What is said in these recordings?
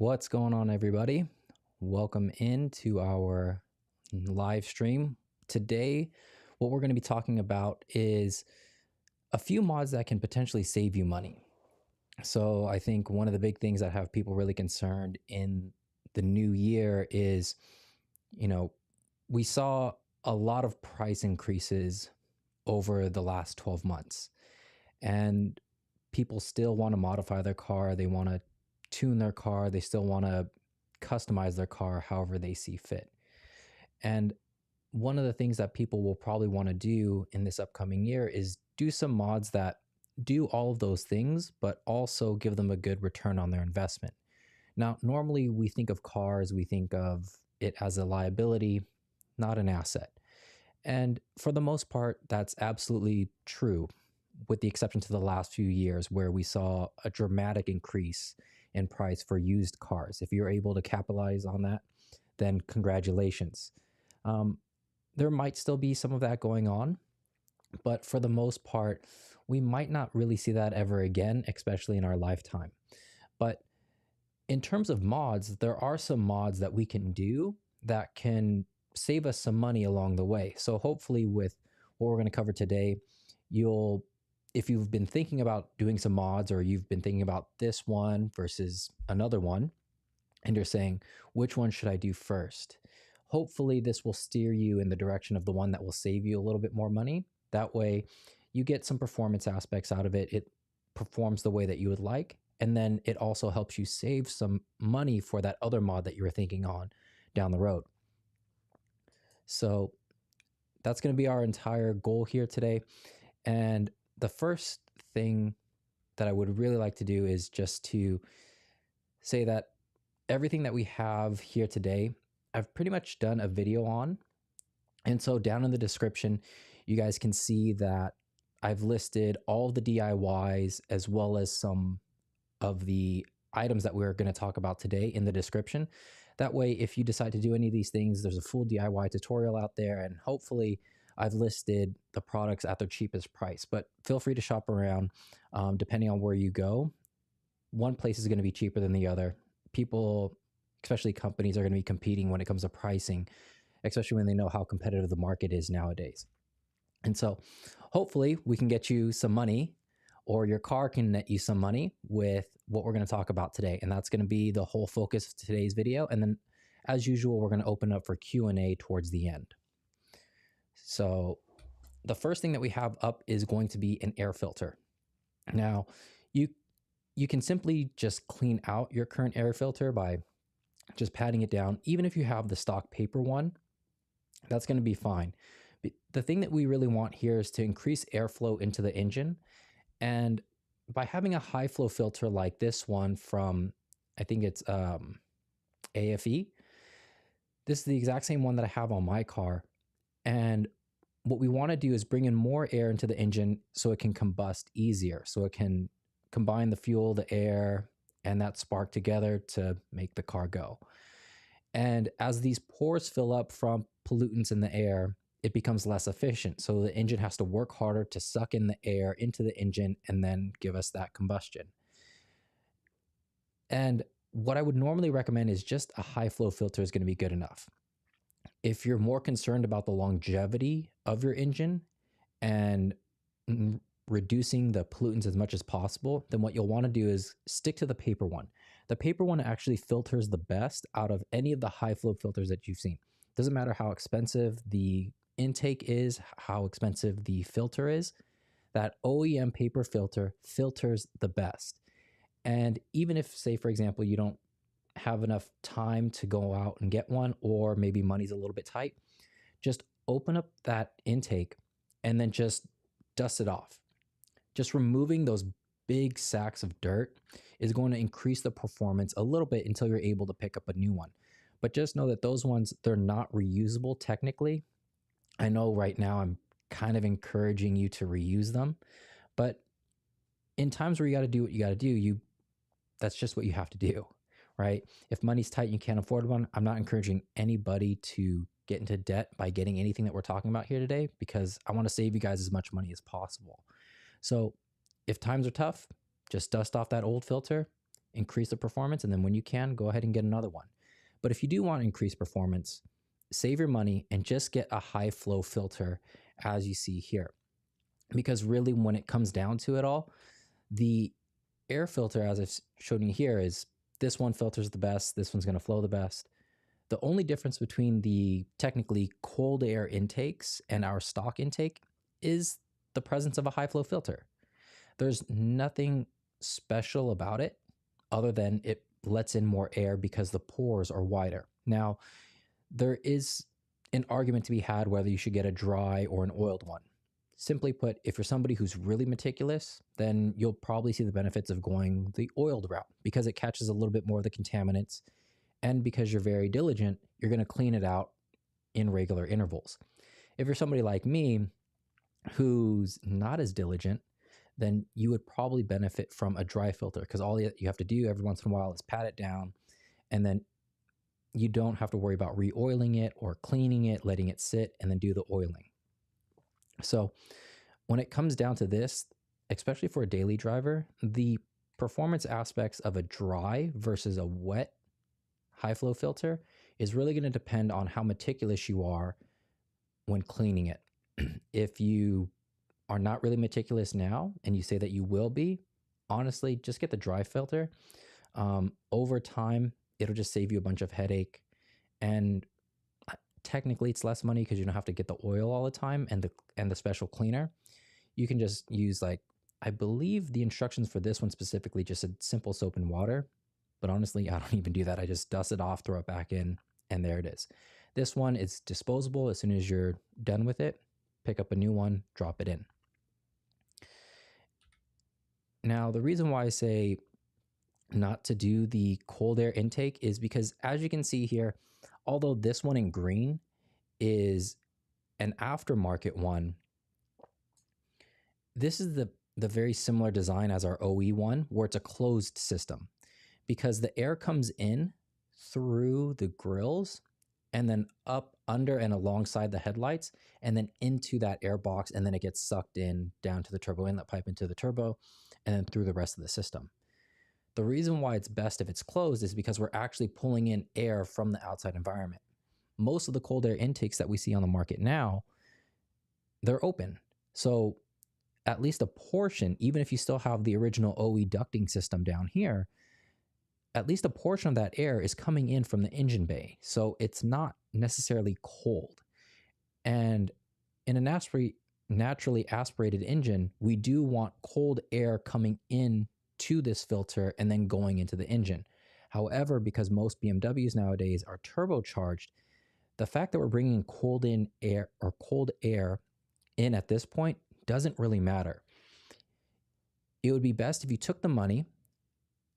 What's going on, everybody? Welcome into our live stream. Today, what we're going to be talking about is a few mods that can potentially save you money. So, I think one of the big things that have people really concerned in the new year is, you know, we saw a lot of price increases over the last 12 months, and people still want to modify their car. They want to tune their car. They still want to customize their car however they see fit. And one of the things that people will probably want to do in this upcoming year is do some mods that do all of those things, but also give them a good return on their investment. Now, normally we think of cars, we think of it as a liability, not an asset. And for the most part, that's absolutely true, with the exception to the last few years where we saw a dramatic increase in price for used cars. If you're able to capitalize on that, then congratulations. There might still be some of that going on, but for the most part, we might not really see that ever again, especially in our lifetime. But in terms of mods, there are some mods that we can do that can save us some money along the way. So hopefully with what we're going to cover today, if you've been thinking about doing some mods, or you've been thinking about this one versus another one, and you're saying, which one should I do first? Hopefully this will steer you in the direction of the one that will save you a little bit more money. That way you get some performance aspects out of it. It performs the way that you would like. And then it also helps you save some money for that other mod that you were thinking on down the road. So that's going to be our entire goal here today. And the first thing that I would really like to do is just to say that everything that we have here today, I've pretty much done a video on. And so down in the description, you guys can see that I've listed all of the DIYs as well as some of the items that we're going to talk about today in the description. That way, if you decide to do any of these things, there's a full DIY tutorial out there, and hopefully I've listed the products at their cheapest price. But feel free to shop around depending on where you go. One place is going to be cheaper than the other. People, especially companies, are going to be competing when it comes to pricing, especially when they know how competitive the market is nowadays. And so hopefully we can get you some money, or your car can net you some money with what we're going to talk about today. And that's going to be the whole focus of today's video. And then as usual, we're going to open up for Q&A towards the end. So the first thing that we have up is going to be an air filter. Now, you can simply just clean out your current air filter by just patting it down. Even if you have the stock paper one, that's going to be fine. But the thing that we really want here is to increase airflow into the engine. And by having a high flow filter like this one from, I think it's AFE, this is the exact same one that I have on my car. And what we want to do is bring in more air into the engine so it can combust easier, so it can combine the fuel, the air, and that spark together to make the car go. And as these pores fill up from pollutants in the air, it becomes less efficient. So the engine has to work harder to suck in the air into the engine and then give us that combustion. And what I would normally recommend is just a high flow filter is going to be good enough. If you're more concerned about the longevity of your engine and reducing the pollutants as much as possible, then what you'll want to do is stick to the paper one. The paper one actually filters the best out of any of the high flow filters that you've seen. Doesn't matter how expensive the intake is, how expensive the filter is, that OEM paper filter filters the best. And even if, say, for example, you don't have enough time to go out and get one, or maybe money's a little bit tight, just open up that intake and then just dust it off. Just removing those big sacks of dirt is going to increase the performance a little bit until you're able to pick up a new one. But just know that those ones, they're not reusable technically. I know right now I'm kind of encouraging you to reuse them, but in times where you got to do what you got to do, that's just what you have to do, right? If money's tight and you can't afford one, I'm not encouraging anybody to get into debt by getting anything that we're talking about here today, because I want to save you guys as much money as possible. So if times are tough, just dust off that old filter increase the performance, and then when you can, go ahead and get another one. But if you do want increased performance, save your money and just get a high flow filter as you see here. Because really, when it comes down to it all, the air filter, as I've shown you here, is this one filters the best, this one's going to flow the best. The only difference between the technically cold air intakes and our stock intake is the presence of a high flow filter. There's nothing special about it other than it lets in more air because the pores are wider. Now, there is an argument to be had whether you should get a dry or an oiled one. Simply put, if you're somebody who's really meticulous, then you'll probably see the benefits of going the oiled route because it catches a little bit more of the contaminants. And because you're very diligent, you're going to clean it out in regular intervals. If you're somebody like me who's not as diligent, then you would probably benefit from a dry filter because all you have to do every once in a while is pat it down, and then you don't have to worry about re-oiling it or cleaning it, letting it sit, and then do the oiling. So when it comes down to this, especially for a daily driver, the performance aspects of a dry versus a wet high flow filter is really going to depend on how meticulous you are when cleaning it. If you are not really meticulous now and you say that you will be, honestly, just get the dry filter. Over time, it'll just save you a bunch of headache, and technically it's less money because you don't have to get the oil all the time and the special cleaner. You can just use, like, I believe the instructions for this one specifically just said simple soap and water, but honestly, I don't even do that. I just dust it off, throw it back in, and there it is. This one is disposable. As soon as you're done with it, pick up a new one, drop it in. Now, the reason why I say not to do the cold air intake is because, as you can see here, although this one in green is an aftermarket one, this is the very similar design as our OE one, where it's a closed system, because the air comes in through the grills and then up under and alongside the headlights and then into that air box, and then it gets sucked in down to the turbo inlet pipe into the turbo and then through the rest of the system. The reason why it's best if it's closed is because we're actually pulling in air from the outside environment. Most of the cold air intakes that we see on the market now, they're open. So at least a portion, even if you still have the original OE ducting system down here, at least a portion of that air is coming in from the engine bay. So it's not necessarily cold. And in a naturally aspirated engine, we do want cold air coming in to this filter and then going into the engine. However, because most BMWs nowadays are turbocharged, the fact that we're bringing cold air in at this point doesn't really matter. It would be best if you took the money,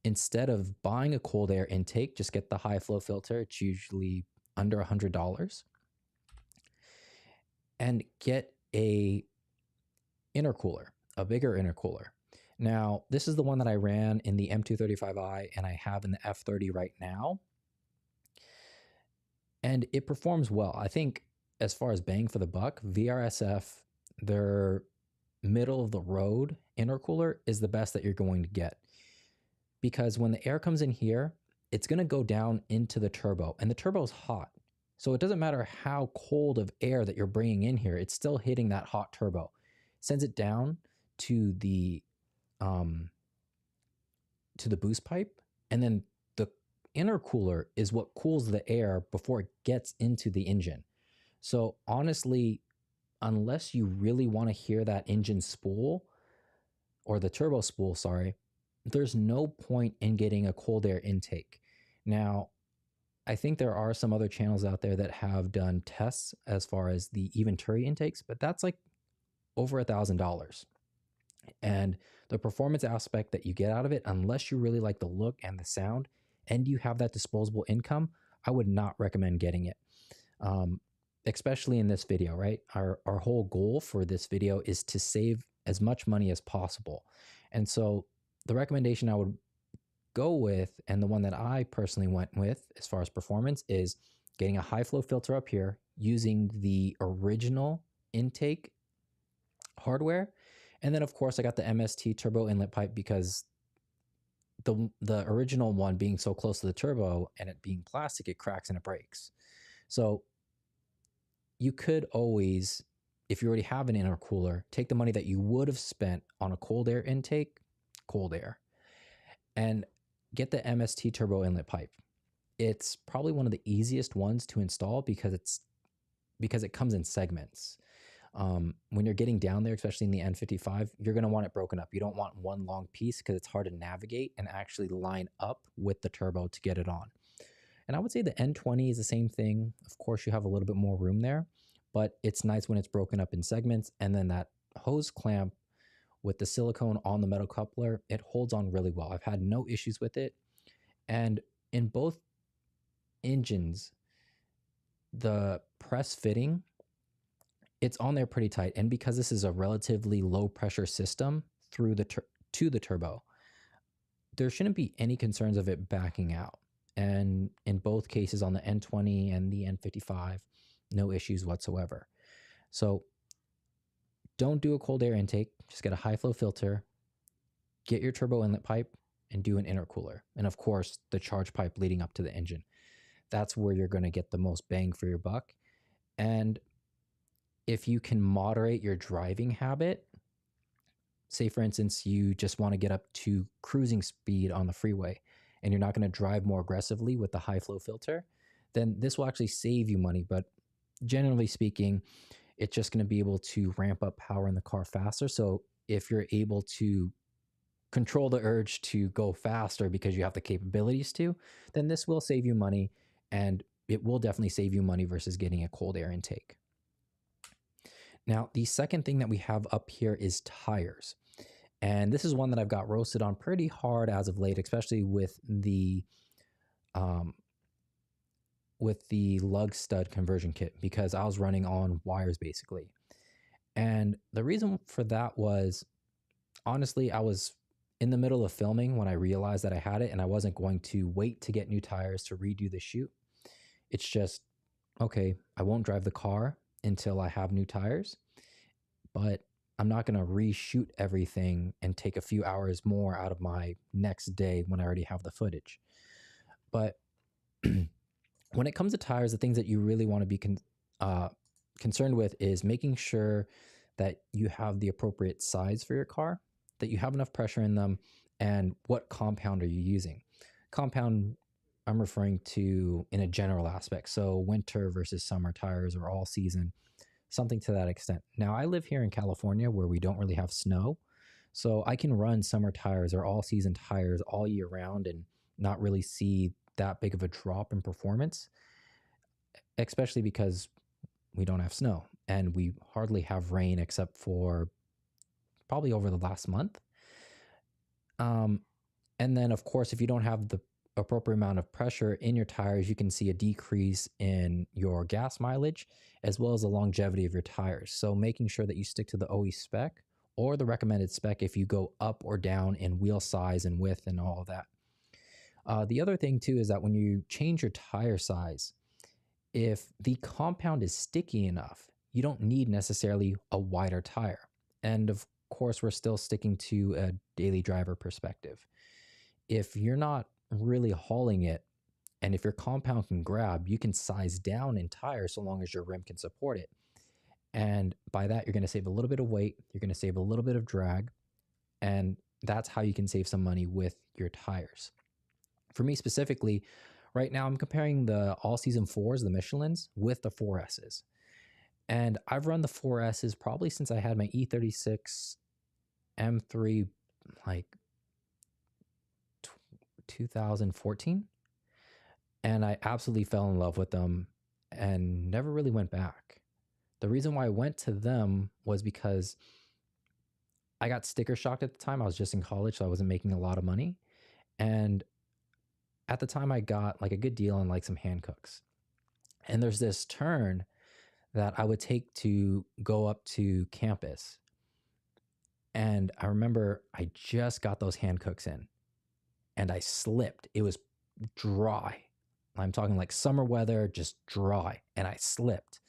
instead of buying a cold air intake, just get the high flow filter. It's usually under $100, and get a intercooler, a bigger intercooler. Now, this is the one that I ran in the M235i and I have in the F30 right now. And it performs well. I think as far as bang for the buck, VRSF, their middle of the road intercooler is the best that you're going to get. Because when the air comes in here, it's going to go down into the turbo, and the turbo is hot. So it doesn't matter how cold of air that you're bringing in here, it's still hitting that hot turbo. It sends it down to the boost pipe, and then the intercooler is what cools the air before it gets into the engine. So honestly, unless you really want to hear that engine spool, or the turbo spool, sorry, there's no point in getting a cold air intake. Now, I think there are some other channels out there that have done tests as far as the Eventuri intakes, but that's like over $1,000. And the performance aspect that you get out of it, unless you really like the look and the sound and you have that disposable income, I would not recommend getting it. Especially in this video, right? Our whole goal for this video is to save as much money as possible. And so the recommendation I would go with, and the one that I personally went with as far as performance, is getting a high flow filter up here using the original intake hardware. And then of course I got the MST turbo inlet pipe because the original one being so close to the turbo and it being plastic, it cracks and it breaks. So you could always, if you already have an intercooler, take the money that you would have spent on a cold air intake, cold air, and get the MST turbo inlet pipe. It's probably one of the easiest ones to install because it comes in segments. When you're getting down there, especially in the N55, you're going to want it broken up. You don't want one long piece because it's hard to navigate and actually line up with the turbo to get it on. And I would say the N20 is the same thing. Of course, you have a little bit more room there, but it's nice when it's broken up in segments. And then that hose clamp with the silicone on the metal coupler, it holds on really well. I've had no issues with it. And in both engines, the press fitting, it's on there pretty tight. And because this is a relatively low pressure system through to the turbo, there shouldn't be any concerns of it backing out. And in both cases on the N20 and the N55, no issues whatsoever. So don't do a cold air intake, just get a high flow filter, get your turbo inlet pipe, and do an intercooler. And of course, the charge pipe leading up to the engine. That's where you're going to get the most bang for your buck. And if you can moderate your driving habit, say for instance, you just want to get up to cruising speed on the freeway and you're not going to drive more aggressively with the high flow filter, then this will actually save you money. But generally speaking, it's just going to be able to ramp up power in the car faster. So if you're able to control the urge to go faster because you have the capabilities to, then this will save you money, and it will definitely save you money versus getting a cold air intake. Now, the second thing that we have up here is tires. And this is one that I've got roasted on pretty hard as of late, especially with the lug stud conversion kit, because I was running on wires basically. And the reason for that was, honestly, I was in the middle of filming when I realized that I had it, and I wasn't going to wait to get new tires to redo the shoot. It's just, okay, I won't drive the car until I have new tires, but I'm not going to reshoot everything and take a few hours more out of my next day when I already have the footage. But when it comes to tires, the things that you really want to be concerned with is making sure that you have the appropriate size for your car, that you have enough pressure in them, and what compound are you using. Compound, I'm referring to in a general aspect. So winter versus summer tires or all season, something to that extent. Now, I live here in California where we don't really have snow, so I can run summer tires or all season tires all year round and not really see that big of a drop in performance, especially because we don't have snow and we hardly have rain except for probably over the last month. And then, of course, if you don't have the appropriate amount of pressure in your tires, you can see a decrease in your gas mileage as well as the longevity of your tires. So making sure that you stick to the OE spec or the recommended spec if you go up or down in wheel size and width and all of that. The other thing too is that when you change your tire size, if the compound is sticky enough, you don't need necessarily a wider tire. And of course, we're still sticking to a daily driver perspective. If you're not really hauling it, and if your compound can grab, you can size down in tires so long as your rim can support it. And by that, you're going to save a little bit of weight, you're going to save a little bit of drag, and that's how you can save some money with your tires. For me specifically, right now I'm comparing the all-season 4s, the Michelins, with the 4Ss. And I've run the 4Ss probably since I had my E36 M3, like 2014. And I absolutely fell in love with them and never really went back. The reason why I went to them was because I got sticker shocked at the time. I was just in college, so I wasn't making a lot of money. And at the time I got like a good deal on like some hand cooks. And there's this turn that I would take to go up to campus. And I remember I just got those hand cooks in and I slipped. It was dry. I'm talking like summer weather, just dry. And I slipped.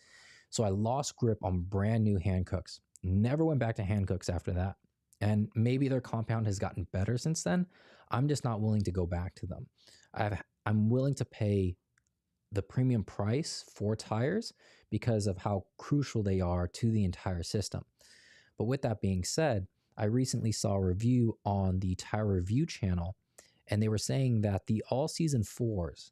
So I lost grip on brand new hand cooks. Never went back to hand cooks after that. And maybe their compound has gotten better since then. I'm just not willing to go back to them. I'm willing to pay the premium price for tires because of how crucial they are to the entire system. But with that being said, I recently saw a review on the Tire Review channel, and they were saying that the all season 4s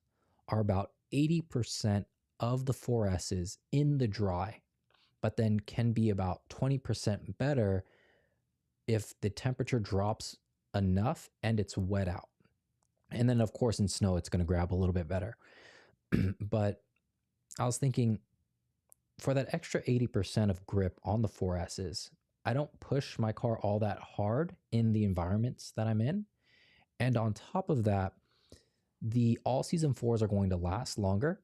are about 80% of the 4Ss in the dry, but then can be about 20% better if the temperature drops enough and it's wet out. And then, of course, in snow, it's going to grab a little bit better. But I was thinking, for that extra 80% of grip on the 4Ss, I don't push my car all that hard in the environments that I'm in. And on top of that, the all season 4s are going to last longer.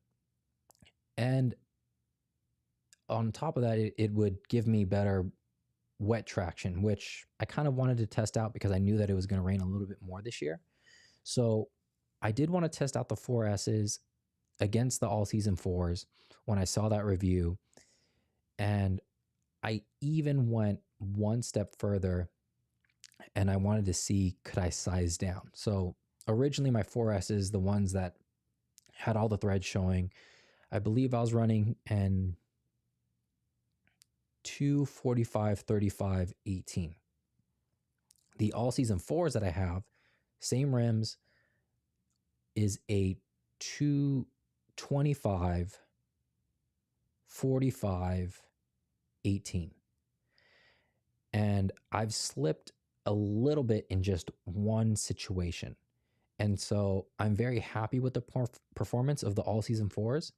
And on top of that, it would give me better wet traction, which I kind of wanted to test out because I knew that it was going to rain a little bit more this year. So I did want to test out the 4Ss against the all season 4s when I saw that review. And I even went one step further and I wanted to see, could I size down? So originally my 4Ss, the ones that had all the threads showing, I believe I was running an 245, 35, 18. The all season 4s that I have, same rims, is a 225, 45, 18. And I've slipped a little bit in just one situation. And so I'm very happy with the performance of the all season 4s.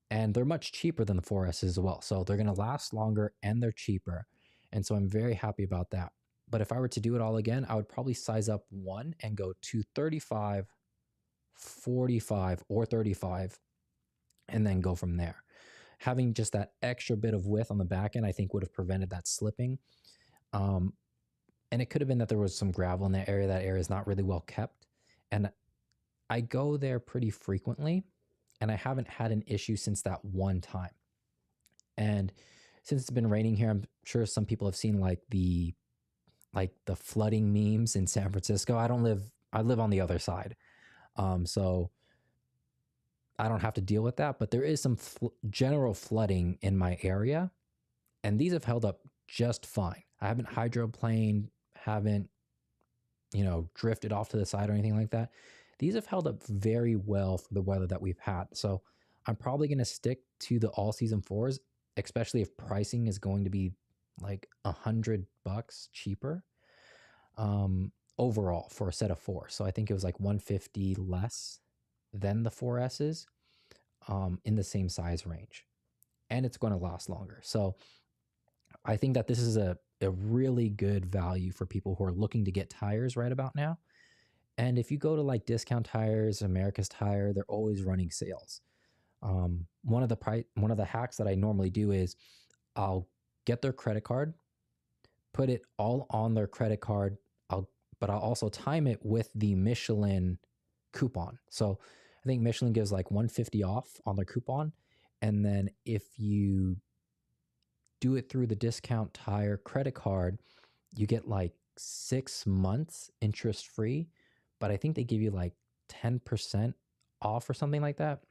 And they're much cheaper than the 4S as well. So they're going to last longer and they're cheaper. And so I'm very happy about that. But if I were to do it all again, I would probably size up one and go to 35, 45, or 35, and then go from there. Having just that extra bit of width on the back end, I think would have prevented that slipping. And it could have been that there was some gravel in that area. That area is not really well kept. And I go there pretty frequently, and I haven't had an issue since that one time. And since it's been raining here, I'm sure some people have seen like the flooding memes in San Francisco. I live on the other side. So I don't have to deal with that, but there is some general flooding in my area, and these have held up just fine. I haven't hydroplaned, haven't, drifted off to the side or anything like that. These have held up very well for the weather that we've had. So I'm probably going to stick to the all season 4s, especially if pricing is going to be like $100 cheaper overall for a set of 4. So I think it was like $150 less than the 4Ss in the same size range. And it's going to last longer. So I think that this is a really good value for people who are looking to get tires right about now. And if you go to like Discount Tires, America's Tire, they're always running sales. One of the hacks that I normally do is I'll get their credit card, put it all on their credit card, but I'll also time it with the Michelin coupon. So I think Michelin gives like $150 off on their coupon. And then if you do it through the Discount Tire credit card, you get like 6 months interest free, but I think they give you like 10% off or something like that.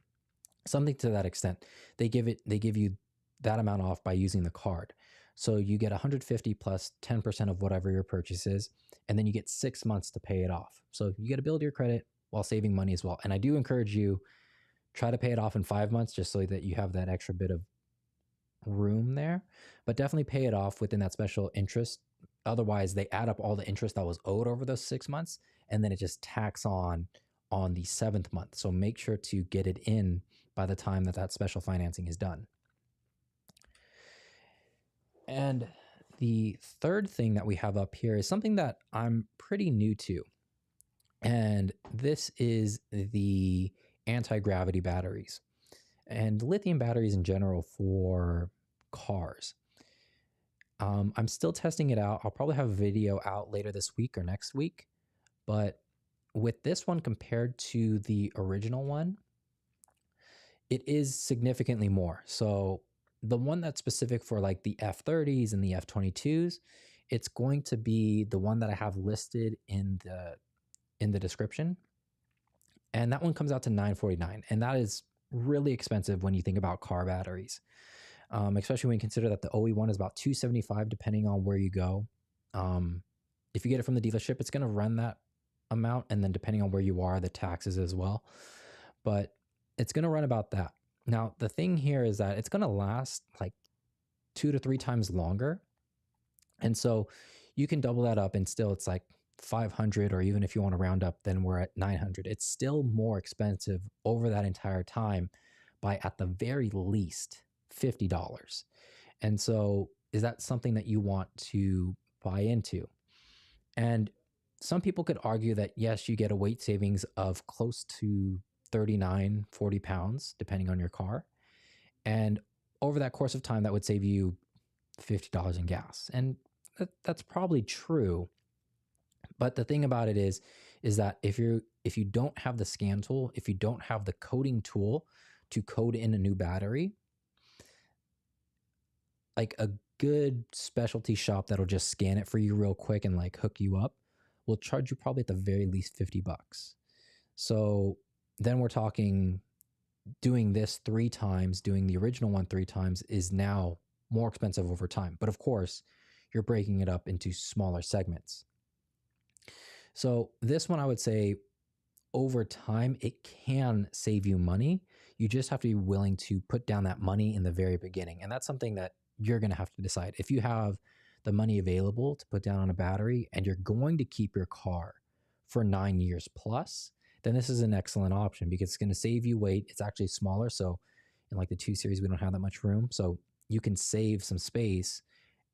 Something to that extent. They give you that amount off by using the card. So you get 150 plus 10% of whatever your purchase is, and then you get 6 months to pay it off. So you get to build your credit while saving money as well. And I do encourage you, try to pay it off in 5 months just so that you have that extra bit of room there, but definitely pay it off within that special interest. Otherwise, they add up all the interest that was owed over those 6 months, and then it just tacks on the 7th month. So make sure to get it in by the time that special financing is done. And the third thing that we have up here is something that I'm pretty new to. And this is the anti-gravity batteries and lithium batteries in general for cars. I'm still testing it out. I'll probably have a video out later this week or next week. But with this one compared to the original one, it is significantly more. So the one that's specific for like the F30s and the F22s it's going to be the one that I have listed in the description. And that one comes out to $949. And that is really expensive when you think about car batteries. Especially when you consider that the OE one is about $275 depending on where you go. If you get it from the dealership, it's going to run that amount, and then depending on where you are, the taxes as well. But it's going to run about that. Now, the thing here is that it's going to last like 2 to 3 times longer. And so you can double that up and still it's like 500, or even if you want to round up, then we're at 900. It's still more expensive over that entire time by at the very least $50. And so is that something that you want to buy into? And some people could argue that yes, you get a weight savings of close to 39, 40 pounds, depending on your car. And over that course of time, that would save you $50 in gas. And that's probably true. But the thing about it is that if you don't have the scan tool, if you don't have the coding tool to code in a new battery, like a good specialty shop that'll just scan it for you real quick and like hook you up will charge you probably at the very least $50. So then we're talking doing this 3 times, doing the original one 3 times is now more expensive over time. But of course, you're breaking it up into smaller segments. So this one, I would say over time, it can save you money. You just have to be willing to put down that money in the very beginning. And that's something that you're going to have to decide. If you have the money available to put down on a battery and you're going to keep your car for 9 years plus, then this is an excellent option because it's going to save you weight. It's actually smaller. So in like the 2 Series, we don't have that much room. So you can save some space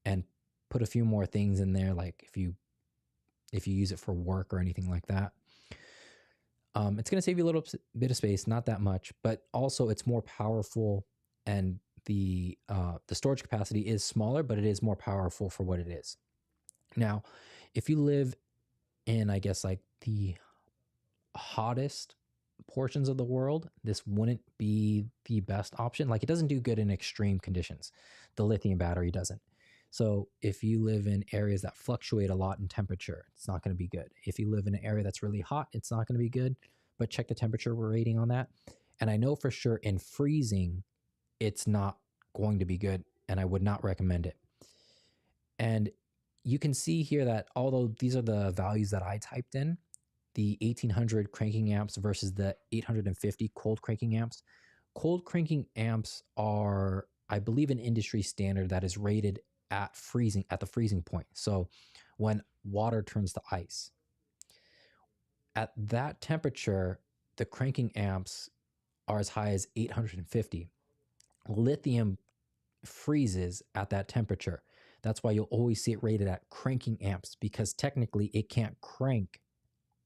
and put a few more things in there. Like if you use it for work or anything like that, it's going to save you a little bit of space, not that much, but also it's more powerful, and the storage capacity is smaller, but it is more powerful for what it is. Now, if you live in, I guess, like the hottest portions of the world, this wouldn't be the best option. Like it doesn't do good in extreme conditions. The lithium battery doesn't. So if you live in areas that fluctuate a lot in temperature, it's not going to be good. If you live in an area that's really hot, it's not going to be good, but check the temperature rating on that. And I know for sure in freezing, it's not going to be good, and I would not recommend it. And you can see here that although these are the values that I typed in, the 1800 cranking amps versus the 850 cold cranking amps. Cold cranking amps are, I believe, an industry standard that is rated at the freezing point. So when water turns to ice, at that temperature, the cranking amps are as high as 850. Lithium freezes at that temperature. That's why you'll always see it rated at cranking amps, because technically it can't crank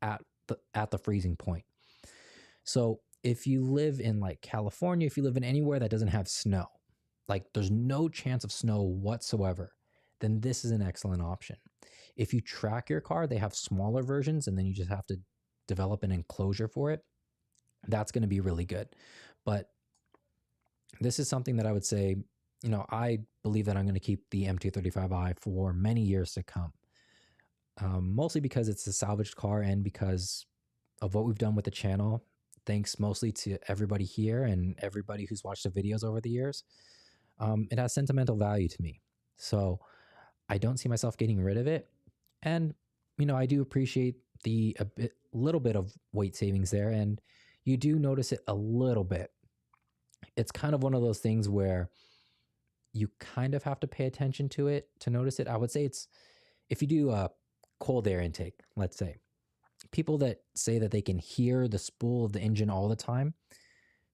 at the freezing point. So if you live in like California, if you live in anywhere that doesn't have snow, like there's no chance of snow whatsoever, then this is an excellent option. If you track your car, they have smaller versions and then you just have to develop an enclosure for it. That's going to be really good. But this is something that I would say, I believe that I'm going to keep the MT35i for many years to come. Mostly because it's a salvaged car and because of what we've done with the channel. Thanks mostly to everybody here and everybody who's watched the videos over the years. It has sentimental value to me. So I don't see myself getting rid of it. And, I do appreciate the little bit of weight savings there. And you do notice it a little bit. It's kind of one of those things where you kind of have to pay attention to it to notice it. I would say it's, if you do a cold air intake, let's say, people that say that they can hear the spool of the engine all the time,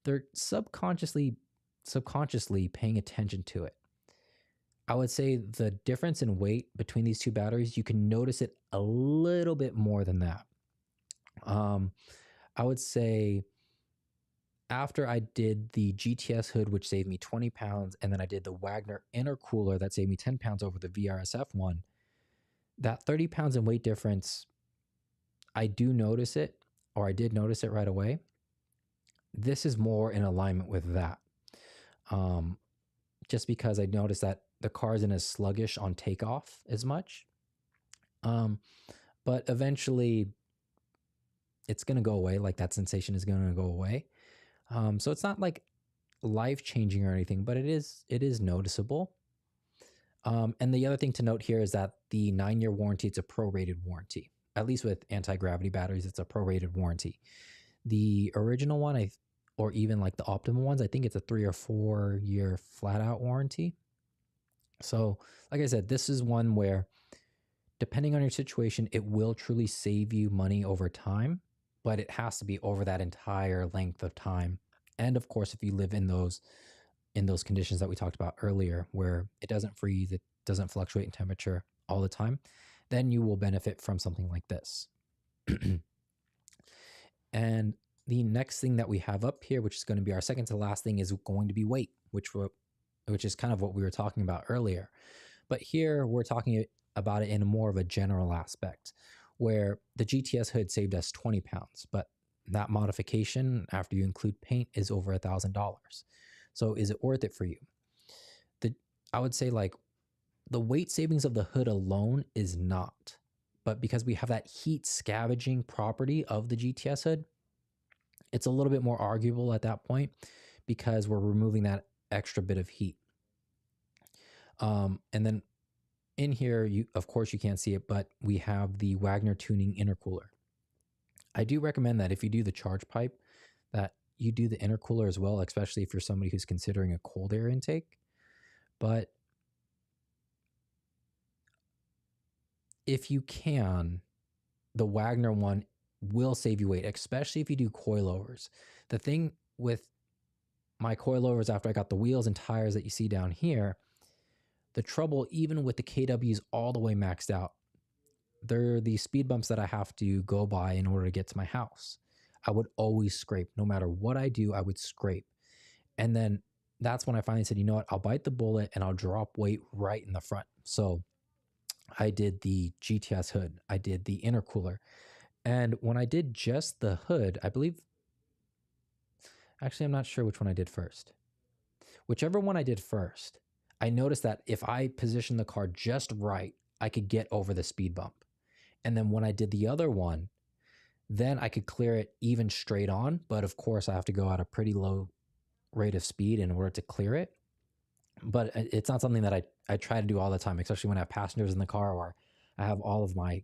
they're subconsciously paying attention to it. I would say the difference in weight between these two batteries, you can notice it a little bit more than that. I would say after I did the GTS hood, which saved me 20 pounds, and then I did the Wagner intercooler that saved me 10 pounds over the VRSF one, that 30 pounds in weight difference, I do notice it, or I did notice it right away. This is more in alignment with that. Just because I noticed that the car isn't as sluggish on takeoff as much. But eventually it's going to go away. Like that sensation is going to go away. So it's not like life changing or anything, but it is noticeable. And the other thing to note here is that the 9-year warranty, it's a prorated warranty. At least with anti-gravity batteries, it's a prorated warranty. The original one, or even like the optimal ones, I think it's a 3 or 4 year flat out warranty. So like I said, this is one where depending on your situation, it will truly save you money over time, but it has to be over that entire length of time. And of course, if you live in those conditions that we talked about earlier, where it doesn't freeze, it doesn't fluctuate in temperature all the time, then you will benefit from something like this. And the next thing that we have up here, which is going to be our second to last thing, is going to be weight, which is kind of what we were talking about earlier. But here we're talking about it in more of a general aspect, where the GTS hood saved us 20 pounds, but that modification, after you include paint, is over $1,000. So is it worth it for you? I would say like the weight savings of the hood alone is not, but because we have that heat scavenging property of the GTS hood, it's a little bit more arguable at that point because we're removing that extra bit of heat. And then in here, of course you can't see it, but we have the Wagner tuning intercooler. I do recommend that if you do the charge pipe, that you do the intercooler as well, especially if you're somebody who's considering a cold air intake. But if you can, the Wagner one will save you weight, especially if you do coilovers. The thing with my coilovers after I got the wheels and tires that you see down here, the trouble, even with the KWs all the way maxed out, they're the speed bumps that I have to go by in order to get to my house. I would always scrape. No matter what I do, I would scrape. And then that's when I finally said, you know what, I'll bite the bullet and I'll drop weight right in the front. So I did the GTS hood. I did the intercooler. And when I did just the hood, I believe, actually, I'm not sure which one I did first. Whichever one I did first, I noticed that if I positioned the car just right, I could get over the speed bump. And then when I did the other one, then I could clear it even straight on. But of course, I have to go at a pretty low rate of speed in order to clear it. But it's not something that I try to do all the time, especially when I have passengers in the car or I have all of my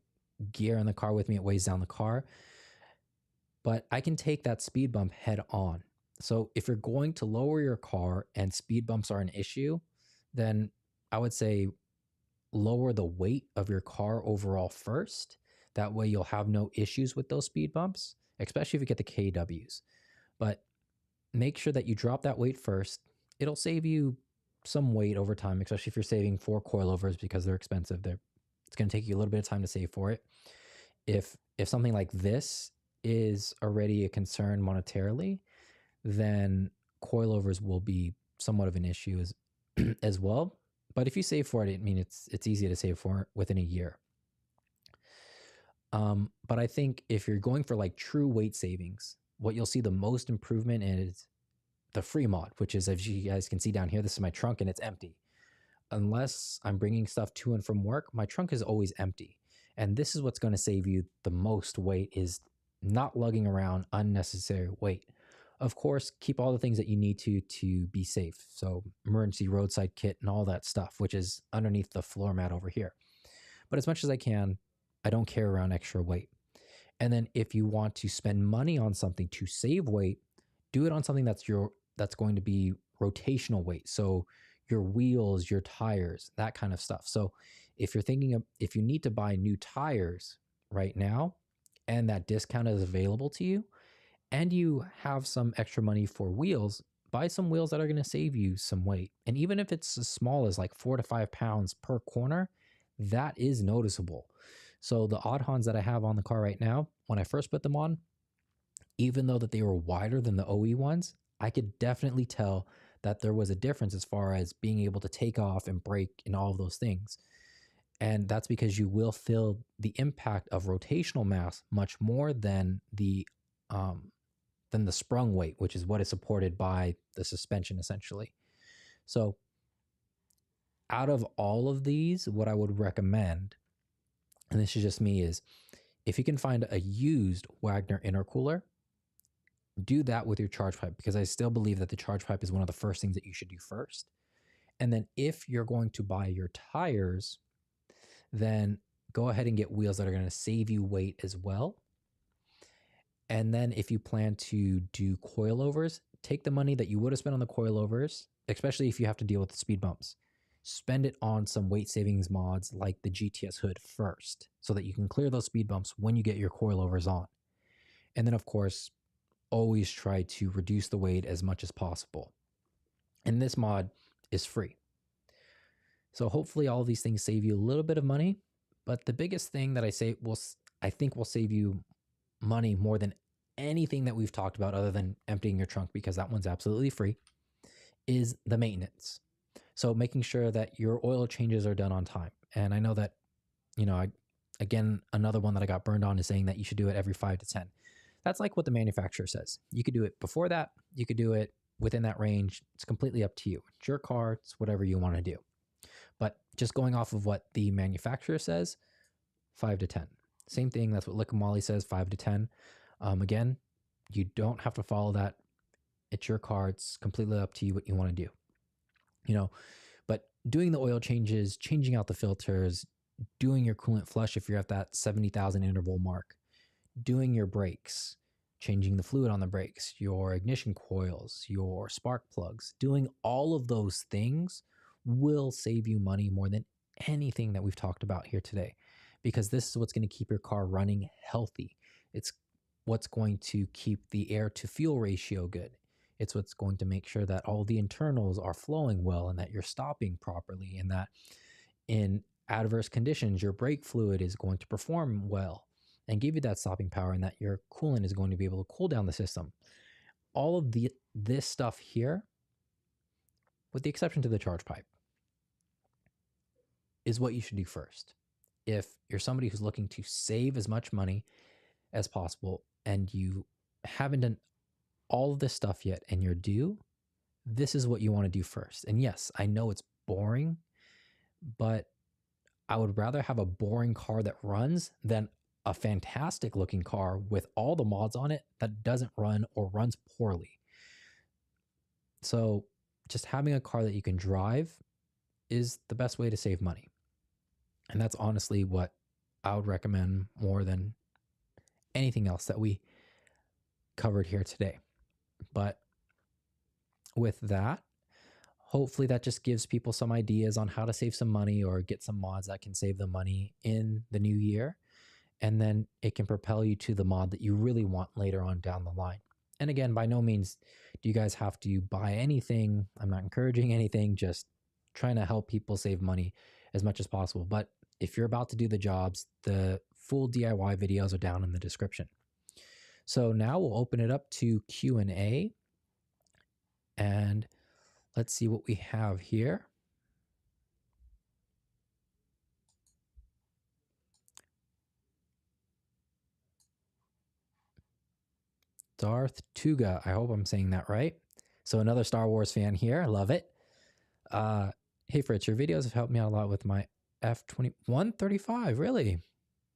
gear in the car with me. It weighs down the car. But I can take that speed bump head on. So if you're going to lower your car and speed bumps are an issue, then I would say lower the weight of your car overall first. That way you'll have no issues with those speed bumps, especially if you get the KWs. But make sure that you drop that weight first. It'll save you some weight over time, especially if you're saving for coilovers because they're expensive. It's going to take you a little bit of time to save for it. If something like this is already a concern monetarily, then coilovers will be somewhat of an issue as well. But if you save for it, I mean, it's easy to save for within a year. But I think if you're going for like true weight savings, what you'll see the most improvement is the free mod, which is, as you guys can see down here, this is my trunk and it's empty. Unless I'm bringing stuff to and from work, my trunk is always empty. And this is what's going to save you the most weight, is not lugging around unnecessary weight. Of course, keep all the things that you need to be safe. So emergency roadside kit and all that stuff, which is underneath the floor mat over here. But as much as I can, I don't carry around extra weight. And then if you want to spend money on something to save weight, do it on something that's going to be rotational weight. So your wheels, your tires, that kind of stuff. So if you're thinking of, if you need to buy new tires right now and that discount is available to you and you have some extra money for wheels, buy some wheels that are going to save you some weight. And even if it's as small as like 4 to 5 pounds per corner, that is noticeable. So the Oddhons that I have on the car right now, when I first put them on, even though that they were wider than the OE ones, I could definitely tell that there was a difference as far as being able to take off and brake and all of those things. And that's because you will feel the impact of rotational mass much more than the sprung weight, which is what is supported by the suspension essentially. So out of all of these, what I would recommend and this is just me, is if you can find a used Wagner intercooler, do that with your charge pipe, because I still believe that the charge pipe is one of the first things that you should do first. And then if you're going to buy your tires, then go ahead and get wheels that are going to save you weight as well. And then if you plan to do coilovers, take the money that you would have spent on the coilovers, especially if you have to deal with the speed bumps, spend it on some weight savings mods like the GTS hood first, so that you can clear those speed bumps when you get your coilovers on. And then of course, always try to reduce the weight as much as possible. And this mod is free. So hopefully all of these things save you a little bit of money, but the biggest thing that I think will save you money more than anything that we've talked about, other than emptying your trunk, because that one's absolutely free, is the maintenance. So making sure that your oil changes are done on time. And I know that, again, another one that I got burned on is saying that you should do it every 5 to 10. That's like what the manufacturer says. You could do it before that. You could do it within that range. It's completely up to you. It's your car. It's whatever you want to do. But just going off of what the manufacturer says, 5 to 10. Same thing. That's what Lick and Wally says, 5 to 10. Again, you don't have to follow that. It's your car. It's completely up to you what you want to do. But doing the oil changes, changing out the filters, doing your coolant flush if you're at that 70,000 interval mark, doing your brakes, changing the fluid on the brakes, your ignition coils, your spark plugs, doing all of those things will save you money more than anything that we've talked about here today, because this is what's going to keep your car running healthy. It's what's going to keep the air to fuel ratio good. It's what's going to make sure that all the internals are flowing well, and that you're stopping properly, and that in adverse conditions, your brake fluid is going to perform well and give you that stopping power, and that your coolant is going to be able to cool down the system. All of this stuff here, with the exception to the charge pipe, is what you should do first. If you're somebody who's looking to save as much money as possible and you haven't done all of this stuff yet and you're due, this is what you want to do first. And yes, I know it's boring, but I would rather have a boring car that runs than a fantastic looking car with all the mods on it that doesn't run or runs poorly. So just having a car that you can drive is the best way to save money. And that's honestly what I would recommend more than anything else that we covered here today. But with that, hopefully that just gives people some ideas on how to save some money or get some mods that can save them money in the new year. And then it can propel you to the mod that you really want later on down the line. And again, by no means do you guys have to buy anything. I'm not encouraging anything, just trying to help people save money as much as possible. But if you're about to do the jobs, the full DIY videos are down in the description. So now we'll open it up to Q&A. And let's see what we have here. Darth Tuga, I hope I'm saying that right. So another Star Wars fan here, I love it. Hey Fritz, your videos have helped me out a lot with my F135, really?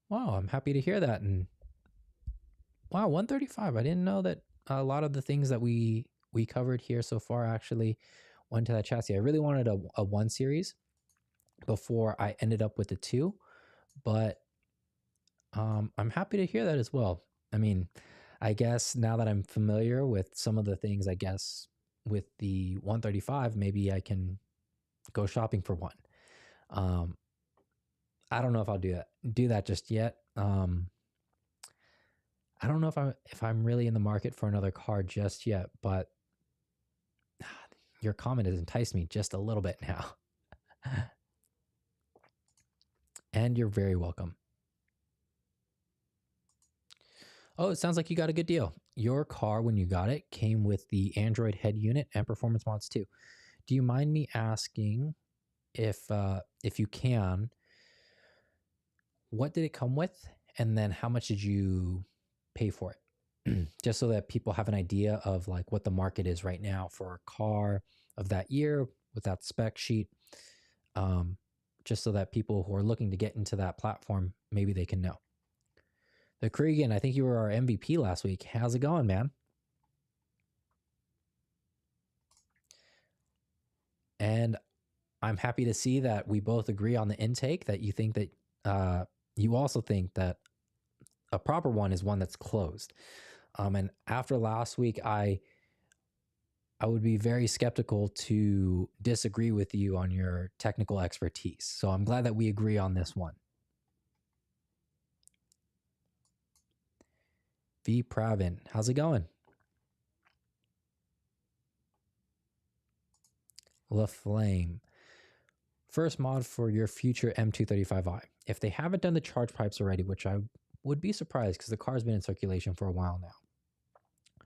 Wow, I'm happy to hear that. And wow, 135, I didn't know that a lot of the things that we covered here so far actually went to that chassis. I really wanted a 1 series before I ended up with the 2, but I'm happy to hear that as well. I mean, I guess now that I'm familiar with some of the things, I guess with the 135, maybe I can go shopping for one. I don't know if I'll do that just yet. I don't know if I'm really in the market for another car just yet, but your comment has enticed me just a little bit now. And you're very welcome. Oh, it sounds like you got a good deal. Your car, when you got it, came with the Android head unit and performance mods too. Do you mind me asking, if you can, what did it come with? And then how much did you pay for it? Just so that people have an idea of like what the market is right now for a car of that year with that spec sheet. just so that people who are looking to get into that platform, maybe they can know. The Cregan, I think you were our MVP last week. How's it going, man? And I'm happy to see that we both agree on the intake, that you think that you also think that a proper one is one that's closed. And after last week, I would be very skeptical to disagree with you on your technical expertise. So I'm glad that we agree on this one. V Pravin, how's it going? La Flame. First mod for your future M235i. If they haven't done the charge pipes already, which I would be surprised because the car's been in circulation for a while now,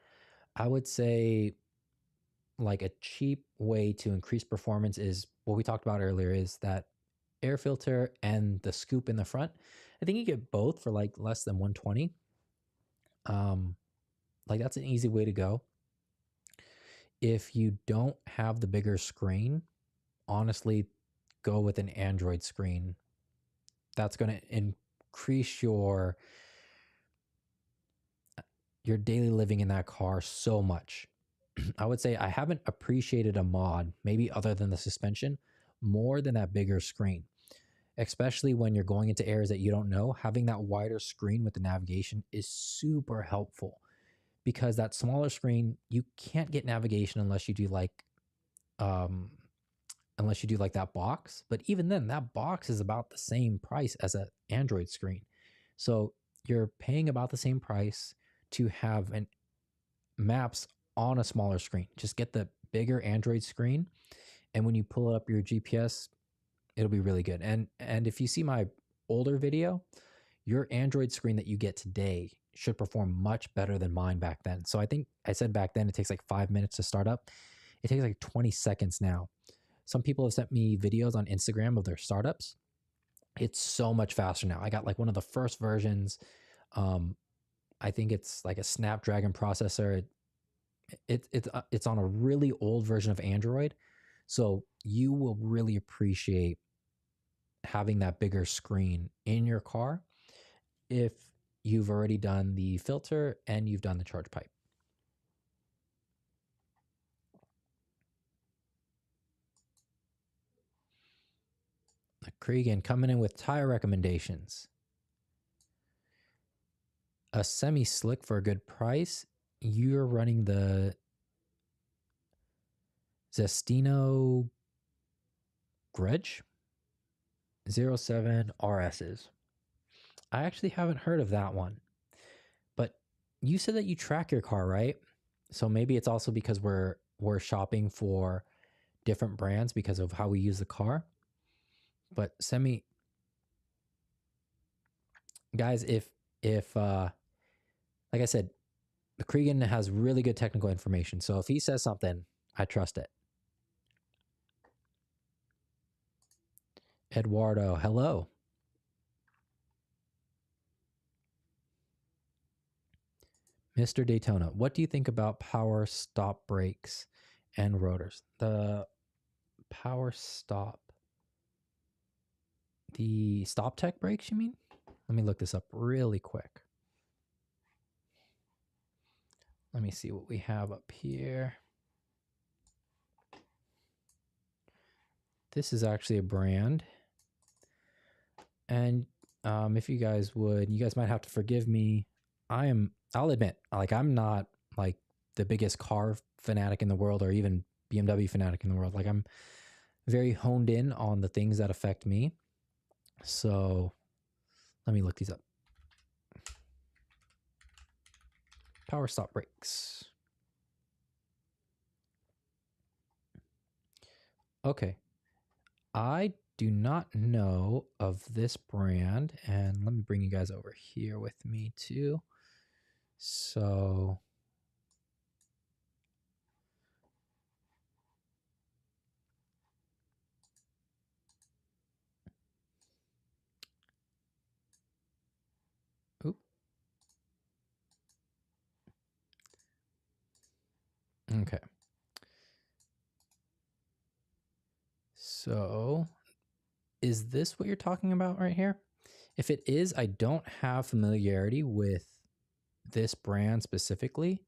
I would say like a cheap way to increase performance is what we talked about earlier, is that air filter and the scoop in the front. I think you get both for like less than 120. Like that's an easy way to go. If you don't have the bigger screen, honestly, go with an Android screen. That's going to increase your daily living in that car so much. I would say I haven't appreciated a mod, maybe other than the suspension, more than that bigger screen. Especially when you're going into areas that you don't know, having that wider screen with the navigation is super helpful, because that smaller screen, you can't get navigation unless you do like that box. But even then, that box is about the same price as an Android screen. So you're paying about the same price to have an maps on a smaller screen. Just get the bigger Android screen, and when you pull up your GPS, it'll be really good. And if you see my older video, your Android screen that you get today should perform much better than mine back then. So I think I said back then it takes like 5 minutes to start up. It takes like 20 seconds now. Some people have sent me videos on Instagram of their startups. It's so much faster now. I got like one of the first versions. I think it's like a Snapdragon processor. It's on a really old version of Android. So you will really appreciate having that bigger screen in your car if you've already done the filter and you've done the charge pipe. Cregan coming in with tire recommendations. A semi-slick for a good price. You're running the Zestino Grudge 07 RSs. I actually haven't heard of that one. But you said that you track your car, right? So maybe it's also because we're shopping for different brands because of how we use the car. But guys, if like I said, the Cregan has really good technical information. So if he says something, I trust it. Eduardo, hello. Mr. Daytona, what do you think about power stop brakes and rotors? The power stop, the stop tech brakes, you mean? Let me look this up really quick. Let me see what we have up here. This is actually a brand. And if you guys might have to forgive me. I'll admit, like, I'm not like the biggest car fanatic in the world, or even BMW fanatic in the world. Like, I'm very honed in on the things that affect me. So let me look these up. Power stop brakes. Okay. I do not know of this brand, and let me bring you guys over here with me too. So oop. Okay. So is this what you're talking about right here? If it is, I don't have familiarity with this brand specifically,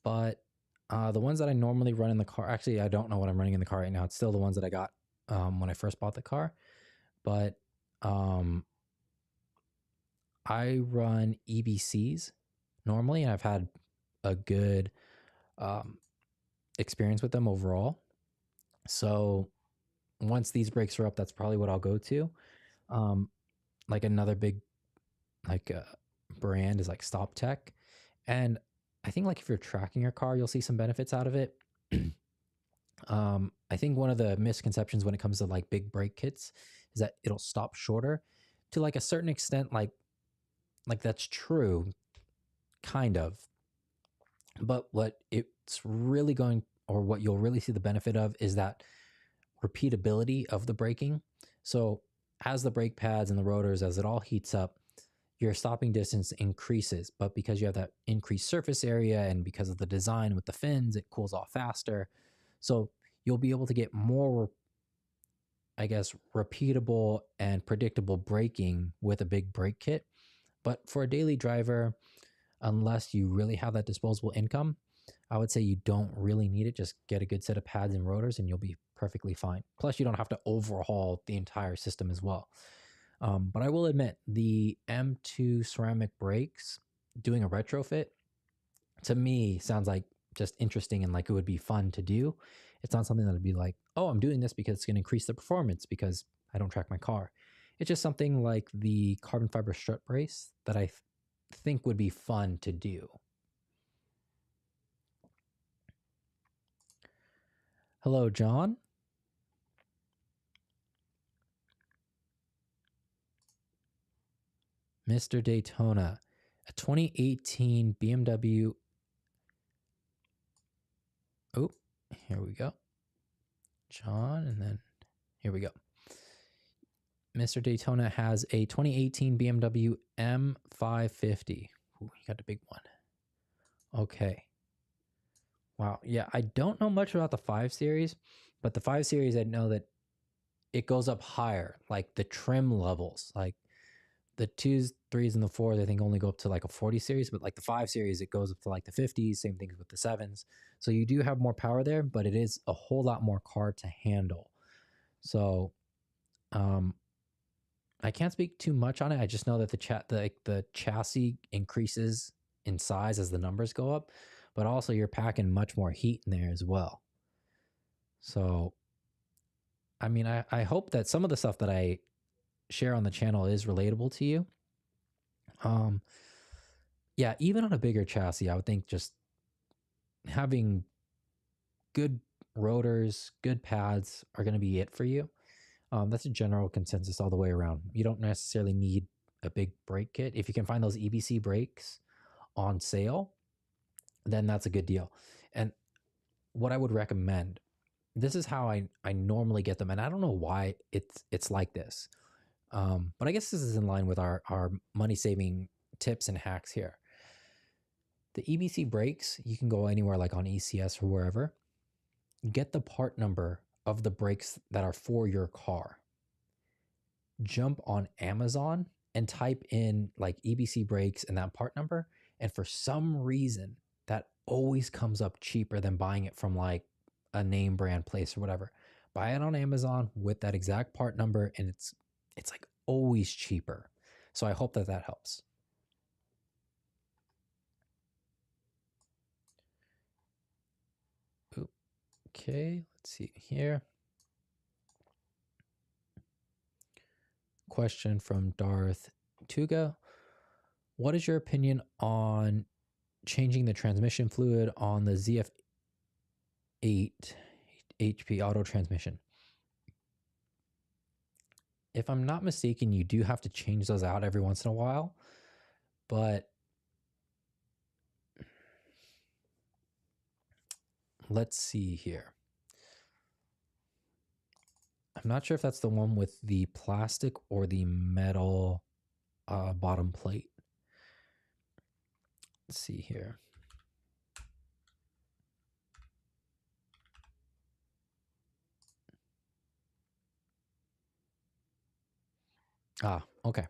but the ones that I normally run in the car, actually, I don't know what I'm running in the car right now. It's still the ones that I got when I first bought the car, but I run EBCs normally, and I've had a good experience with them overall. So once these brakes are up, that's probably what I'll go to. Like another big brand is like Stop Tech, and I think like if you're tracking your car, you'll see some benefits out of it. I think one of the misconceptions when it comes to like big brake kits is that it'll stop shorter. To like a certain extent, like that's true, kind of. But what it's really going, or what you'll really see the benefit of, is that repeatability of the braking. So as the brake pads and the rotors, as it all heats up, your stopping distance increases. But because you have that increased surface area and because of the design with the fins, it cools off faster. So you'll be able to get more, I guess, repeatable and predictable braking with a big brake kit. But for a daily driver, unless you really have that disposable income, I would say you don't really need it. Just get a good set of pads and rotors and you'll be perfectly fine. Plus, you don't have to overhaul the entire system as well. But I will admit, the M2 ceramic brakes, doing a retrofit, to me sounds like just interesting and like it would be fun to do. It's not something that would be like, oh, I'm doing this because it's going to increase the performance because I don't track my car. It's just something like the carbon fiber strut brace that I think would be fun to do. Hello, John. Mr. Daytona, a 2018 BMW. Oh, here we go. John, and then here we go. Mr. Daytona has a 2018 BMW M550. Ooh, he got the big one. Okay. Wow. Yeah, I don't know much about the 5 Series, but the 5 Series, I know that it goes up higher, like the trim levels. Like the 2s, 3s, and the 4s, I think only go up to like a 40 Series, but like the 5 Series, it goes up to like the 50s, same thing with the 7s. So you do have more power there, but it is a whole lot more car to handle. So I can't speak too much on it. I just know that the chassis increases in size as the numbers go up, but also you're packing much more heat in there as well. So, I mean, I hope that some of the stuff that I share on the channel is relatable to you. Yeah, even on a bigger chassis, I would think just having good rotors, good pads are going to be it for you. That's a general consensus all the way around. You don't necessarily need a big brake kit. If you can find those EBC brakes on sale, then that's a good deal. And what I would recommend, this is how I normally get them, and I don't know why it's like this, but I guess this is in line with our money saving tips and hacks here. The EBC brakes, you can go anywhere like on ECS or wherever, get the part number of the brakes that are for your car. Jump on Amazon and type in like EBC brakes and that part number, and for some reason that always comes up cheaper than buying it from like a name brand place or whatever. Buy it on Amazon with that exact part number and it's like always cheaper. So I hope that helps. Okay, let's see here. Question from Darth Tuga. What is your opinion on changing the transmission fluid on the ZF8 HP auto transmission? If I'm not mistaken, you do have to change those out every once in a while, but let's see here. I'm not sure if that's the one with the plastic or the metal bottom plate. Let's see here. Okay.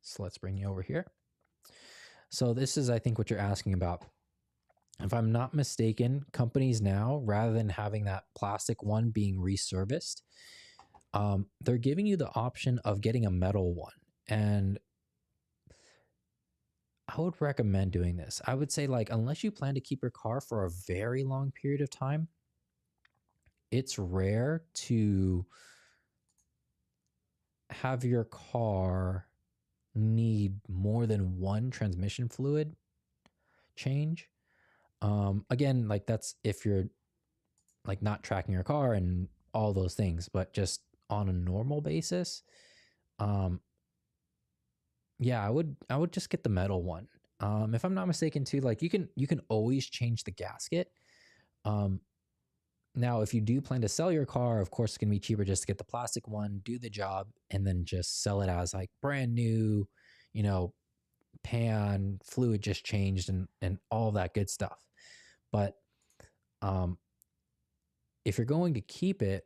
So let's bring you over here. So this is, I think, what you're asking about. If I'm not mistaken, companies now, rather than having that plastic one being reserviced, they're giving you the option of getting a metal one. And I would recommend doing this. I would say, like, unless you plan to keep your car for a very long period of time, it's rare to have your car need more than one transmission fluid change. Again, like, that's if you're like not tracking your car and all those things, but just on a normal basis, um, yeah, I would just get the metal one. If I'm not mistaken too, like you can always change the gasket. Um, Now, if you do plan to sell your car, of course, it's going to be cheaper just to get the plastic one, do the job, and then just sell it as like brand new, you know, pan, fluid just changed, and all that good stuff. But um, if you're going to keep it,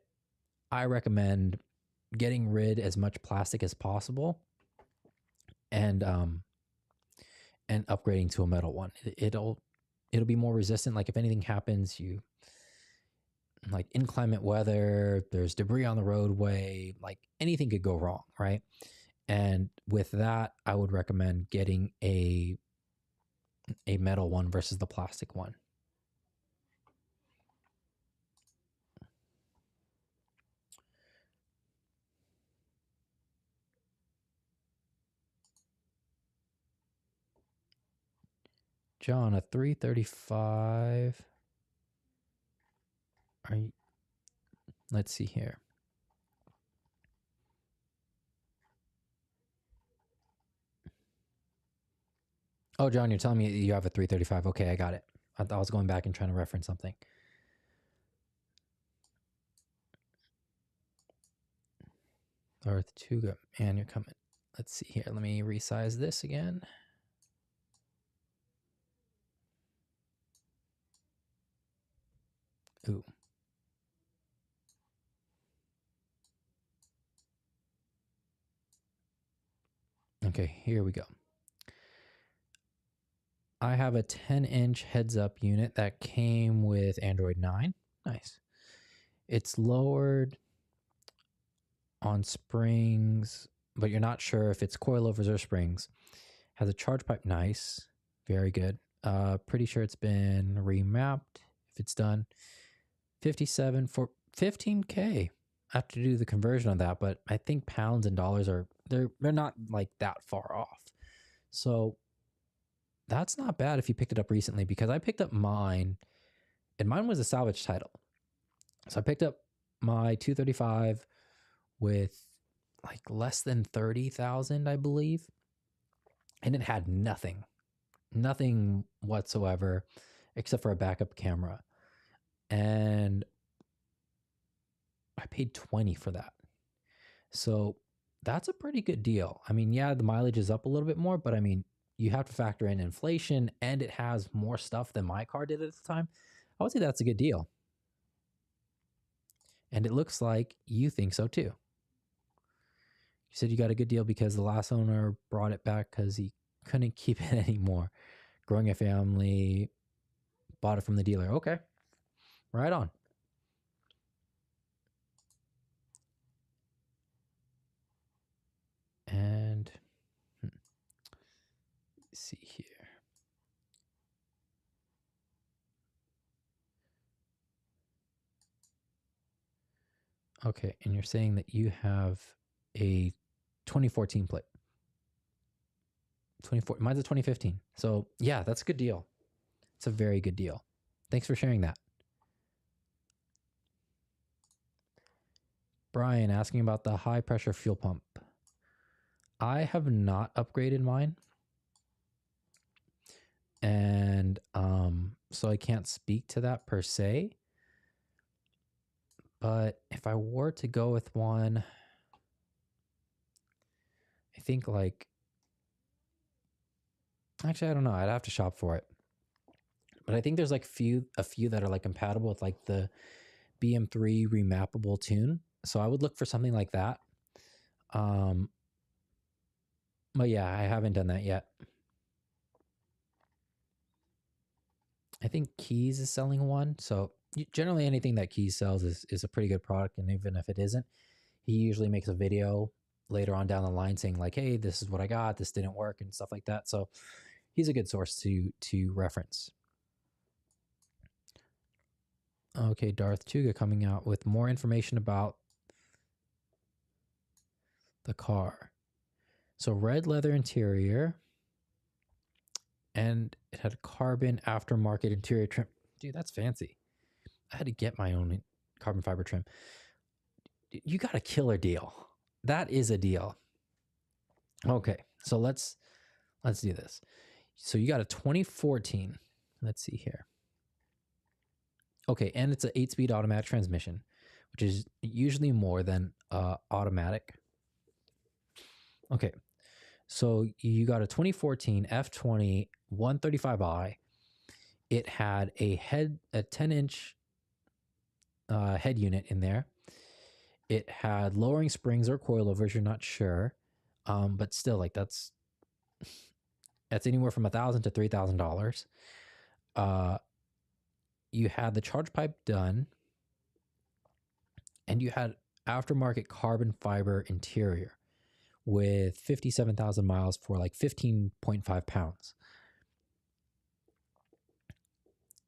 I recommend getting rid as much plastic as possible, and upgrading to a metal one. It'll be more resistant. Like if anything happens, you like inclement weather, there's debris on the roadway, like anything could go wrong, right? And with that, I would recommend getting a metal one versus the plastic one. John, a 335. Are you, let's see here. Oh, John, you're telling me you have a 335. Okay, I got it. I thought I was going back and trying to reference something. Earth 2, good. Man, you're coming. Let's see here. Let me resize this again. Ooh. Okay, here we go. I have a 10-inch heads-up unit that came with Android 9. Nice. It's lowered on springs, but you're not sure if it's coilovers or springs. Has a charge pipe. Nice. Very good. Pretty sure it's been remapped if it's done. 57 for 15K. I have to do the conversion on that, but I think pounds and dollars are they're not like that far off. So that's not bad if you picked it up recently, because I picked up mine and mine was a salvage title. So I picked up my 235 with like less than 30,000, I believe. And it had nothing whatsoever except for a backup camera. And I paid 20 for that. So that's a pretty good deal. I mean, yeah, the mileage is up a little bit more, but I mean, you have to factor in inflation, and it has more stuff than my car did at the time. I would say that's a good deal. And it looks like you think so too. You said you got a good deal because the last owner brought it back because he couldn't keep it anymore. Growing a family, bought it from the dealer. Okay, right on. And let's see here. Okay, and you're saying that you have a 2014 plate. 24. Mine's a 2015. So yeah, that's a good deal. It's a very good deal. Thanks for sharing that. Brian asking about the high pressure fuel pump. I have not upgraded mine. And so I can't speak to that per se. But if I were to go with one, I think like, actually, I don't know. I'd have to shop for it. But I think there's like a few that are like compatible with like the BM3 remappable tune. So I would look for something like that. But yeah, I haven't done that yet. I think Keys is selling one. So generally anything that Keys sells is a pretty good product. And even if it isn't, he usually makes a video later on down the line saying like, hey, this is what I got, this didn't work and stuff like that. So he's a good source to reference. Okay, Darth Tuga coming out with more information about the car. So red leather interior, and it had carbon aftermarket interior trim. Dude, that's fancy. I had to get my own carbon fiber trim. You got a killer deal. That is a deal. Okay, so let's do this. So you got a 2014. Let's see here. Okay, and it's an 8-speed automatic transmission, which is usually more than automatic. Okay, so you got a 2014 F20 135i. It had a 10-inch head unit in there. It had lowering springs or coilovers, you're not sure, but still, like that's anywhere from $1,000 to $3,000. You had the charge pipe done, and you had aftermarket carbon fiber interior with 57,000 miles for like 15.5 pounds.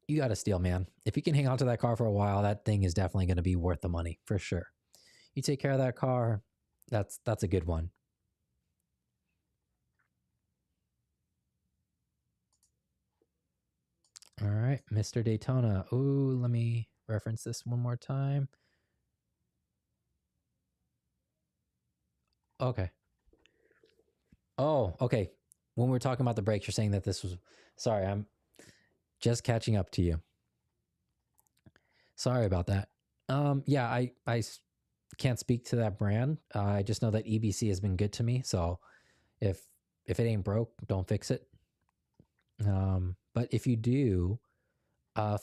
You got a steal, man. If you can hang on to that car for a while, that thing is definitely going to be worth the money for sure. You take care of that car, that's a good one. All right, Mr. Daytona. Ooh, let me reference this one more time. Okay. Oh, okay. When we were talking about the brakes, you're saying that this was... Sorry, I'm just catching up to you. Sorry about that. Yeah, I can't speak to that brand. I just know that EBC has been good to me. So if it ain't broke, don't fix it. But if you do,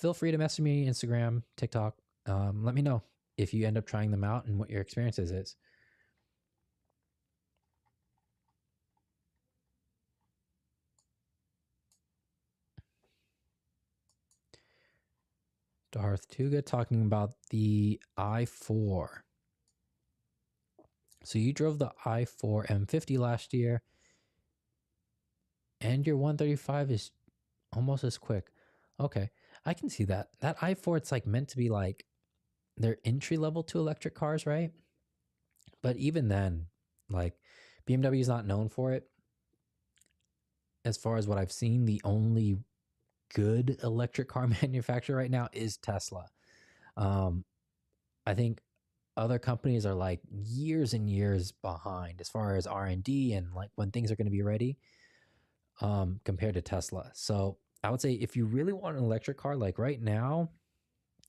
feel free to message me Instagram, TikTok. Let me know if you end up trying them out and what your experiences is. Darth Tuga talking about the i4. So you drove the i4 M50 last year, and your 135 is almost as quick. Okay, I can see that. That i4, it's like meant to be like their entry level to electric cars, right? But even then, like BMW is not known for it. As far as what I've seen, the only good electric car manufacturer right now is Tesla. I think other companies are like years and years behind as far as R&D and like when things are going to be ready, compared to Tesla. So I would say if you really want an electric car, like right now,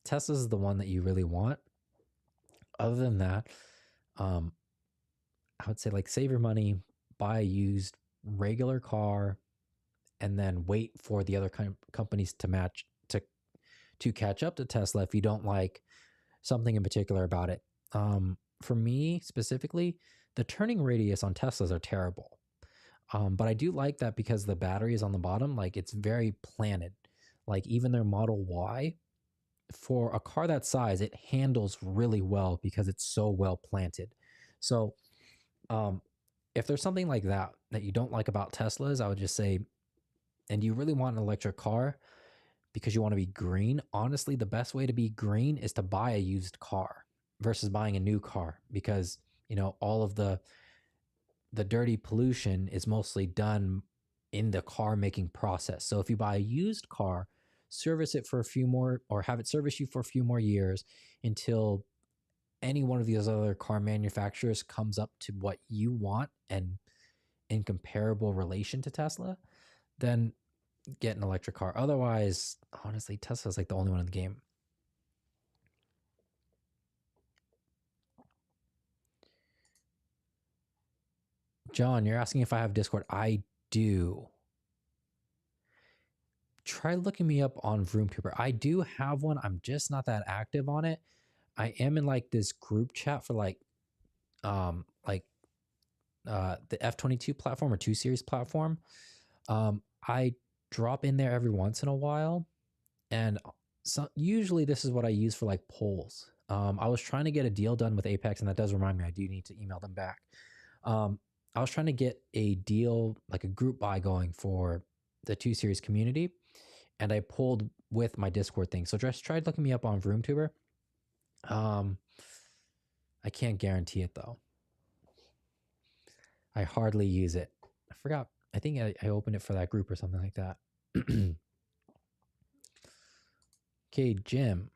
Tesla's the one that you really want. Other than that, I would say like save your money, buy a used regular car, and then wait for the other companies to catch up to Tesla if you don't like something in particular about it. For me specifically, the turning radius on Teslas are terrible. But I do like that because the battery is on the bottom, like it's very planted. Like even their Model Y, for a car that size, it handles really well because it's so well planted. So if there's something like that you don't like about Teslas, I would just say, and you really want an electric car because you want to be green, honestly, the best way to be green is to buy a used car versus buying a new car, because, you know, all of the dirty pollution is mostly done in the car making process. So if you buy a used car, service it for a few more, or have it service you for a few more years until any one of these other car manufacturers comes up to what you want and in comparable relation to Tesla, then get an electric car. Otherwise, honestly, Tesla's like the only one in the game. John, you're asking if I have Discord. I do. Try looking me up on VroomTuber. I do have one. I'm just not that active on it. I am in like this group chat for like the F22 platform or 2 Series platform. I drop in there every once in a while, and usually this is what I use for like polls. I was trying to get a deal done with Apex, and that does remind me I do need to email them back. I was trying to get a deal, like a group buy going for the 2 Series community, and I pulled with my Discord thing. So just tried looking me up on VroomTuber. I can't guarantee it though. I hardly use it. I forgot. I think I opened it for that group or something like that. Okay, Jim.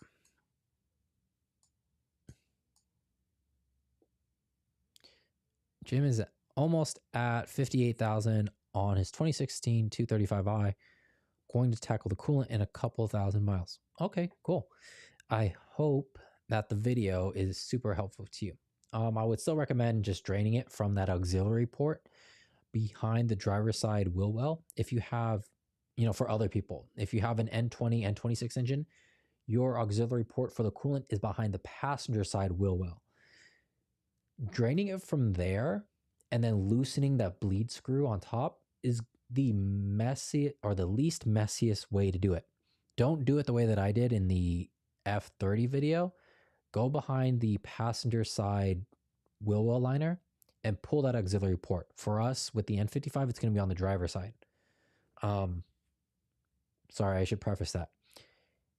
Jim is almost at 58,000 on his 2016 235i, going to tackle the coolant in a couple thousand miles. Okay, cool. I hope that the video is super helpful to you. I would still recommend just draining it from that auxiliary port behind the driver's side wheel well. If you have, for other people, if you have an N20, N26 engine, your auxiliary port for the coolant is behind the passenger side wheel well. Draining it from there and then loosening that bleed screw on top is the messy or the least messiest way to do it. Don't do it the way that I did in the F30 video. Go behind the passenger side wheel well liner and pull that auxiliary port. For us, with the N55, it's going to be on the driver's side. Sorry, I should preface that.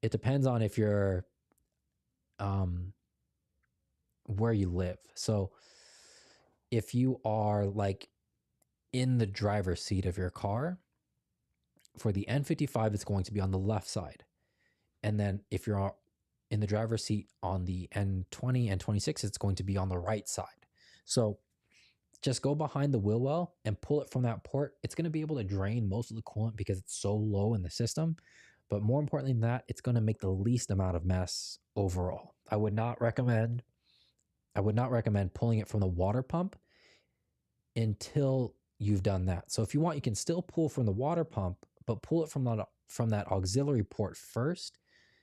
It depends on if you're where you live. So if you are like in the driver's seat of your car, for the N55, it's going to be on the left side. And then if you're in the driver's seat on the N20 and 26, it's going to be on the right side. So just go behind the wheel well and pull it from that port. It's going to be able to drain most of the coolant because it's so low in the system. But more importantly than that, it's going to make the least amount of mess overall. I would not recommend pulling it from the water pump until you've done that. So if you want, you can still pull from the water pump, but pull it from that auxiliary port first.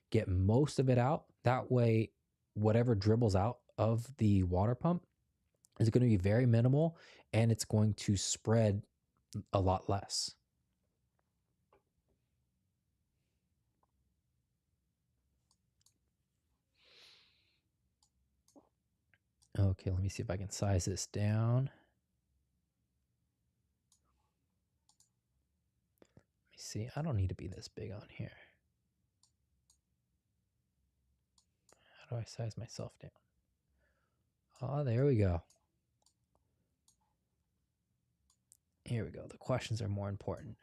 Get most of it out. That way, whatever dribbles out of the water pump is going to be very minimal, and it's going to spread a lot less. Okay, let me see if I can size this down. Let me see. I don't need to be this big on here. How do I size myself down? Oh, there we go. Here we go. The questions are more important.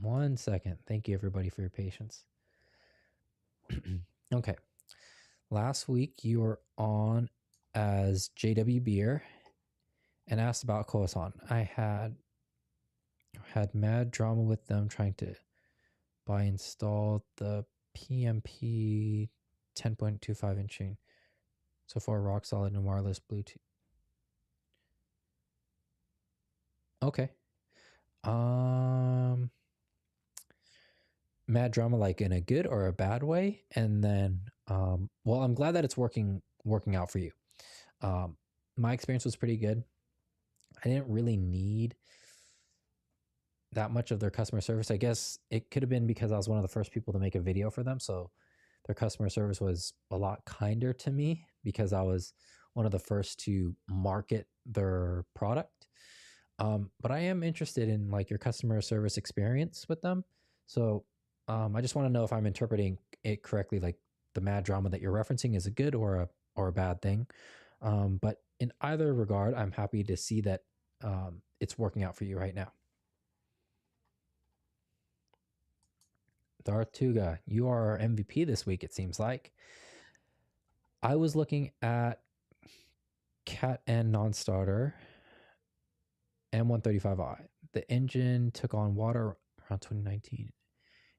1 second. Thank you, everybody, for your patience. Okay. Last week, you were on as JW Beer and asked about Kosan. I had mad drama with them trying to install the PMP 10.25 inching. So far, rock solid and wireless Bluetooth. Okay. Mad drama, like in a good or a bad way, and then well, I'm glad that it's working out for you. My experience was pretty good. I didn't really need that much of their customer service. I guess it could have been because I was one of the first people to make a video for them, so their customer service was a lot kinder to me because I was one of the first to market their product. But I am interested in like your customer service experience with them. So I just want to know if I'm interpreting it correctly, like the mad drama that you're referencing is a good or a bad thing. But in either regard, I'm happy to see that it's working out for you right now. Dartuga, you are our MVP this week, it seems like. I was looking at Cat N non-starter M135i. The engine took on water around 2019.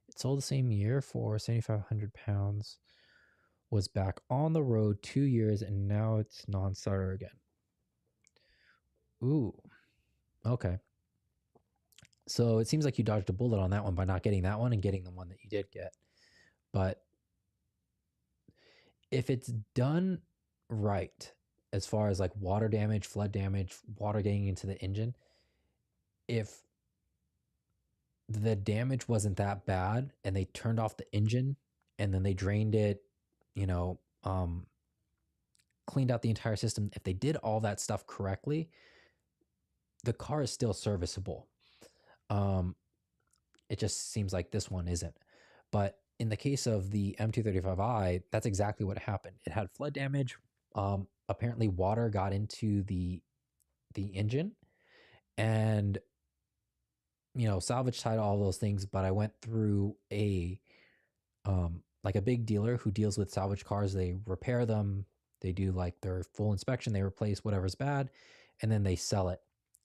It sold the same year for 7,500 pounds, was back on the road 2 years, and now it's non-starter again. Ooh, okay. So it seems like you dodged a bullet on that one by not getting that one and getting the one that you did get. But if it's done right, as far as like water damage, flood damage, water getting into the engine, if the damage wasn't that bad and they turned off the engine and then they drained it, you know, cleaned out the entire system, if they did all that stuff correctly, the car is still serviceable. It just seems like this one isn't. But in the case of the M235i, that's exactly what happened. It had flood damage. Apparently water got into the engine, and salvage title, all those things. But I went through a like a big dealer who deals with salvage cars. They repair them, they do like their full inspection, they replace whatever's bad, and then they sell it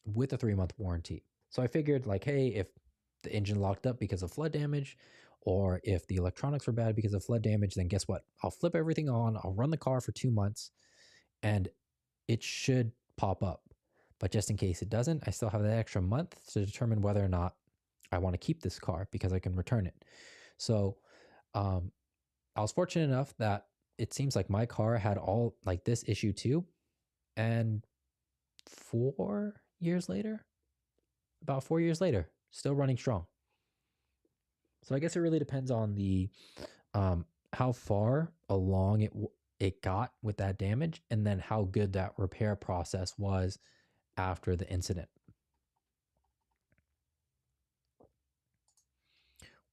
with a 3-month warranty. So I figured, like, hey, if the engine locked up because of flood damage, or if the electronics were bad because of flood damage, then guess what? I'll flip everything on, I'll run the car for 2 months, and it should pop up. But just in case it doesn't, I still have that extra month to determine whether or not I want to keep this car, because I can return it. So I was fortunate enough that it seems like my car had all like this issue too. And 4 years later, about 4 years later, still running strong. So I guess it really depends on the how far along it got with that damage, and then how good that repair process was after the incident.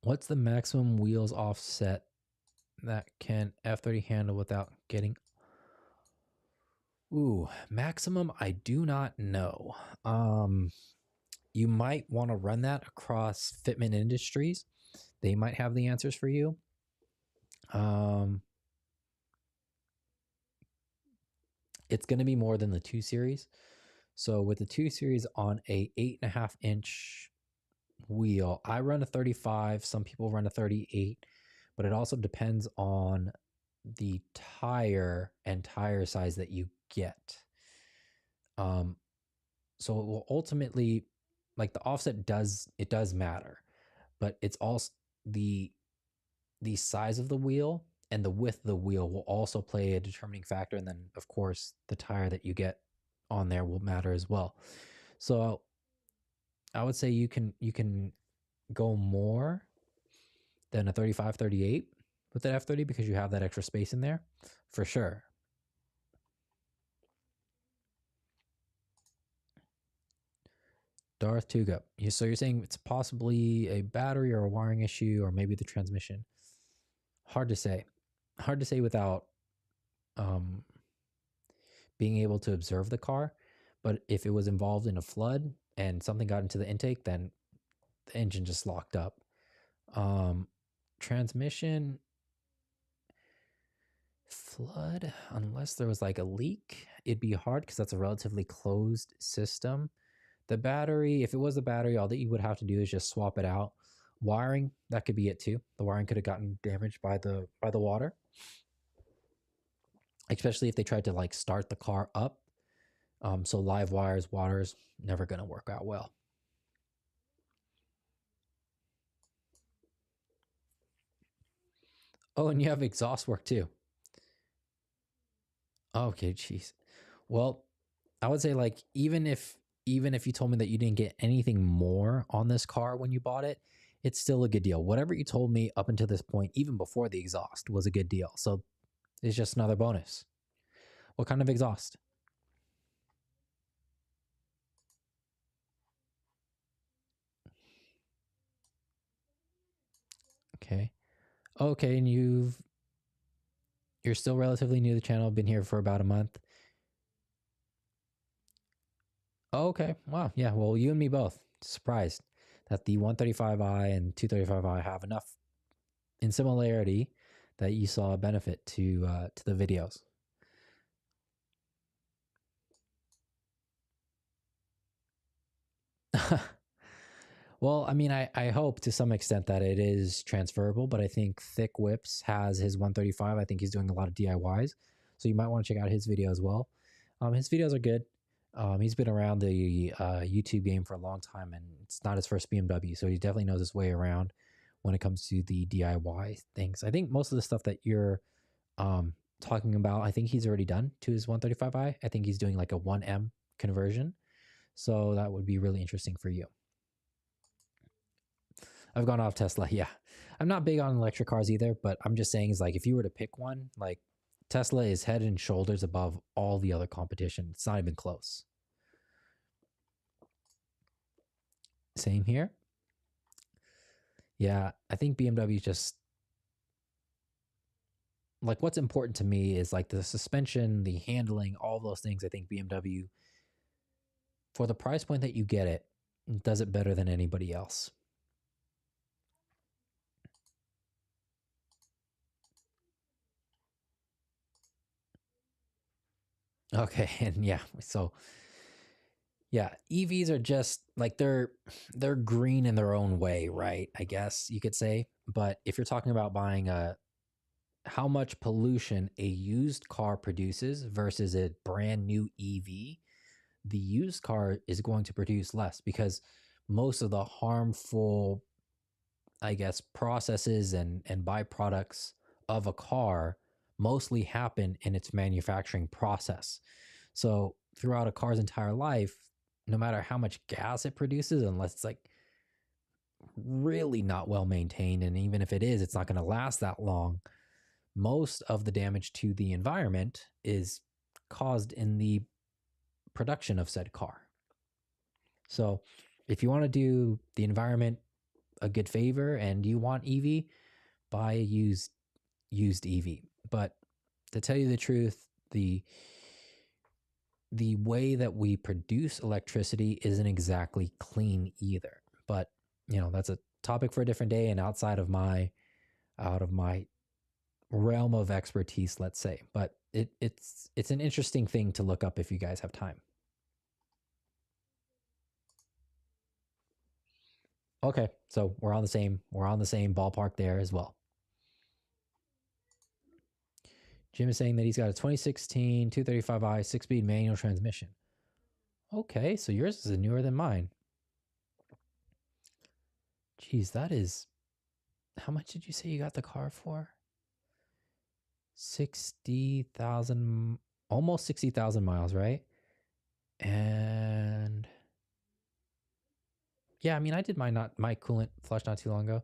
What's the maximum wheels offset that can F30 handle without getting... Ooh, maximum, I do not know. You might want to run that across Fitment Industries. They might have the answers for you. It's going to be more than the 2 Series. So with the 2 Series on a 8.5-inch wheel, I run a 35. Some people run a 38, but it also depends on the tire and tire size that you get. So it will ultimately, like, the offset does matter, but it's also the size of the wheel and the width of the wheel will also play a determining factor. And then of course the tire that you get on there will matter as well. So I would say you can go more than a 35, 38 with that F30 because you have that extra space in there for sure. Darth Tuga. So you're saying it's possibly a battery or a wiring issue, or maybe the transmission. Hard to say. Hard to say without being able to observe the car. But if it was involved in a flood and something got into the intake, then the engine just locked up. Transmission, flood, unless there was like a leak, it'd be hard because that's a relatively closed system. The battery, if it was the battery, all that you would have to do is just swap it out. Wiring, that could be it too. The wiring could have gotten damaged by the water, especially if they tried to like start the car up. So live wires, water's never going to work out well. Oh, and you have exhaust work too. Okay, jeez. Well, I would say, like, even if you told me that you didn't get anything more on this car when you bought it, it's still a good deal. Whatever you told me up until this point, even before the exhaust, was a good deal. So it's just another bonus. What kind of exhaust? Okay. Okay, and you're still relatively new to the channel, been here for about a month. Oh, okay. Wow. Yeah. Well, you and me both. Surprised that the 135i and 235i have enough in similarity that you saw a benefit to the videos. Well, I mean, I hope to some extent that it is transferable, but I think Thick Whips has his 135. I think he's doing a lot of DIYs, so you might want to check out his video as well. His videos are good. He's been around the YouTube game for a long time, and it's not his first BMW, so he definitely knows his way around when it comes to the DIY things. I think most of the stuff that you're talking about, I think he's already done to his 135i. I think he's doing like a 1M conversion. So that would be really interesting for you. I've gone off Tesla. Yeah. I'm not big on electric cars either, but I'm just saying is like if you were to pick one, like Tesla is head and shoulders above all the other competition. It's not even close. Same here. Yeah, I think BMW just like what's important to me is like the suspension, the handling, all those things. I think BMW, for the price point that you get it, does it better than anybody else. Okay, and yeah, so yeah, EVs are just like they're green in their own way, right? I guess you could say. But if you're talking about buying a how much pollution a used car produces versus a brand new EV, the used car is going to produce less because most of the harmful, I guess, processes and byproducts of a car mostly happen in its manufacturing process. So throughout a car's entire life, no matter how much gas it produces, unless it's like really not well maintained, and even if it is, it's not going to last that long, most of the damage to the environment is caused in the production of said car. So if you want to do the environment a good favor and you want EV, buy a used EV. But to tell you the truth, the way that we produce electricity isn't exactly clean either. But you know, that's a topic for a different day and outside of my realm of expertise, let's say. But it's an interesting thing to look up if you guys have time. Okay, so we're on the same ballpark there as well. Jim is saying that he's got a 2016 235i 6-speed manual transmission. Okay, so yours is newer than mine. Geez, that is... How much did you say you got the car for? 60,000... Almost 60,000 miles, right? And... Yeah, I mean, I did my coolant flush not too long ago.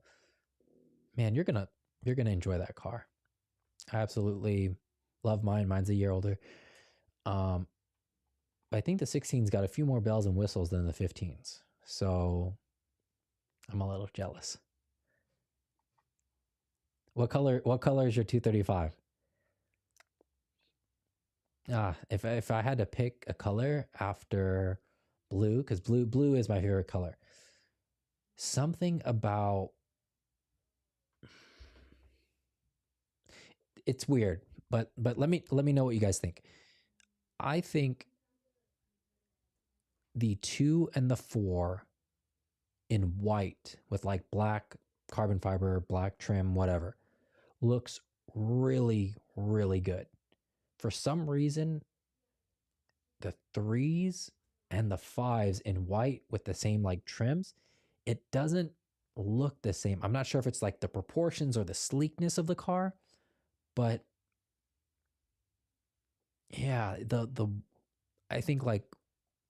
Man, you're gonna enjoy that car. I absolutely love mine. Mine's a year older. I think the 16's got a few more bells and whistles than the 15s. So I'm a little jealous. What color is your 235? If I had to pick a color after blue, because blue is my favorite color. Something about it's weird, but let me know what you guys think. I think the 2 and the 4 in white with like black carbon fiber, black trim, whatever, looks really, really good. For some reason, the 3s and the 5s in white with the same like trims, it doesn't look the same. I'm not sure if it's like the proportions or the sleekness of the car, but yeah, the I think like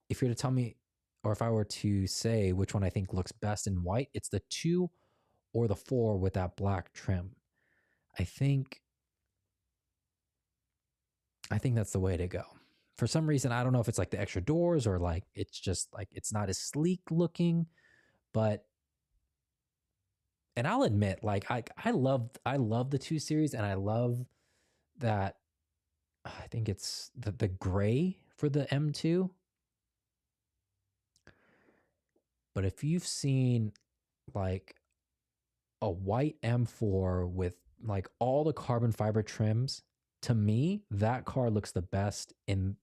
if you were to tell me, or if I were to say which one I think looks best in white, it's the 2 or the 4 with that black trim. I think that's the way to go. For some reason, I don't know if it's like the extra doors or like it's just like it's not as sleek looking, but and I'll admit, like I love the 2 Series, and I love that I think it's the gray for the M2. But if you've seen like a white M4 with like all the carbon fiber trims, to me, that car looks the best in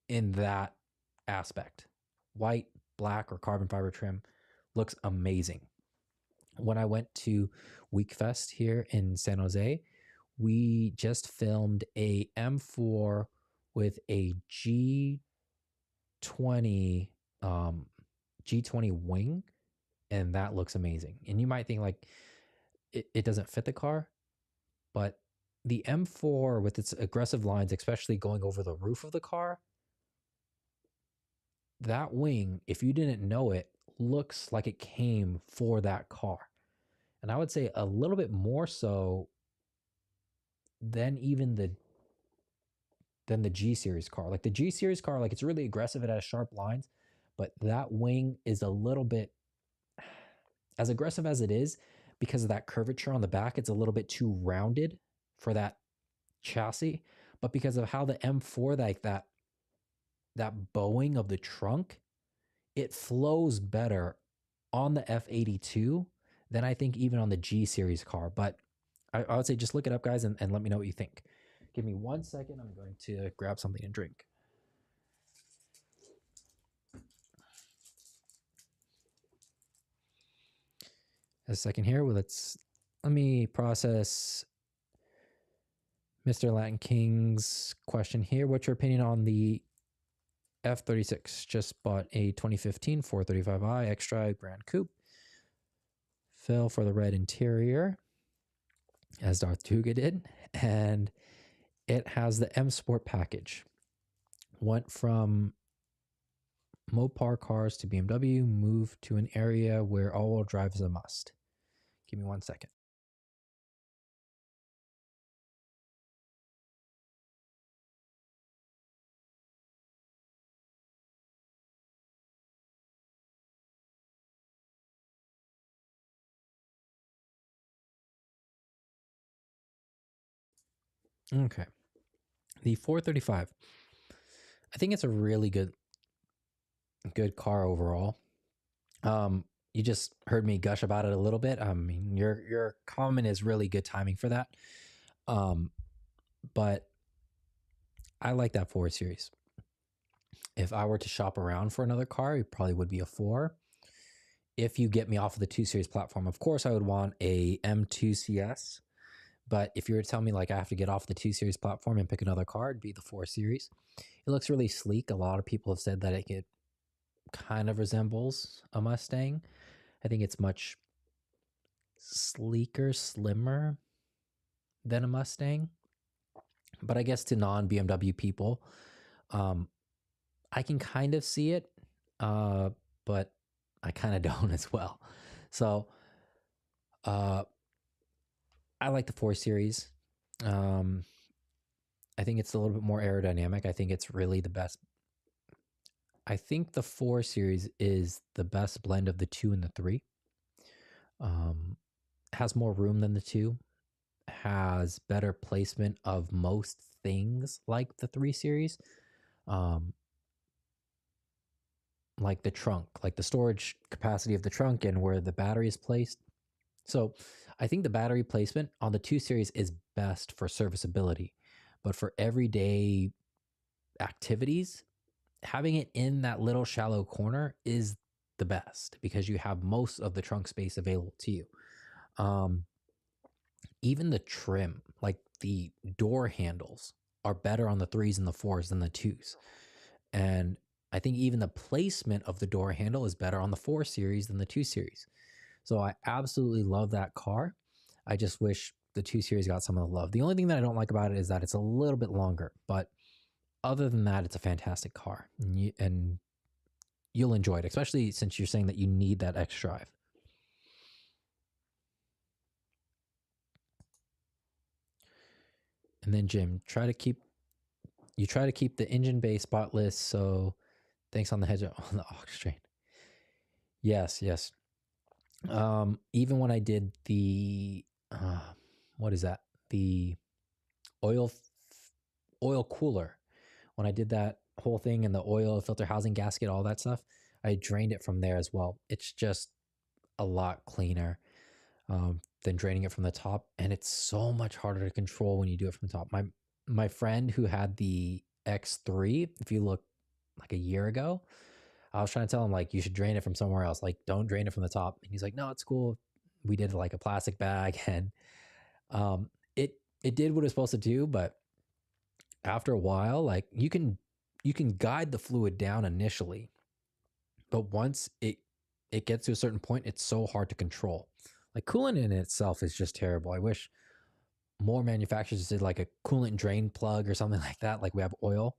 that aspect. White, black, or carbon fiber trim looks amazing. When I went to Weekfest here in San Jose, we just filmed a M4 with a G20 G20 wing, and that looks amazing. And you might think like it doesn't fit the car, but the M4 with its aggressive lines, especially going over the roof of the car, that wing, if you didn't know it, looks like it came for that car. And I would say a little bit more so than even the G series car. Like the G series car, like it's really aggressive, it has sharp lines, but that wing is a little bit as aggressive as it is because of that curvature on the back. It's a little bit too rounded for that chassis, but because of how the M4, like that bowing of the trunk, it flows better on the F82 than I think even on the G series car. But I would say just look it up, guys, and let me know what you think. Give me 1 second. I'm going to grab something and drink. A second here. Well, let me process Mr. Latin King's question here. What's your opinion on the F36? Just bought a 2015 435i X-Drive Grand Coupe. Fell for the red interior, as Darth Tuga did, and it has the M Sport package. Went from Mopar cars to BMW, moved to an area where all-wheel drive is a must. Give me 1 second. Okay. The 435. I think it's a really good car overall. You just heard me gush about it a little bit. I mean, your comment is really good timing for that. But I like that 4 Series. If I were to shop around for another car, it probably would be a 4. If you get me off of the 2 Series platform, of course, I would want a M2 CS. But if you were to tell me like I have to get off the 2 Series platform and pick another car, it'd be the 4 Series. It looks really sleek. A lot of people have said that it kind of resembles a Mustang. I think it's much sleeker, slimmer than a Mustang. But I guess to non-BMW people, I can kind of see it, but I kind of don't as well. So I like the 4 Series. I think it's a little bit more aerodynamic. I think it's really the best. I think the 4 Series is the best blend of the 2 and the 3. Has more room than the 2. Has better placement of most things like the 3 Series. Like the trunk, like the storage capacity of the trunk and where the battery is placed. So I think the battery placement on the 2 Series is best for serviceability. But for everyday activities, having it in that little shallow corner is the best because you have most of the trunk space available to you. Even the trim, like the door handles, are better on the 3s and the 4s than the 2s. And I think even the placement of the door handle is better on the 4 Series than the 2 Series. So I absolutely love that car. I just wish the 2 Series got some of the love. The only thing that I don't like about it is that it's a little bit longer. But other than that, it's a fantastic car. And you'll enjoy it, especially since you're saying that you need that X-Drive. And then Jim, try to keep the engine bay spotless. So thanks on the heads on the aux train. Yes. Even when I did the what is that? The oil cooler. When I did that whole thing and the oil filter housing gasket, all that stuff, I drained it from there as well. It's just a lot cleaner than draining it from the top, and it's so much harder to control when you do it from the top. My friend who had the X3, if you look like a year ago, I was trying to tell him like you should drain it from somewhere else, like don't drain it from the top, and he's like, no, it's cool. We did like a plastic bag, and it did what it's supposed to do, but after a while, like you can guide the fluid down initially, but once it gets to a certain point, it's so hard to control. Like coolant in itself is just terrible. I wish more manufacturers did like a coolant drain plug or something like that, like we have oil.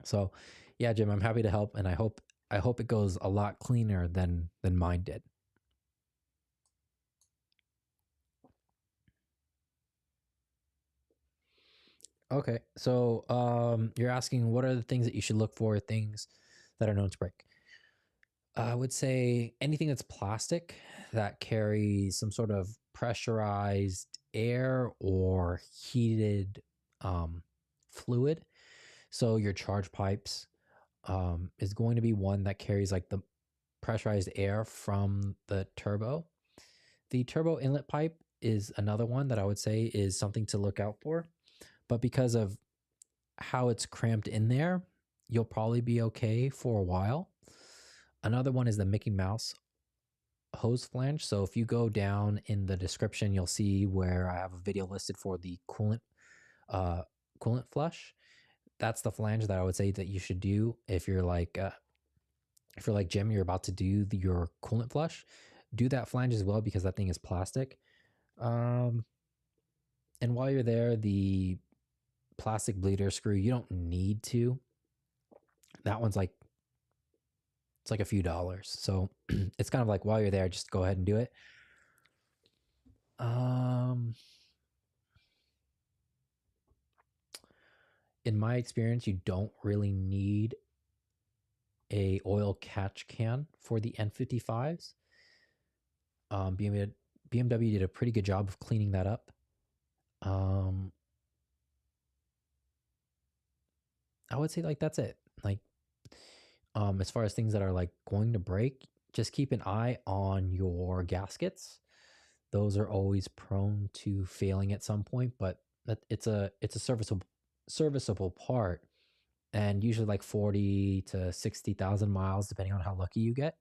So yeah, Jim, I'm happy to help, and I hope it goes a lot cleaner than mine did. Okay, so you're asking what are the things that you should look for, things that are known to break. I would say anything that's plastic that carries some sort of pressurized air or heated fluid. So your charge pipes is going to be one that carries like the pressurized air from the turbo. The turbo inlet pipe is another one that I would say is something to look out for. But because of how it's cramped in there, you'll probably be okay for a while. Another one is the Mickey Mouse hose flange. So if you go down in the description, you'll see where I have a video listed for the uh, coolant flush. That's the flange that I would say that you should do if you're like Jim, you're about to do your coolant flush. Do that flange as well because that thing is plastic. And while you're there, the plastic bleeder screw, you don't need to. That one's like, it's like a few dollars. So it's kind of like while you're there, just go ahead and do it. In my experience, you don't really need a oil catch can for the N55s. BMW did a pretty good job of cleaning that up. I would say like that's it. Like as far as things that are like going to break, just keep an eye on your gaskets. Those are always prone to failing at some point, but it's a serviceable part, and usually like 40 to 60,000 miles, depending on how lucky you get,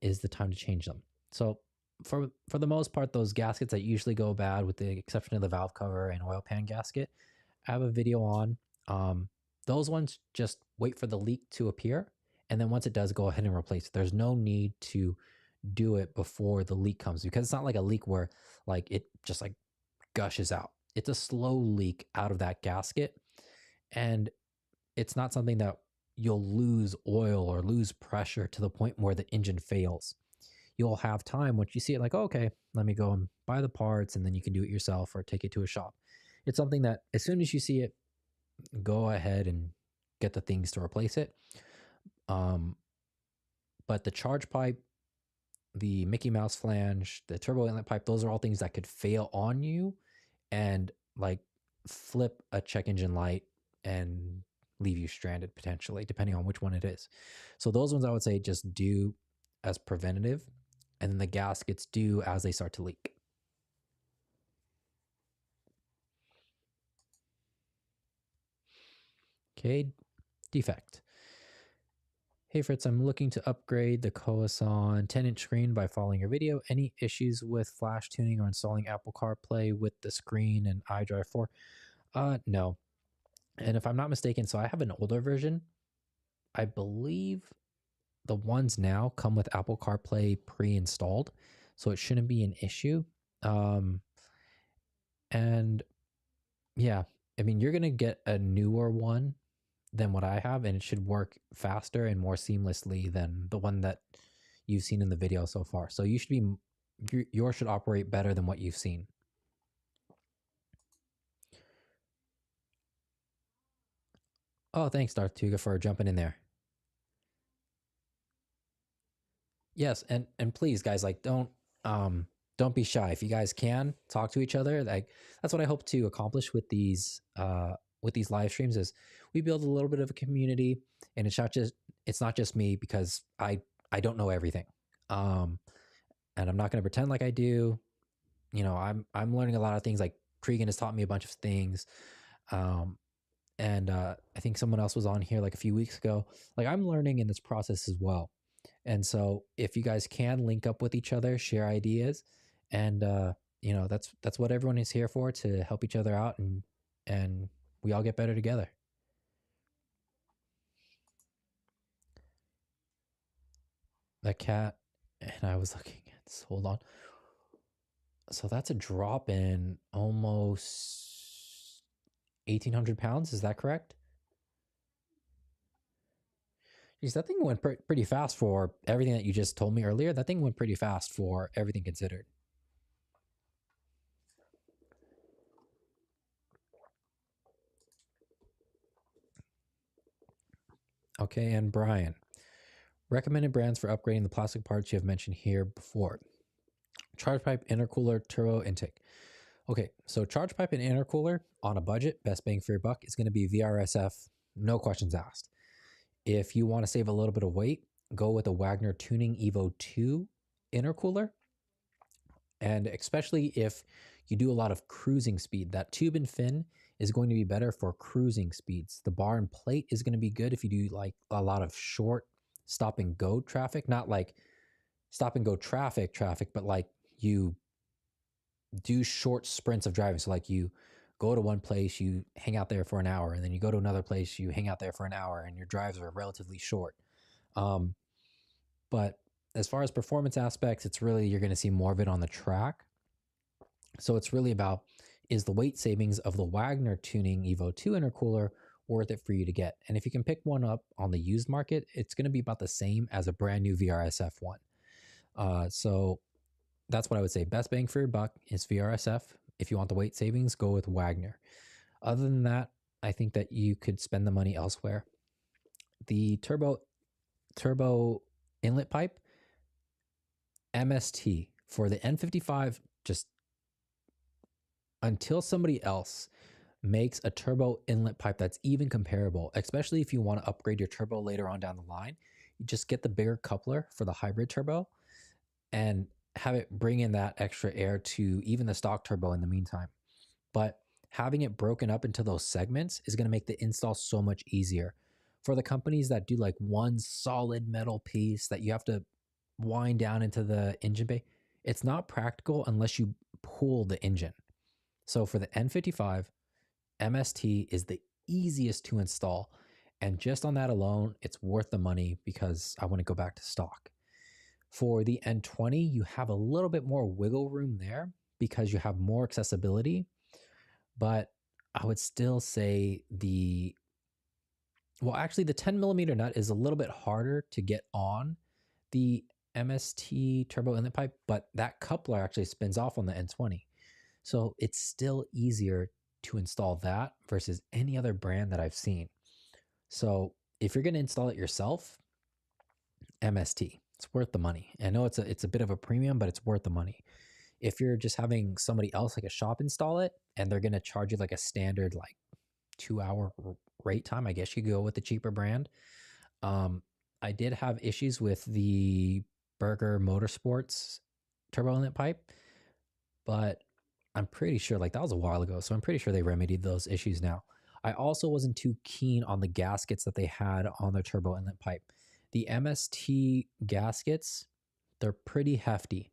is the time to change them. So for the most part, those gaskets that usually go bad, with the exception of the valve cover and oil pan gasket, I have a video on. Those ones, just wait for the leak to appear, and then once it does, go ahead and replace it. There's no need to do it before the leak comes, because it's not like a leak where like it just like gushes out. It's a slow leak out of that gasket, and it's not something that you'll lose oil or lose pressure to the point where the engine fails. You'll have time once you see it, like, oh, okay, let me go and buy the parts, and then you can do it yourself or take it to a shop. It's something that as soon as you see it, go ahead and get the things to replace it. But the charge pipe, the Mickey Mouse flange, the turbo inlet pipe, those are all things that could fail on you and like flip a check engine light and leave you stranded potentially, depending on which one it is. So those ones I would say just do as preventative, and then the gaskets do as they start to leak. Okay, defect. Hey Fritz, I'm looking to upgrade the Koasan 10-inch screen by following your video. Any issues with flash tuning or installing Apple CarPlay with the screen and iDrive 4? No. And if I'm not mistaken, so I have an older version. I believe the ones now come with Apple CarPlay pre-installed, so it shouldn't be an issue. And yeah, I mean, you're going to get a newer one than what I have, and it should work faster and more seamlessly than the one that you've seen in the video so far. So you should be, yours should operate better than what you've seen. Oh, thanks, Darth Tuga, for jumping in there. Yes, and please, guys, like don't be shy. If you guys can talk to each other, like that's what I hope to accomplish with these live streams, is we build a little bit of a community, and it's not just me, because I don't know everything. And I'm not going to pretend like I do. You know, I'm learning a lot of things. Like Cregan has taught me a bunch of things. And I think someone else was on here like a few weeks ago. Like I'm learning in this process as well. And so if you guys can link up with each other, share ideas, and you know, that's what everyone is here for, to help each other out, and we all get better together. That cat, and I was looking at this, hold on. So that's a drop in almost 1,800 pounds. Is that correct? Geez, that thing went pretty fast for everything that you just told me earlier. That thing went pretty fast for everything considered. Okay, and Brian, recommended brands for upgrading the plastic parts you have mentioned here before. Charge pipe, intercooler, turbo intake. Okay, so charge pipe and intercooler on a budget, best bang for your buck is going to be VRSF, no questions asked. If you want to save a little bit of weight, go with a Wagner Tuning Evo 2 intercooler. And especially if you do a lot of cruising speed, that tube and fin is going to be better for cruising speeds. The bar and plate is going to be good if you do like a lot of short stop and go traffic, not like stop and go traffic, but like you do short sprints of driving. So like you go to one place, you hang out there for an hour, and then you go to another place, you hang out there for an hour, and your drives are relatively short. But as far as performance aspects, it's really, you're going to see more of it on the track. So it's really about, is the weight savings of the Wagner Tuning Evo 2 intercooler worth it for you to get? And if you can pick one up on the used market, it's going to be about the same as a brand new VRSF one. So that's what I would say. Best bang for your buck is VRSF. If you want the weight savings, go with Wagner. Other than that, I think that you could spend the money elsewhere. The turbo inlet pipe, MST. For the N55, just until somebody else makes a turbo inlet pipe that's even comparable, especially if you want to upgrade your turbo later on down the line, you just get the bigger coupler for the hybrid turbo and have it bring in that extra air to even the stock turbo in the meantime. But having it broken up into those segments is going to make the install so much easier. For the companies that do like one solid metal piece that you have to wind down into the engine bay, it's not practical unless you pull the engine. So for the N55, MST is the easiest to install. And just on that alone, it's worth the money because I want to go back to stock. For the N20, you have a little bit more wiggle room there because you have more accessibility. But I would still say the 10 millimeter nut is a little bit harder to get on the MST turbo inlet pipe, but that coupler actually spins off on the N20. So it's still easier to install that versus any other brand that I've seen. So if you're going to install it yourself, MST, it's worth the money. I know it's a bit of a premium, but it's worth the money. If you're just having somebody else like a shop install it and they're going to charge you like a standard like 2-hour rate time, I guess you could go with the cheaper brand. I did have issues with the Berger Motorsports turbo inlet pipe, but I'm pretty sure, like that was a while ago, so I'm pretty sure they remedied those issues now. I also wasn't too keen on the gaskets that they had on their turbo inlet pipe. The MST gaskets, they're pretty hefty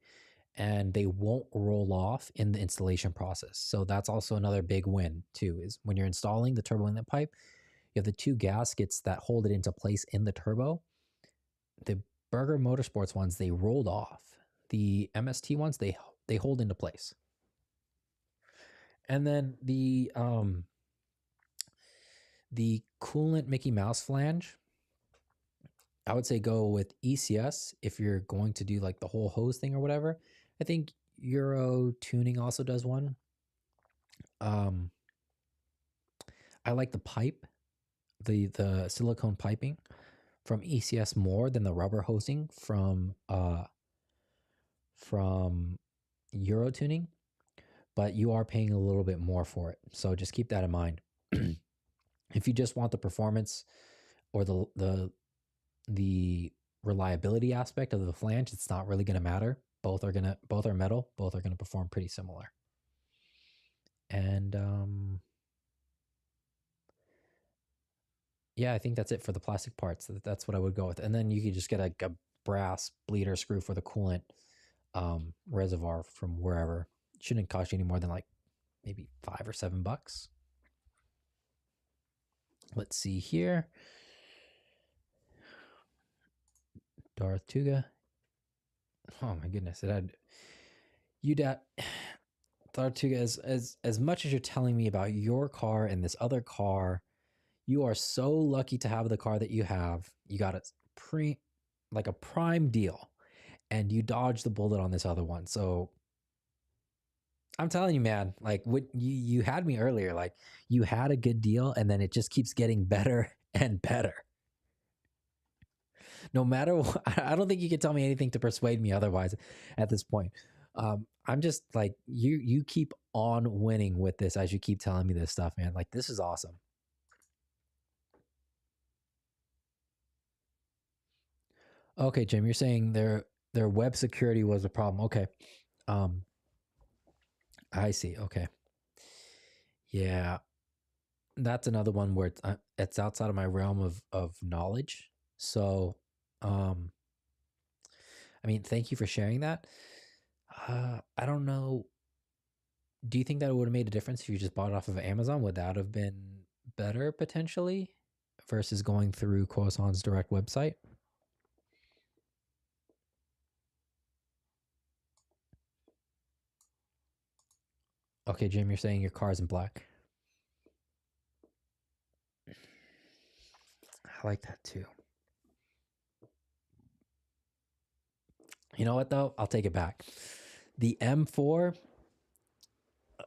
and they won't roll off in the installation process. So that's also another big win too, is when you're installing the turbo inlet pipe, you have the two gaskets that hold it into place in the turbo. The Berger Motorsports ones, they rolled off. The MST ones, they hold into place. And then the coolant Mickey Mouse flange, I would say go with ECS if you're going to do like the whole hose thing or whatever. I think Euro Tuning also does one. I like the pipe, the silicone piping from ECS more than the rubber hosing from Euro Tuning, but you are paying a little bit more for it. So just keep that in mind. If you just want the performance or the reliability aspect of the flange, it's not really going to matter. Both are metal. Both are going to perform pretty similar. And yeah, I think that's it for the plastic parts. That's what I would go with. And then you could just get a brass bleeder screw for the coolant reservoir from wherever. It shouldn't cost you any more than like maybe $5 or $7. Let's see here. Darth Tuga. Oh my goodness. It had UDAT. Tartuga, as much as you're telling me about your car and this other car, you are so lucky to have the car that you have. You got a prime deal, and you dodged the bullet on this other one. So I'm telling you, man, like what you had me earlier, like you had a good deal, and then it just keeps getting better and better. No matter what, I don't think you can tell me anything to persuade me otherwise at this point. I'm just like you keep on winning with this as you keep telling me this stuff, man. Like this is awesome. Okay, Jim, you're saying their web security was a problem. Okay. Um, I see. Okay. Yeah, that's another one where it's outside of my realm of knowledge. So, um, I mean, thank you for sharing that. I don't know. Do you think that it would have made a difference if you just bought it off of Amazon? Would that have been better potentially versus going through Croissant's direct website? Okay, Jim, you're saying your car is in black. I like that too. You know what though? I'll take it back. The M4,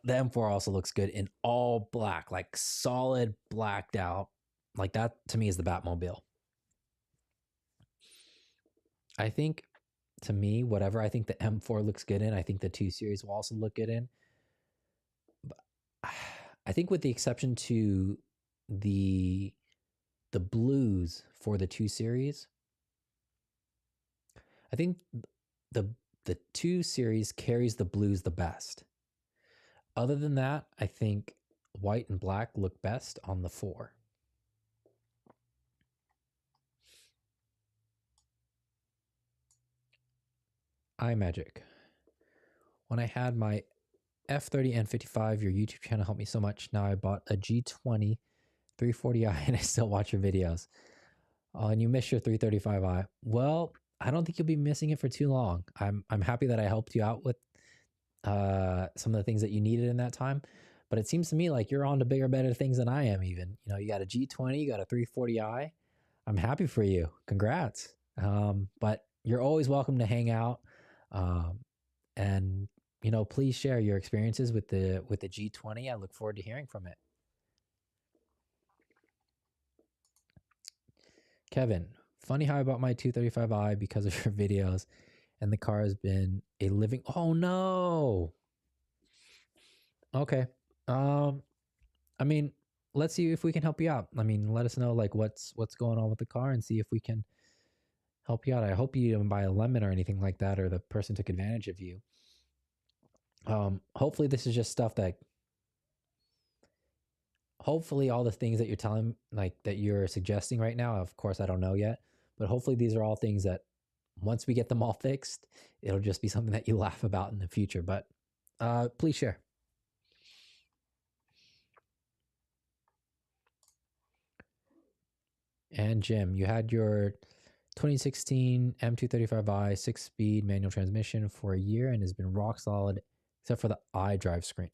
the M4 also looks good in all black, like solid blacked out. Like that to me is the Batmobile. I think to me, whatever I think the M4 looks good in, I think the 2 Series will also look good in. But I think with the exception to the blues for the 2 Series, I think the the 2 Series carries the blues the best. Other than that, I think white and black look best on the 4. iMagic. When I had my F30 and 55, your YouTube channel helped me so much. Now I bought a G20 340i and I still watch your videos. Oh, and you miss your 335i. Well, I don't think you'll be missing it for too long. I'm happy that I helped you out with some of the things that you needed in that time. But it seems to me like you're on to bigger, better things than I am even. You know, you got a G20, you got a 340i. I'm happy for you. Congrats. But you're always welcome to hang out. And you know, please share your experiences with the G20. I look forward to hearing from it. Kevin, funny how I bought my 235i because of your videos, and the car has been a living. Oh no. Okay. I mean, let's see if we can help you out. I mean, let us know like what's going on with the car and see if we can help you out. I hope you didn't buy a lemon or anything like that, or the person took advantage of you. Hopefully this is just stuff that hopefully all the things that you're telling, like that you're suggesting right now, of course I don't know yet, but hopefully these are all things that once we get them all fixed, it'll just be something that you laugh about in the future. But please share. And Jim, you had your 2016 M235i 6-speed manual transmission for a year and has been rock solid, except for the iDrive screen.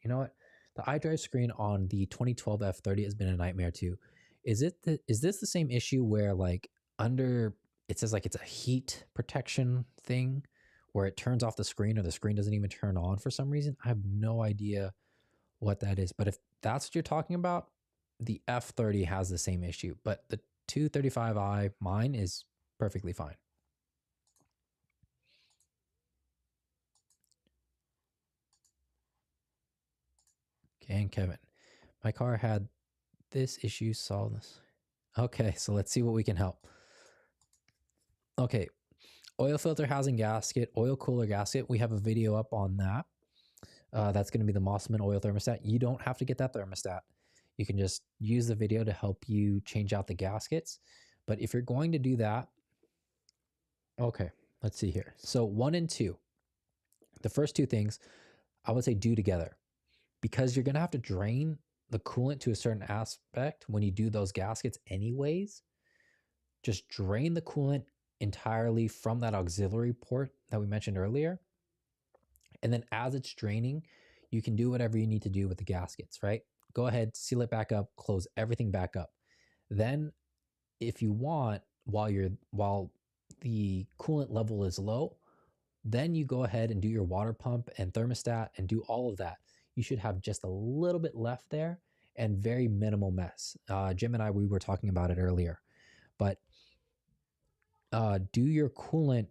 You know what? The iDrive screen on the 2012 F30 has been a nightmare too. Is this the same issue where like under it says like it's a heat protection thing where it turns off the screen or the screen doesn't even turn on for some reason? I have no idea what that is. But if that's what you're talking about, the F30 has the same issue, but the 235i, mine is perfectly fine. Okay, and Kevin, my car had this issue solved. Okay, so let's see what we can help. Okay, oil filter housing gasket, oil cooler gasket. We have a video up on that. That's going to be the Mossman oil thermostat. You don't have to get that thermostat. You can just use the video to help you change out the gaskets. But if you're going to do that, okay, let's see here. So 1 and 2, the first 2 things I would say do together, because you're going to have to drain the coolant to a certain aspect when you do those gaskets anyways. Just drain the coolant entirely from that auxiliary port that we mentioned earlier. And then as it's draining, you can do whatever you need to do with the gaskets, right? Go ahead, seal it back up, close everything back up. Then if you want, while the coolant level is low, then you go ahead and do your water pump and thermostat and do all of that. You should have just a little bit left there and very minimal mess. Jim and I, we were talking about it earlier, but do your coolant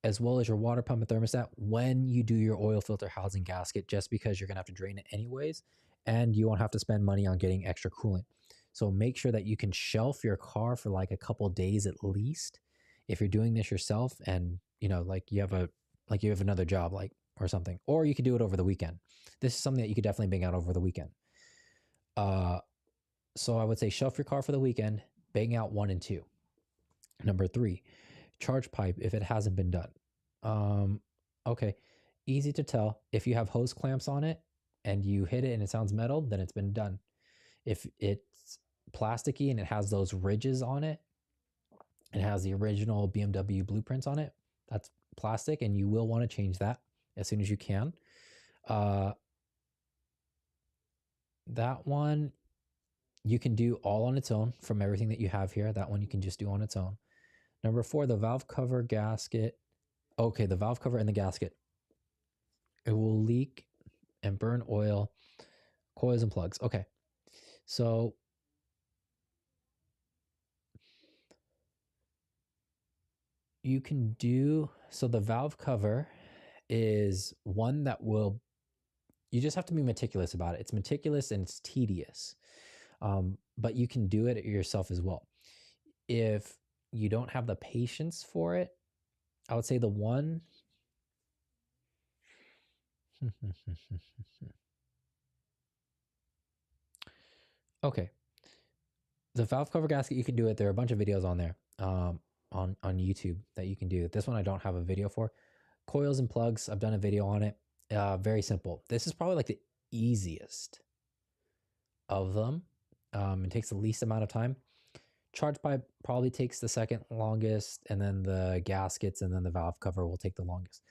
as well as your water pump and thermostat when you do your oil filter housing gasket, just because you're going to have to drain it anyways, and you won't have to spend money on getting extra coolant. So make sure that you can shelf your car for like a couple days at least if you're doing this yourself, and like you have another job, like, or something, or you could do it over the weekend. This is something that you could definitely bang out over the weekend. So I would say shelf your car for the weekend, bang out 1 and 2. Number 3, charge pipe if it hasn't been done. Okay, easy to tell. If you have hose clamps on it and you hit it and it sounds metal, then it's been done. If it's plasticky and it has those ridges on it, it has the original BMW blueprints on it, that's plastic, and you will want to change that as soon as you can. That one you can do all on its own from everything that you have here. That one you can just do on its own. Number 4, the valve cover gasket. Okay, the valve cover and the gasket. It will leak and burn oil, coils, and plugs. Okay, so you can do, so the valve cover is one that will, you just have to be meticulous about it. It's meticulous and it's tedious, but you can do it yourself as well. If you don't have the patience for it, I would say the one okay, the valve cover gasket, you can do it. There are a bunch of videos on there, on YouTube that you can do. This one I don't have a video for. Coils and plugs, I've done a video on it. Very simple. This is probably like the easiest of them. It takes the least amount of time. Charge pipe probably takes the second longest, and then the gaskets and then the valve cover will take the longest.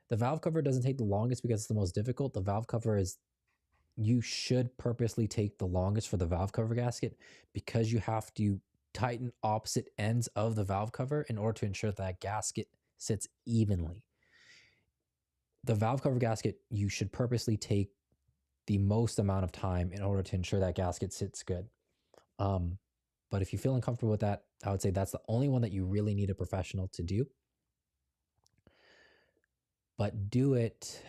The valve cover doesn't take the longest because it's the most difficult. The valve cover is, you should purposely take the longest for the valve cover gasket, because you have to tighten opposite ends of the valve cover in order to ensure that gasket sits evenly. The valve cover gasket, you should purposely take the most amount of time in order to ensure that gasket sits good. But if you feel uncomfortable with that, I would say that's the only one that you really need a professional to do. But do it.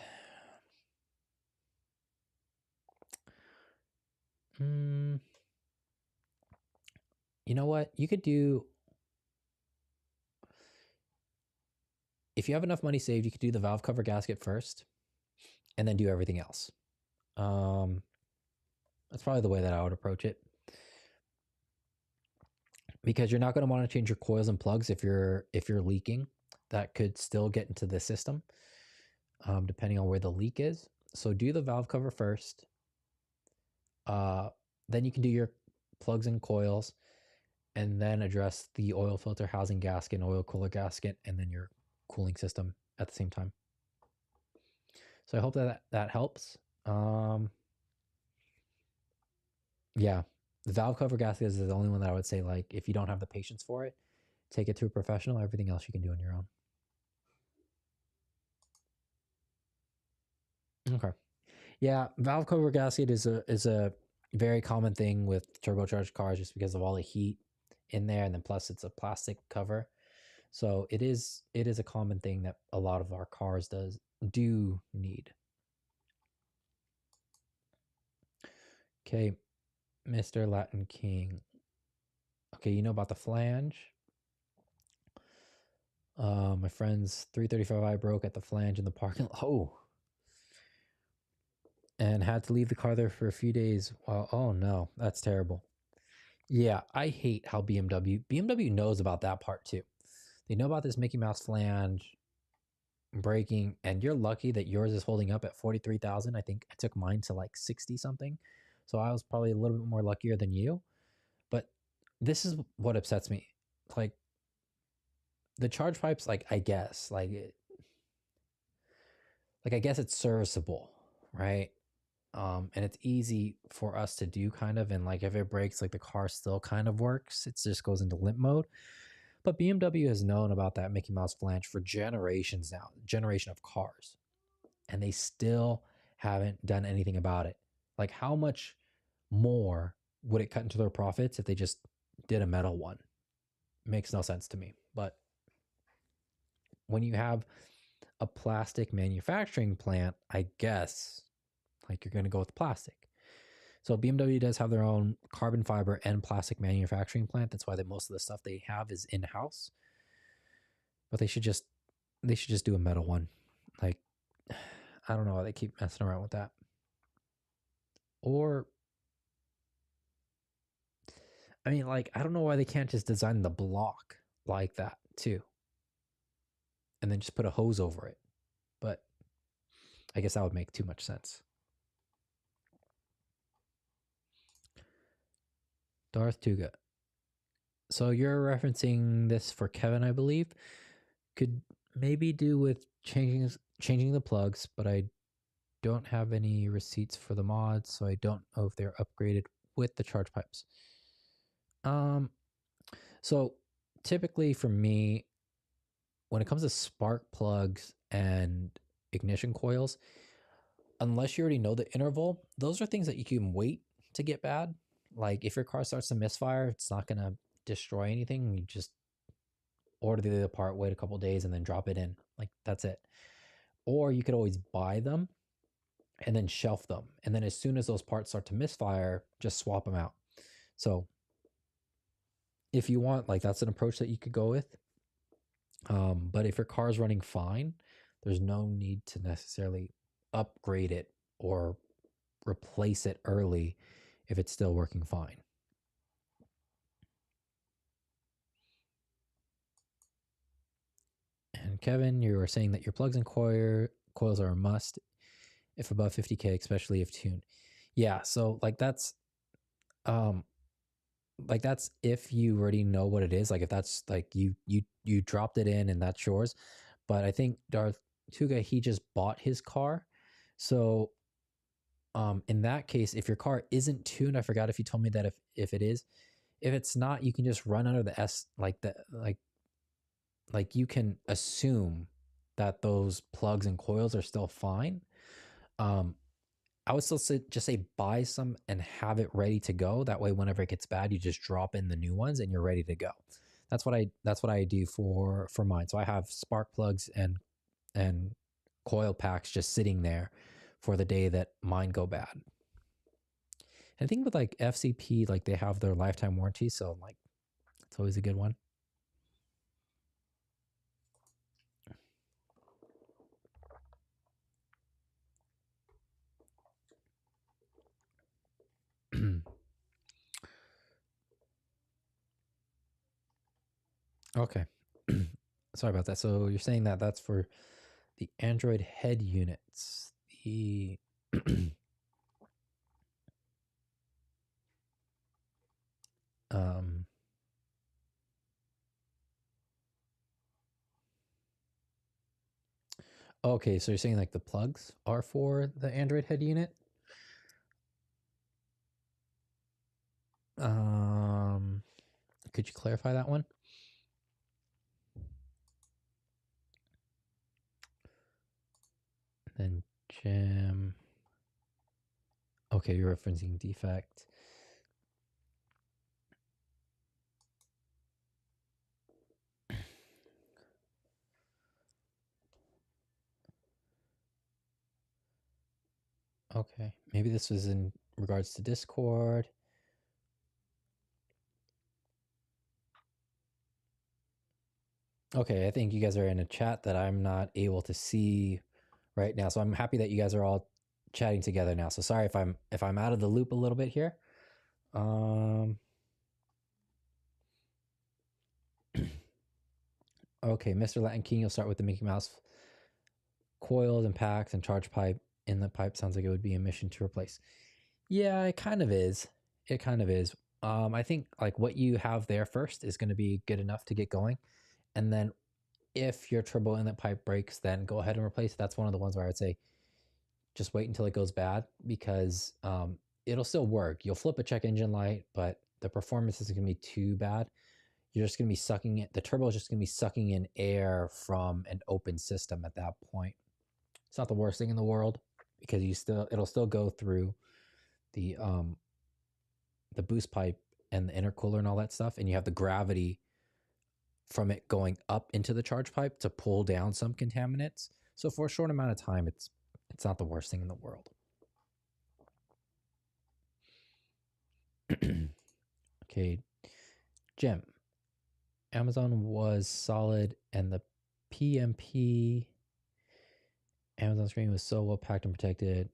You know what? You could do, if you have enough money saved, you could do the valve cover gasket first and then do everything else. That's probably the way that I would approach it, because you're not going to want to change your coils and plugs if you're leaking. That could still get into the system, depending on where the leak is. So do the valve cover first. Then you can do your plugs and coils, and then address the oil filter housing gasket and oil cooler gasket, and then your cooling system at the same time. So I hope that helps. Yeah, the valve cover gasket is the only one that I would say, like, if you don't have the patience for it, take it to a professional. Everything else you can do on your own. Okay. Yeah, valve cover gasket is a very common thing with turbocharged cars, just because of all the heat in there, and then plus it's a plastic cover. So it is a common thing that a lot of our cars do need. Okay, Mr. Latin King. Okay, you know about the flange. My friend's 335i broke at the flange in the parking lot. Oh. And had to leave the car there for a few days. Oh no, that's terrible. Yeah, I hate how BMW knows about that part too. They know about this Mickey Mouse flange breaking, and you're lucky that yours is holding up at 43,000. I think I took mine to like 60 something. So I was probably a little bit more luckier than you. But this is what upsets me. Like, the charge pipes, like, I guess, I guess it's serviceable. right? And it's easy for us to do kind of, and like if it breaks, like the car still kind of works. It just goes into limp mode. But BMW has known about that Mickey Mouse flange for generations now, generation of cars, and they still haven't done anything about it. Like, how much more would it cut into their profits if they just did a metal one? Makes no sense to me. But when you have a plastic manufacturing plant, I guess like you're going to go with plastic. So BMW does have their own carbon fiber and plastic manufacturing plant. That's why most of the stuff they have is in house. But they should just do a metal one. Like, I don't know why they keep messing around with that. Or I mean, like, I don't know why they can't just design the block like that too, and then just put a hose over it. But I guess that would make too much sense. Darth Tuga. So you're referencing this for Kevin, I believe. Could maybe do with changing the plugs, but I don't have any receipts for the mods, so I don't know if they're upgraded with the charge pipes. So typically for me, when it comes to spark plugs and ignition coils, unless you already know the interval, those are things that you can wait to get bad. Like if your car starts to misfire, it's not going to destroy anything. You just order the other part, wait a couple days, and then drop it in. Like that's it. Or you could always buy them and then shelf them. And then as soon as those parts start to misfire, just swap them out. So if you want, like that's an approach that you could go with. But if your car is running fine, there's no need to necessarily upgrade it or replace it early if it's still working fine. And Kevin, you were saying that your plugs and coils are a must if above 50K, especially if tuned. Yeah, so like that's if you already know what it is, like if that's like you dropped it in and that's yours. But I think Darth Tuga, he just bought his car. So in that case, if your car isn't tuned, I forgot if you told me that if it is, if it's not, you can just run under the S, like you can assume that those plugs and coils are still fine. I would still just say buy some and have it ready to go. That way, whenever it gets bad, you just drop in the new ones and you're ready to go. That's what I do for mine. So I have spark plugs and coil packs just sitting there for the day that mine go bad. And I think with like FCP, like they have their lifetime warranty, so like it's always a good one. Okay. Sorry about that. So you're saying that that's for the Android head units. The okay, so you're saying like the plugs are for the Android head unit? Could you clarify that one? Then Jim. Okay, you're referencing defect. Okay, maybe this was in regards to Discord. Okay, I think you guys are in a chat that I'm not able to see right now. So I'm happy that you guys are all chatting together now. So sorry if I'm out of the loop a little bit here. Okay, Mr. Latin King, you'll start with the Mickey Mouse coils and packs and charge pipe. In the pipe sounds like it would be a mission to replace. Yeah, it kind of is. It kind of is. I think like what you have there first is going to be good enough to get going. And then if your turbo inlet pipe breaks, then go ahead and replace it. That's one of the ones where I would say just wait until it goes bad, because it'll still work. You'll flip a check engine light, but the performance isn't going to be too bad. You're just going to be sucking it. The turbo is just going to be sucking in air from an open system at that point. It's not the worst thing in the world, because it'll still go through the boost pipe and the intercooler and all that stuff, and you have the gravity from it going up into the charge pipe to pull down some contaminants. So for a short amount of time, it's not the worst thing in the world. Okay, Jim. Amazon was solid, and the PMP Amazon screen was so well packed and protected.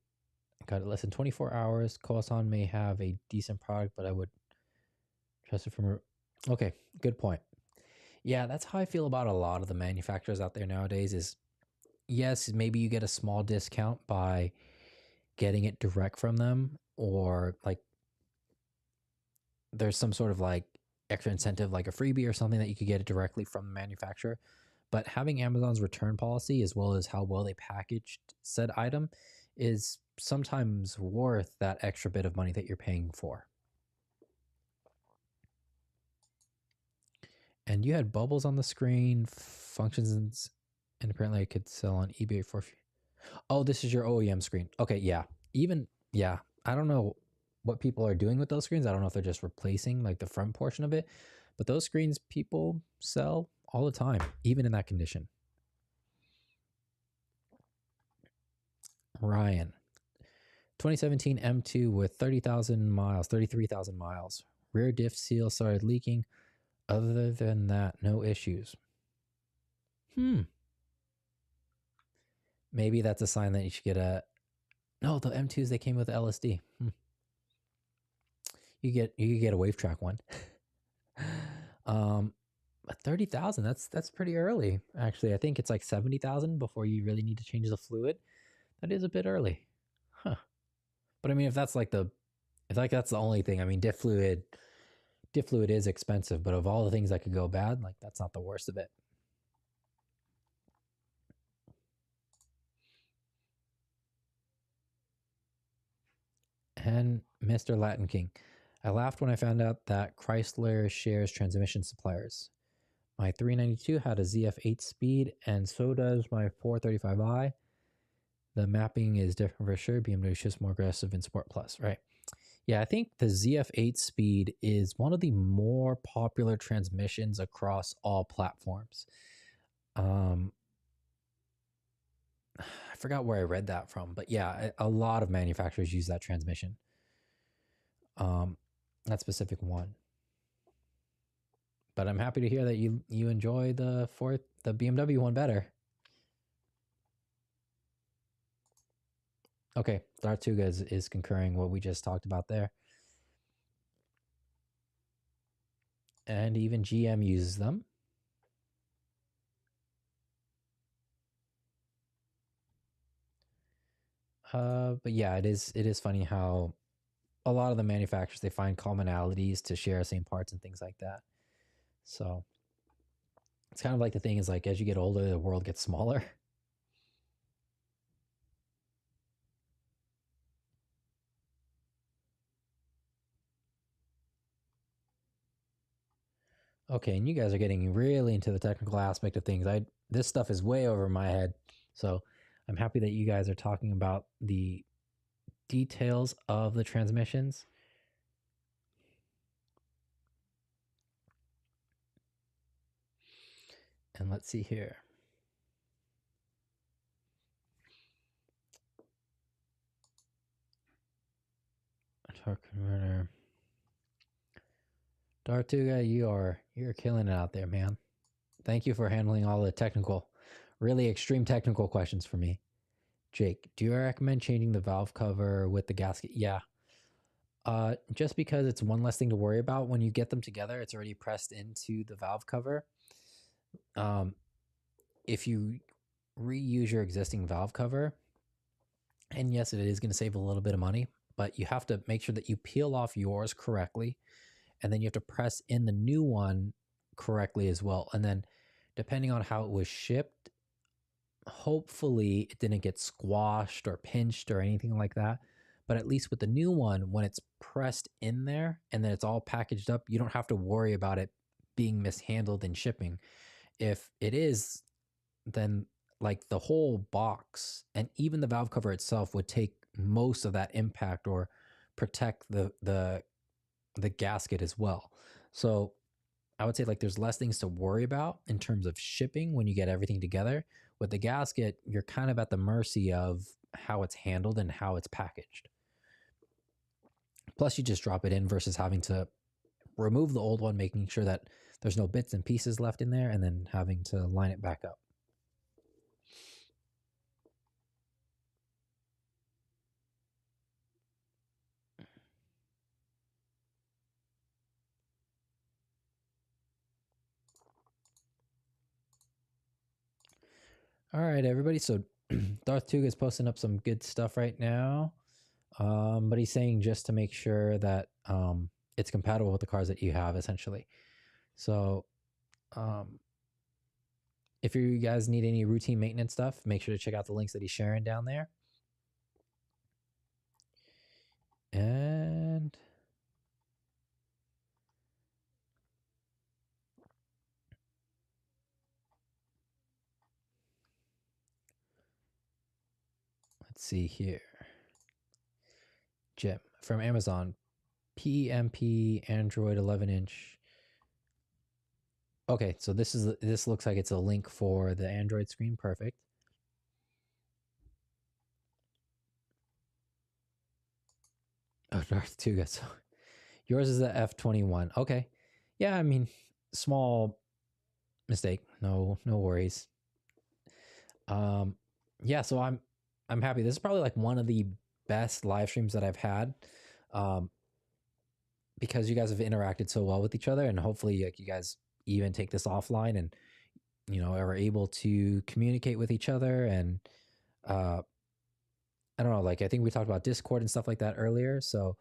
Got it less than 24 hours. Kowasan may have a decent product, but I would trust it from... Okay, good point. Yeah, that's how I feel about a lot of the manufacturers out there nowadays is, yes, maybe you get a small discount by getting it direct from them, or like there's some sort of like extra incentive, like a freebie or something that you could get it directly from the manufacturer. But having Amazon's return policy, as well as how well they packaged said item, is sometimes worth that extra bit of money that you're paying for. And you had bubbles on the screen, functions, and apparently I could sell on eBay for... Oh, this is your OEM screen. Okay, yeah. Yeah, I don't know what people are doing with those screens. I don't know if they're just replacing like the front portion of it, but those screens people sell all the time, even in that condition. Ryan, 2017 M2 with 30,000 miles, 33,000 miles. Rear diff seal started leaking. Other than that, no issues. Maybe that's a sign that you should get a... No, the M2s, they came with LSD. You get a wave track one. But 30,000, that's pretty early. Actually, I think it's like 70,000 before you really need to change the fluid. That is a bit early. Huh. But I mean, if that's the only thing, I mean, diff fluid is expensive, but of all the things that could go bad, like that's not the worst of it. And Mr. Latin King, I laughed when I found out that Chrysler shares transmission suppliers. My 392 had a ZF8 speed, and so does my 435i. The mapping is different for sure. BMW is just more aggressive in Sport Plus, right? Yeah, I think the ZF8 speed is one of the more popular transmissions across all platforms. I forgot where I read that from, but yeah, a lot of manufacturers use that transmission. That specific one. But I'm happy to hear that you enjoy the BMW one better. Okay, Dartuga is concurring what we just talked about there. And even GM uses them. But yeah, it is funny how a lot of the manufacturers, they find commonalities to share same parts and things like that. So it's kind of like the thing is like, as you get older, the world gets smaller. Okay, and you guys are getting really into the technical aspect of things. This stuff is way over my head. So I'm happy that you guys are talking about the details of the transmissions. And let's see here. Torque converter. Dartuga, you're killing it out there, man. Thank you for handling all the technical, really extreme technical questions for me. Jake, do you recommend changing the valve cover with the gasket? Yeah. Just because it's one less thing to worry about. When you get them together, it's already pressed into the valve cover. If you reuse your existing valve cover, and yes, it is going to save a little bit of money, but you have to make sure that you peel off yours correctly, and then you have to press in the new one correctly as well. And then depending on how it was shipped, hopefully it didn't get squashed or pinched or anything like that. But at least with the new one, when it's pressed in there and then it's all packaged up, you don't have to worry about it being mishandled in shipping. If it is, then like the whole box and even the valve cover itself would take most of that impact or protect the gasket as well. So I would say like there's less things to worry about in terms of shipping when you get everything together. With the gasket, you're kind of at the mercy of how it's handled and how it's packaged. Plus, you just drop it in versus having to remove the old one, making sure that there's no bits and pieces left in there, and then having to line it back up. All right, everybody. So Darth Tug is posting up some good stuff right now. But he's saying just to make sure that it's compatible with the cars that you have, essentially. So if you guys need any routine maintenance stuff, make sure to check out the links that he's sharing down there. And let's see here. Jim from Amazon, PMP Android 11-inch. Okay, so this looks like it's a link for the Android screen. Perfect. Oh, Darth Tuga. So yours is the F21. Okay. Yeah, I mean, small mistake. No worries. Yeah, so I'm happy. This is probably like one of the best live streams that I've had. Because you guys have interacted so well with each other, and hopefully like you guys even take this offline and are able to communicate with each other. And I don't know, like I think we talked about Discord and stuff like that earlier, so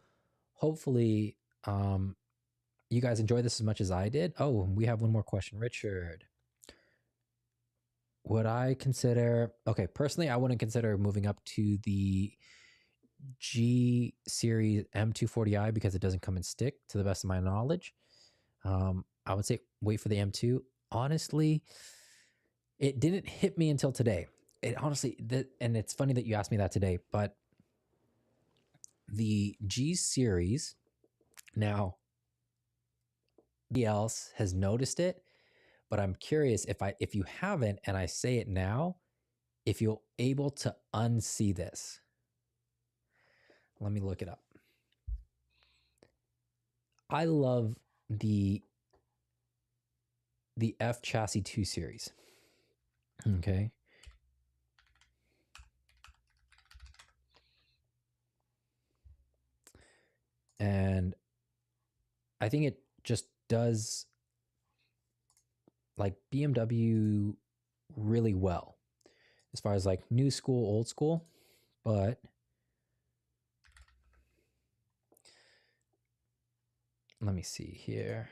hopefully you guys enjoy this as much as I did. Oh, we have one more question. Richard, would I consider, okay, personally I wouldn't consider moving up to the G series M240i because it doesn't come in stick, to the best of my knowledge. I would say wait for the M2. Honestly, it didn't hit me until today. And it's funny that you asked me that today, but the G series, now nobody else has noticed it, but I'm curious if you haven't and I say it now, if you're able to unsee this. Let me look it up. I love the F chassis 2 series. Okay. And I think it just does like BMW really well as far as like new school, old school, but let me see here.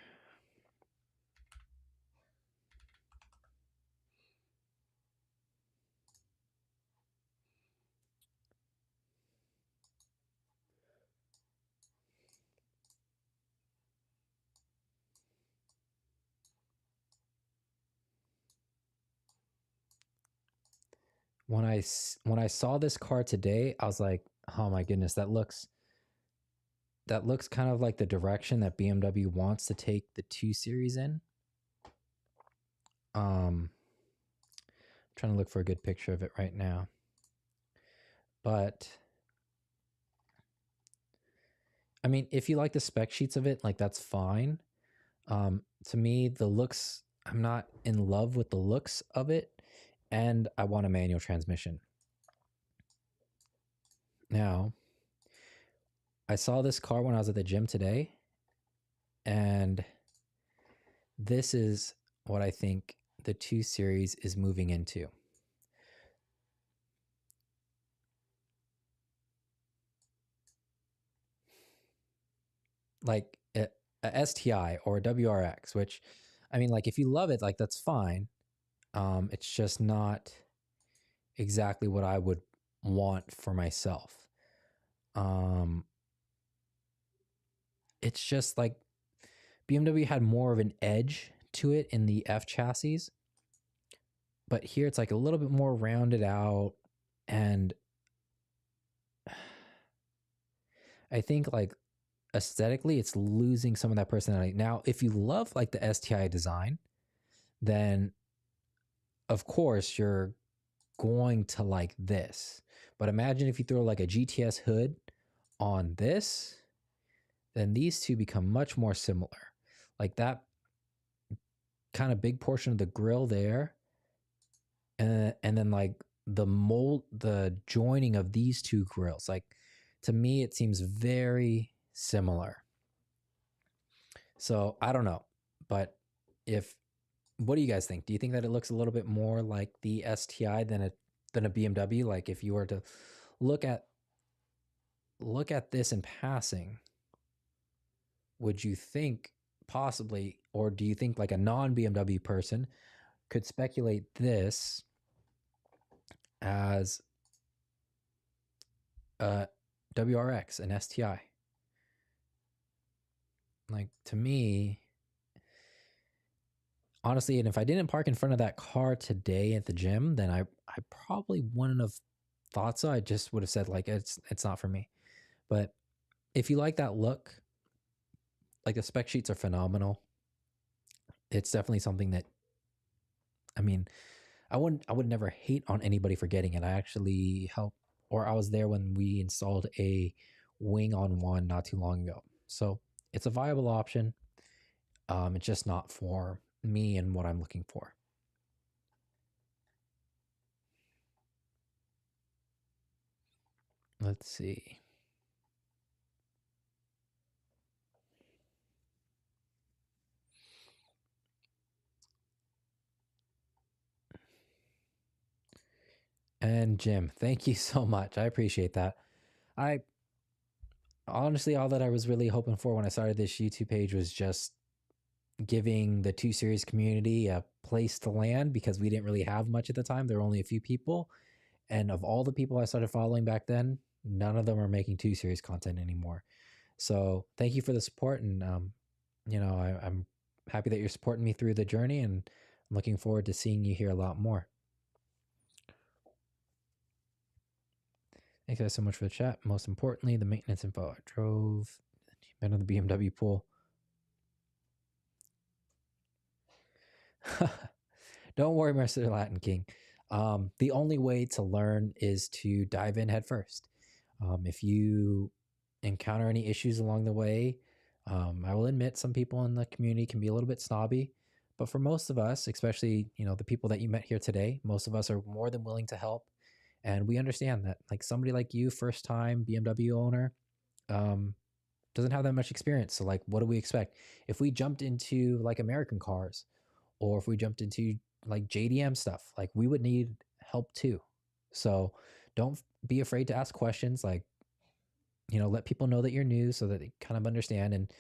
When I saw this car today, I was like, oh my goodness, that looks kind of like the direction that BMW wants to take the 2 Series in. I'm trying to look for a good picture of it right now. But I mean, if you like the spec sheets of it, like that's fine. To me, the looks, I'm not in love with the looks of it, and I want a manual transmission. Now, I saw this car when I was at the gym today, and this is what I think the 2 Series is moving into. Like a STI or a WRX, which, I mean, like if you love it, like that's fine. It's just not exactly what I would want for myself. Um, it's just like BMW had more of an edge to it in the F chassis, but here it's like a little bit more rounded out. And I think like aesthetically, it's losing some of that personality. Now, if you love like the STI design, then of course you're going to like this. But imagine if you throw like a GTS hood on this, then these two become much more similar. Like that kind of big portion of the grill there, and then like the joining of these two grills. Like to me, it seems very similar. So I don't know, but if what do you guys think? Do you think that it looks a little bit more like the STI than a BMW? Like if you were to look at this in passing, would you think possibly, or do you think like a non BMW person could speculate this as a WRX, an STI? Like to me, honestly, and if I didn't park in front of that car today at the gym, then I probably wouldn't have thought so. I just would have said like it's not for me. But if you like that look, like the spec sheets are phenomenal. It's definitely something that, I mean, I would never hate on anybody for getting it. I actually helped, or I was there when we installed a wing on one not too long ago. So it's a viable option. It's just not for me and what I'm looking for. Let's see. And Jim, thank you so much. I appreciate that. I honestly, all that I was really hoping for when I started this YouTube page was just giving the 2 Series community a place to land, because we didn't really have much at the time. There were only a few people. And of all the people I started following back then, none of them are making 2 Series content anymore. So thank you for the support. And, I'm happy that you're supporting me through the journey, and I'm looking forward to seeing you here a lot more. Thanks guys so much for the chat. Most importantly, the maintenance info. I drove been on the BMW pool. Don't worry, Mr. Latin King. The only way to learn is to dive in head first. If you encounter any issues along the way, I will admit some people in the community can be a little bit snobby, but for most of us, especially the people that you met here today, most of us are more than willing to help, and we understand that. Like somebody like you, first time BMW owner, doesn't have that much experience. So like, what do we expect? If we jumped into like American cars, or if we jumped into like JDM stuff, like we would need help too. So don't be afraid to ask questions. Like, let people know that you're new so that they kind of understand. And,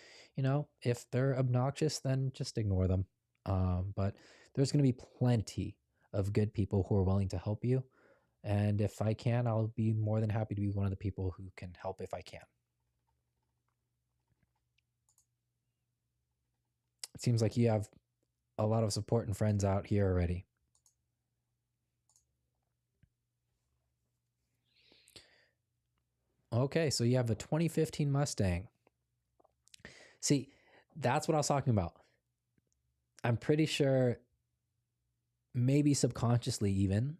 if they're obnoxious, then just ignore them. But there's going to be plenty of good people who are willing to help you. And if I can, I'll be more than happy to be one of the people who can help if I can. It seems like you have a lot of support and friends out here already. Okay, so you have a 2015 Mustang. See, that's what I was talking about. I'm pretty sure, maybe subconsciously even,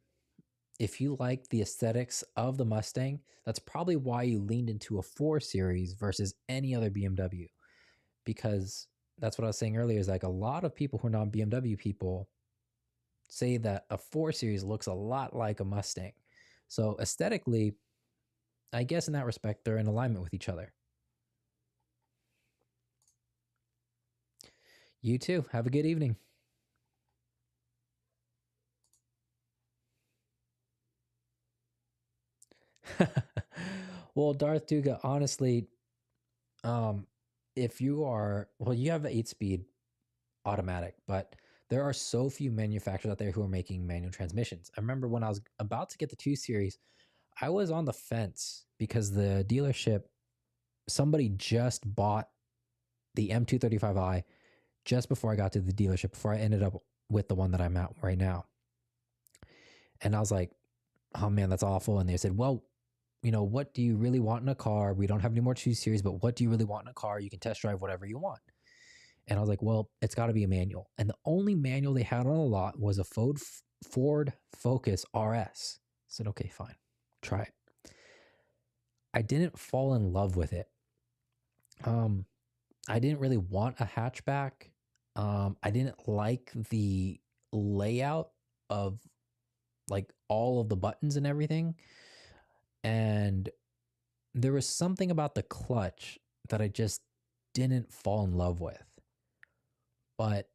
if you like the aesthetics of the Mustang, that's probably why you leaned into a 4 Series versus any other BMW. Because that's what I was saying earlier, is like a lot of people who are non BMW people say that a 4 Series looks a lot like a Mustang. So aesthetically, I guess in that respect, they're in alignment with each other. You too. Have a good evening. Well, Darth Duga, honestly, if you are, well, you have the 8-speed automatic, but There are so few manufacturers out there who are making manual transmissions. I remember when I was about to get the 2 Series, I was on the fence because the dealership, somebody just bought the M235i just before I got to the dealership, before I ended up with the one that I'm at right now. And I was like, oh man, that's awful. And they said, well, you know, what do you really want in a car? We don't have any more 2 Series, but what do you really want in a car? You can test drive whatever you want. And I was like, well, it's got to be a manual. And the only manual they had on the lot was a Ford Focus RS. I said, okay, fine, try it. I didn't fall in love with it. I didn't really want a hatchback. I didn't like the layout of like all of the buttons and everything. And there was something about the clutch that I just didn't fall in love with. But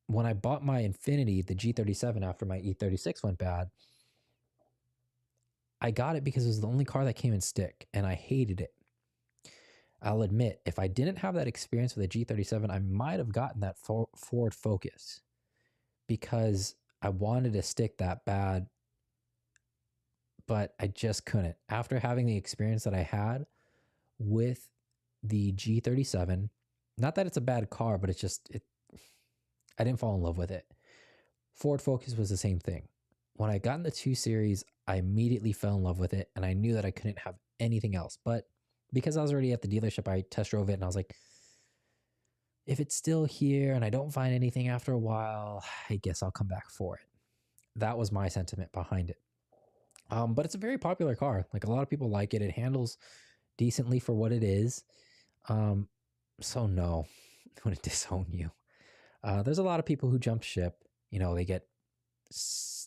when I bought my Infiniti, the G37, after my E36 went bad, I got it because it was the only car that came in stick, and I hated it. I'll admit, if I didn't have that experience with a G37, I might have gotten that Ford Focus because I wanted a stick that bad, but I just couldn't. After having the experience that I had with the G37, not that it's a bad car, but it's just, I didn't fall in love with it. Ford Focus was the same thing. When I got in the 2 Series, I immediately fell in love with it, and I knew that I couldn't have anything else. But because I was already at the dealership, I test drove it, and I was like, if it's still here and I don't find anything after a while, I guess I'll come back for it. That was my sentiment behind it. But it's a very popular car. Like, a lot of people like it. It handles decently for what it is. So no, I'm going to disown you. There's a lot of people who jump ship. You know, they get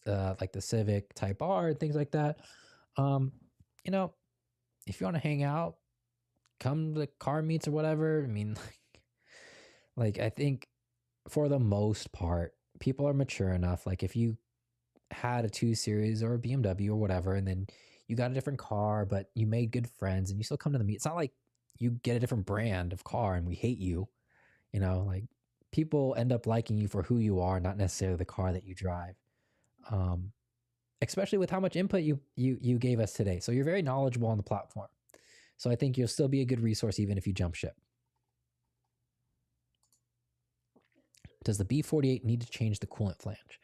like the Civic Type R and things like that. You know, if you want to hang out, come to car meets or whatever. I mean, like I think for the most part, people are mature enough. Like if you had a 2 Series or a BMW or whatever, and then you got a different car, but you made good friends and you still come to the meet. It's not like you get a different brand of car and we hate you. You know, like people end up liking you for who you are, not necessarily the car that you drive. Especially with how much input you gave us today. So you're very knowledgeable on the platform. So I think you'll still be a good resource even if you jump ship. Does the B48 need to change the coolant flange?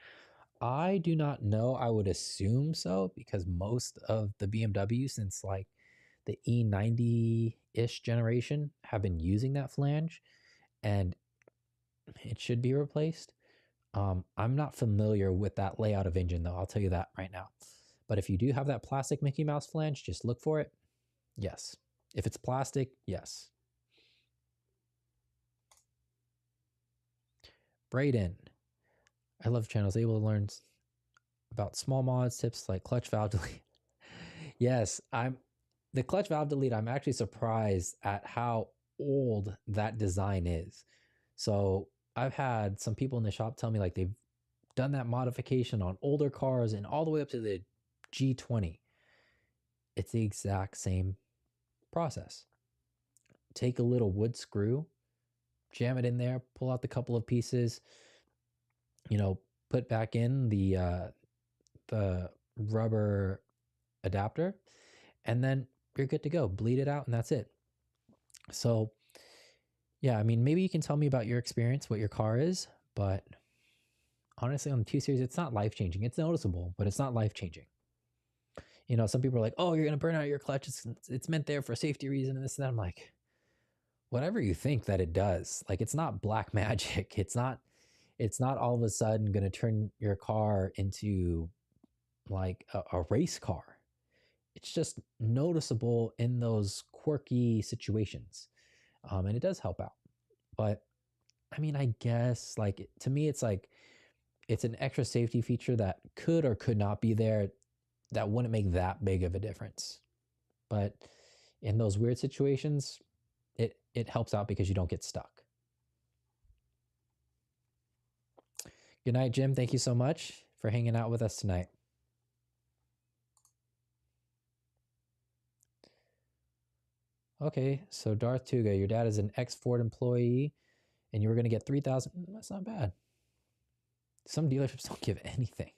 I do not know. I would assume so because most of the BMW since like the E90-ish generation have been using that flange, and it should be replaced. I'm not familiar with that layout of engine though, I'll tell you that right now. But if you do have that plastic Mickey Mouse flange, just look for it. Yes. If it's plastic, yes. Brayden, I love channels able to learn about small mods, tips like clutch valve delete. Yes, the clutch valve delete. I'm actually surprised at how old that design is. So I've had some people in the shop tell me like they've done that modification on older cars and all the way up to the G20. It's the exact same process. Take a little wood screw, jam it in there, pull out the couple of pieces, you know, put back in the rubber adapter, and then you're good to go. Bleed it out and that's it. So yeah, I mean, maybe you can tell me about your experience, what your car is, but honestly on the 2 Series, it's not life-changing. It's noticeable, but it's not life-changing. You know, some people are like, oh, you're going to burn out your clutch. It's meant there for a safety reason and this and that. I'm like, whatever you think that it does, like, it's not black magic. It's not all of a sudden going to turn your car into like a race car. It's just noticeable in those quirky situations. And it does help out. But I mean, I guess like to me, it's like, it's an extra safety feature that could or could not be there. That wouldn't make that big of a difference. But in those weird situations, it helps out because you don't get stuck. Good night, Jim. Thank you so much for hanging out with us tonight. Okay, so Darth Tuga, your dad is an ex-Ford employee and you were going to get 3,000. That's not bad. Some dealerships don't give anything.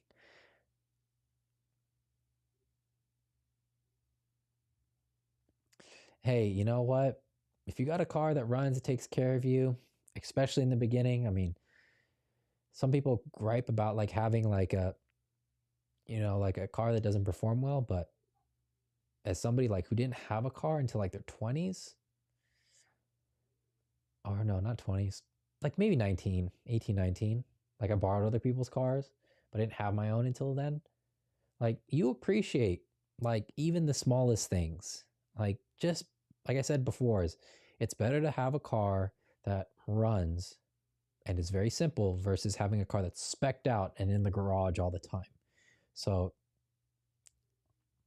Hey, you know what? If you got a car that runs, it takes care of you, especially in the beginning. I mean, some people gripe about like having like a, like a car that doesn't perform well, but as somebody like who didn't have a car until like their 20s, or no, not 20s, like maybe 19, 18, 19. Like I borrowed other people's cars, but I didn't have my own until then. Like you appreciate like even the smallest things. Like just like I said before, is it's better to have a car that runs and is very simple versus having a car that's specced out and in the garage all the time. So,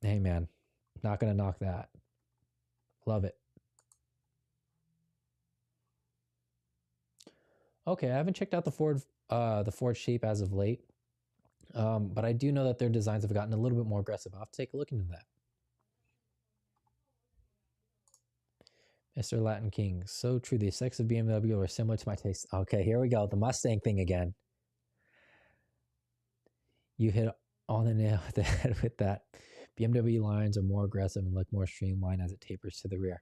hey man, not gonna knock that. Love it. Okay, I haven't checked out the Ford Shape as of late, but I do know that their designs have gotten a little bit more aggressive. I'll have to take a look into that. Mr. Latin King, so true. The aesthetics of BMW are similar to my taste. Okay, here we go. The Mustang thing again. You hit on the nail with the head with that. BMW lines are more aggressive and look more streamlined as it tapers to the rear.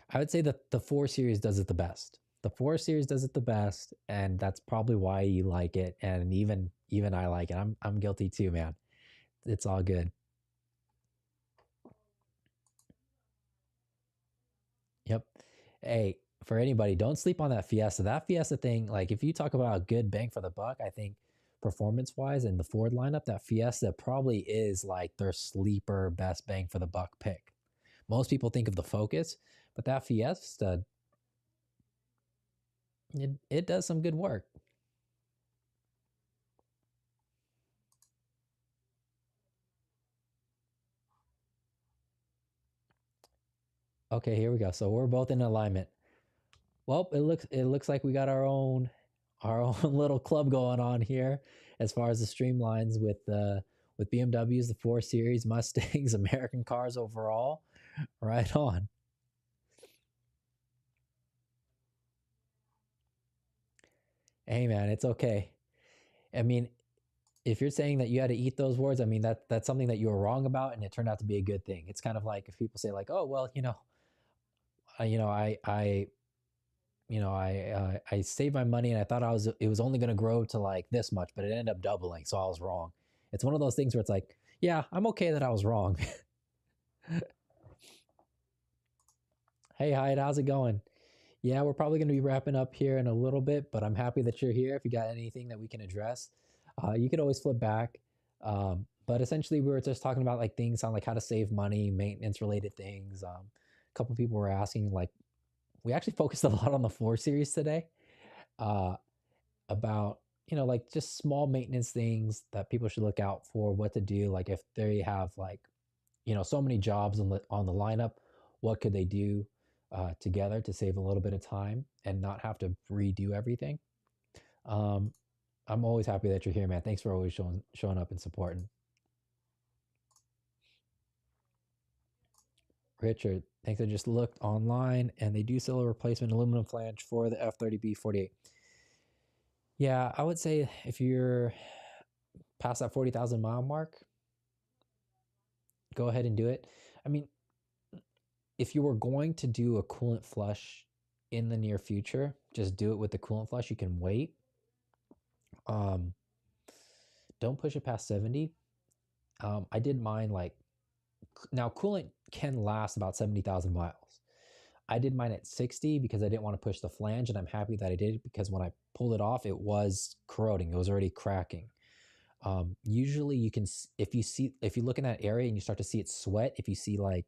I would say that the 4 Series does it the best. The 4 Series does it the best, and that's probably why you like it. And even I like it. I'm guilty too, man. It's all good. Yep. Hey, for anybody, don't sleep on that Fiesta. That Fiesta thing, like if you talk about a good bang for the buck, I think performance wise in the Ford lineup, that Fiesta probably is like their sleeper best bang for the buck pick. Most people think of the Focus, but that Fiesta, it does some good work. Okay, here we go. So we're both in alignment. Well, it looks like we got our own little club going on here as far as the streamlines with BMWs, the 4 Series, Mustangs, American cars overall. Right on. Hey man, it's okay. I mean, if you're saying that you had to eat those words, I mean that's something that you were wrong about, and it turned out to be a good thing. It's kind of like if people say like, "Oh well, I, you know, I saved my money and I thought it was only going to grow to like this much, but it ended up doubling, so I was wrong." It's one of those things where it's like, yeah, I'm okay that I was wrong. Hey, Hyde, how's it going? Yeah, we're probably going to be wrapping up here in a little bit, but I'm happy that you're here. If you got anything that we can address, you could always flip back. But essentially, we were just talking about like things on like how to save money, maintenance related things. A couple people were asking like we actually focused a lot on the 4 Series today. Uh, about like just small maintenance things that people should look out for, what to do, like if they have like so many jobs on the lineup, what could they do together to save a little bit of time and not have to redo everything. um, I'm always happy that you're here, man. Thanks for always showing up and supporting. Richard, thanks. I just looked online and they do sell a replacement aluminum flange for the F30B 48. Yeah, I would say if you're past that 40,000 mile mark, go ahead and do it. I mean, if you were going to do a coolant flush in the near future, just do it with the coolant flush. You can wait. Um, don't push it past 70. I did mine like now coolant can last about 70,000 miles. I did mine at 60 because I didn't want to push the flange, and I'm happy that I did because when I pulled it off, it was corroding. It was already cracking. Usually you can, if you look in that area and you start to see it sweat, if you see like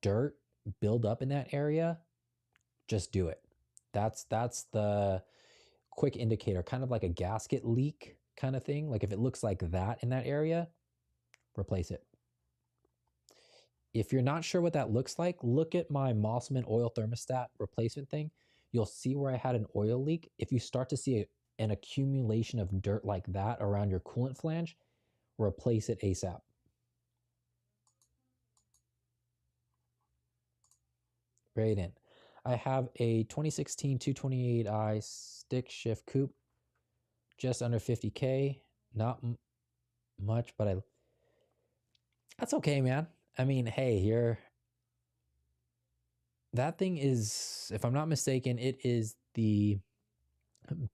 dirt build up in that area, just do it. That's the quick indicator, kind of like a gasket leak kind of thing. Like if it looks like that in that area, replace it. If you're not sure what that looks like, look at my Mossman oil thermostat replacement thing. You'll see where I had an oil leak. If you start to see an accumulation of dirt like that around your coolant flange, replace it ASAP. Right in. I have a 2016 228i stick shift coupe just under 50K. Not much, but that's okay, man. I mean, hey, that thing is, if I'm not mistaken, it is the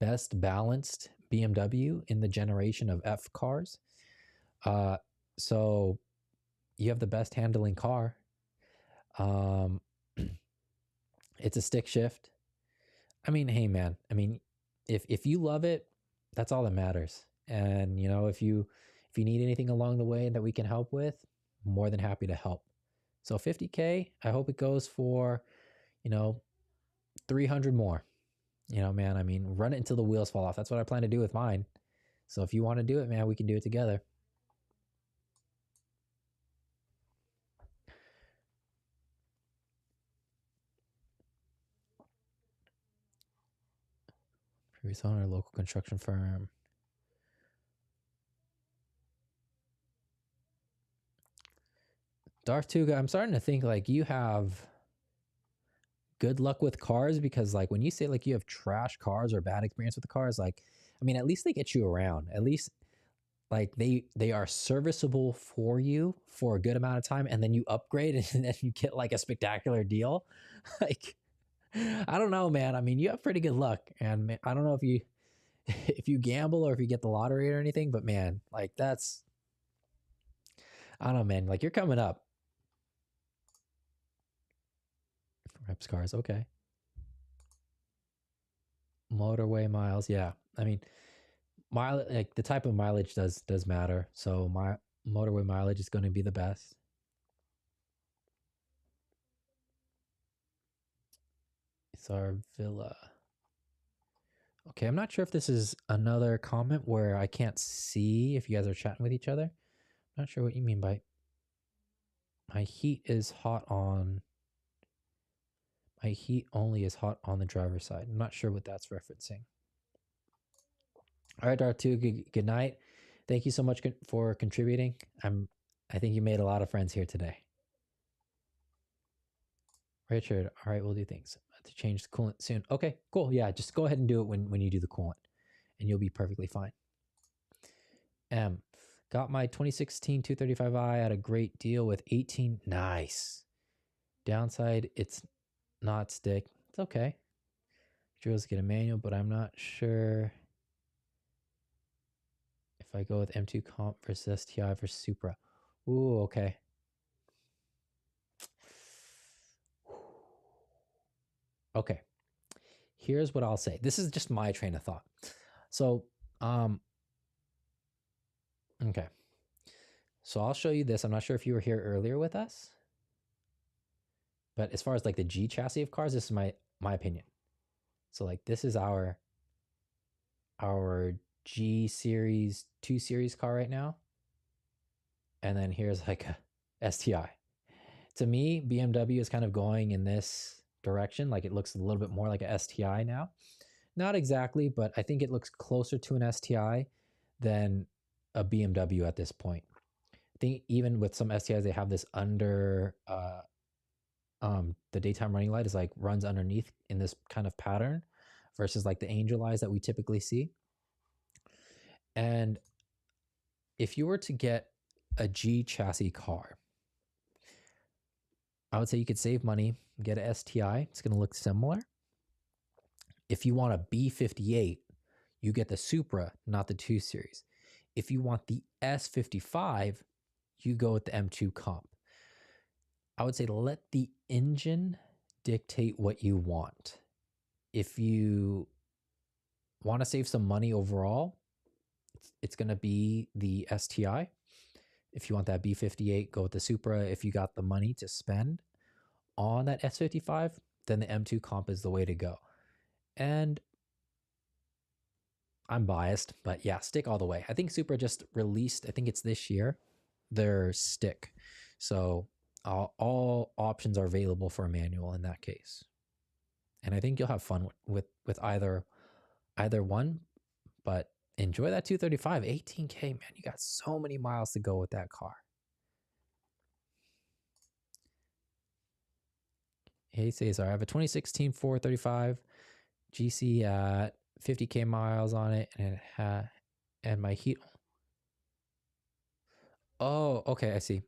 best balanced BMW in the generation of F cars. So you have the best handling car. It's a stick shift. I mean, hey man, I mean, if you love it, that's all that matters. And you know, if you need anything along the way that we can help with, more than happy to help. So 50K, I hope it goes for, you know, 300 more. You know, man, I mean, run it until the wheels fall off. That's what I plan to do with mine. So if you want to do it, man, we can do it together. Previous owner, local construction firm. Darth Tuga, I'm starting to think like you have good luck with cars, because like when you say like you have trash cars or bad experience with the cars, like, I mean, at least they get you around. At least like they are serviceable for you for a good amount of time, and then you upgrade and then you get like a spectacular deal. Like, I don't know, man. I mean, you have pretty good luck, and man, I don't know if you if you gamble or if you get the lottery or anything, but man, like that's, I don't know, man. Like, you're coming up. Reps cars, okay. Motorway miles, yeah. I mean, like the type of mileage does matter. So my motorway mileage is going to be the best. It's our villa. Okay, I'm not sure if this is another comment where I can't see if you guys are chatting with each other. I'm not sure what you mean by my heat is hot on. My heat only is hot on the driver's side. I'm not sure what that's referencing. All right, Dartu, good night. Thank you so much for contributing. I think you made a lot of friends here today. Richard, all right, we'll do things to change the coolant soon. Okay, cool. Yeah, just go ahead and do it when you do the coolant, and you'll be perfectly fine. Got my 2016 235i at a great deal with 18. Nice. Downside, it's not stick. It's okay. Drills get a manual, but I'm not sure if I go with M2 comp versus STI versus Supra. Ooh, okay. Okay. Here's what I'll say. This is just my train of thought. So, okay. So I'll show you this. I'm not sure if you were here earlier with us, but as far as like the G chassis of cars, this is my opinion. So like this is our G series 2 series car right now. And then here's like a STI. To me, BMW is kind of going in this direction. Like it looks a little bit more like a STI now. Not exactly, but I think it looks closer to an STI than a BMW at this point. I think even with some STIs, they have this under the daytime running light is like runs underneath in this kind of pattern versus like the angel eyes that we typically see. And if you were to get a G chassis car, I would say you could save money, get a STI. It's going to look similar. If you want a B58, you get the Supra, not the 2 Series. If you want the S55, you go with the M2 comp. I would say let the engine dictate what you want. If you want to save some money overall, it's going to be the STI. If you want that B58, go with the Supra. If you got the money to spend on that S55, then the M2 comp is the way to go. And I'm biased, but yeah, stick all the way. I think Supra just released, I think it's this year, their stick. So all options are available for a manual in that case. And I think you'll have fun with either one, but enjoy that 235. 18K, man, you got so many miles to go with that car. Hey Cesar, I have a 2016 435 GC at 50K miles on it, and and my heat. Oh, okay, I see.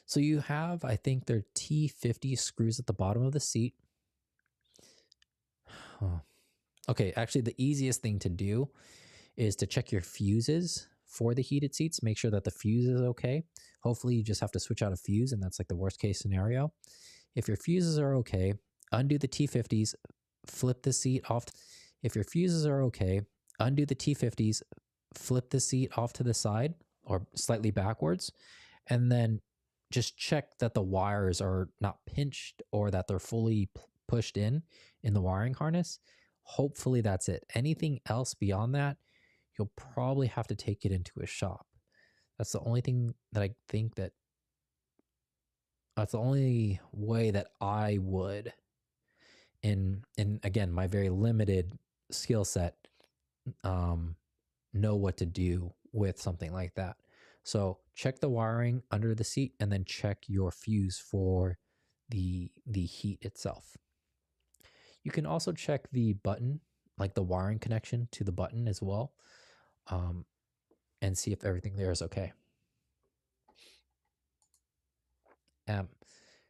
So you have, I think they're T50 screws at the bottom of the seat. Huh. Okay, actually the easiest thing to do is to check your fuses for the heated seats. Make sure that the fuse is okay. Hopefully you just have to switch out a fuse, and that's like the worst case scenario. If your fuses are okay, undo the T50s, flip the seat off. If your fuses are okay, undo the T50s, flip the seat off to the side or slightly backwards, and then just check that the wires are not pinched or that they're fully pushed in the wiring harness. Hopefully that's it. Anything else beyond that, you'll probably have to take it into a shop. That's the only thing that I think that's the only way that I would, in again, my very limited skill set, know what to do with something like that. So check the wiring under the seat, and then check your fuse for the heat itself. You can also check the button, like the wiring connection to the button as well, and see if everything there is okay.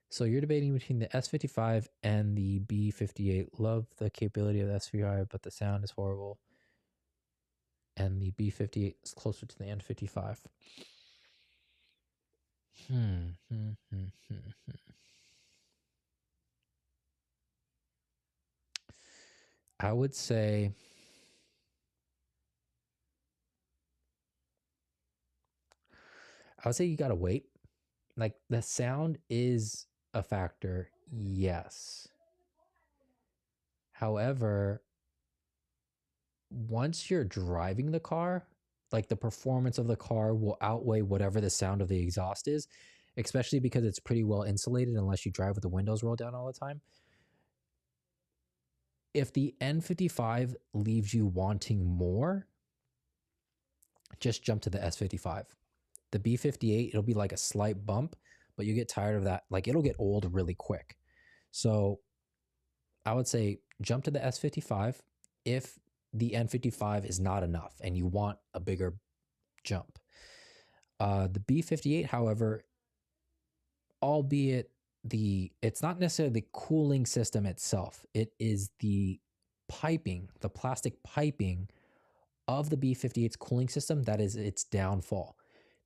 So you're debating between the S55 and the B58. Love the capability of the S55, but the sound is horrible. And the B58 is closer to the N55. I would say you gotta wait. Like, the sound is a factor, yes. However, once you're driving the car, like, the performance of the car will outweigh whatever the sound of the exhaust is, especially because it's pretty well insulated unless you drive with the windows rolled down all the time. If the N55 leaves you wanting more, just jump to the S55. The B58, it'll be like a slight bump, but you get tired of that. Like, it'll get old really quick. So I would say jump to the S55 if the N55 is not enough and you want a bigger jump. The B58, however, albeit it's not necessarily the cooling system itself, it is the piping, the plastic piping of the B58's cooling system that is its downfall.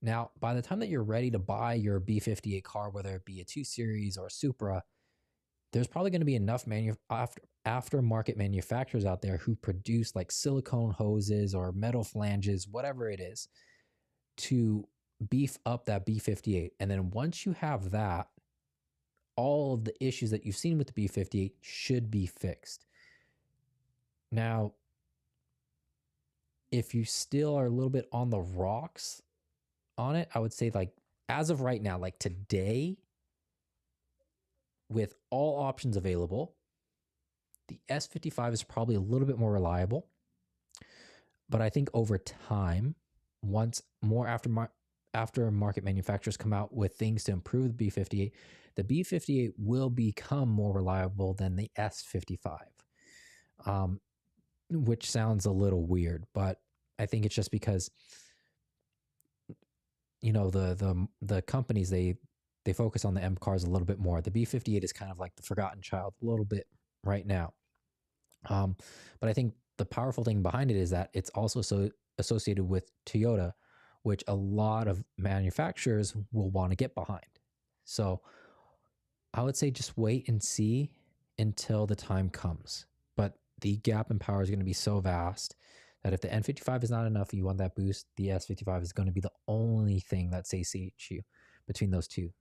Now, by the time that you're ready to buy your B58 car, whether it be a 2 Series or a Supra, there's probably going to be enough aftermarket manufacturers out there who produce like silicone hoses or metal flanges, whatever it is, to beef up that B58. And then once you have that, all of the issues that you've seen with the B58 should be fixed. Now, if you still are a little bit on the rocks on it, I would say, like, as of right now, like today, with all options available, the S55 is probably a little bit more reliable. But I think over time, once more aftermarket manufacturers come out with things to improve the B58, the B58 will become more reliable than the S55. Which sounds a little weird, but I think it's just because, you know, the companies, they focus on the M cars a little bit more. The B58 is kind of like the forgotten child a little bit right now. But I think the powerful thing behind it is that it's also so associated with Toyota, which a lot of manufacturers will want to get behind. So I would say just wait and see until the time comes. But the gap in power is going to be so vast that if the N55 is not enough and you want that boost, the S55 is going to be the only thing that satiates you between those two.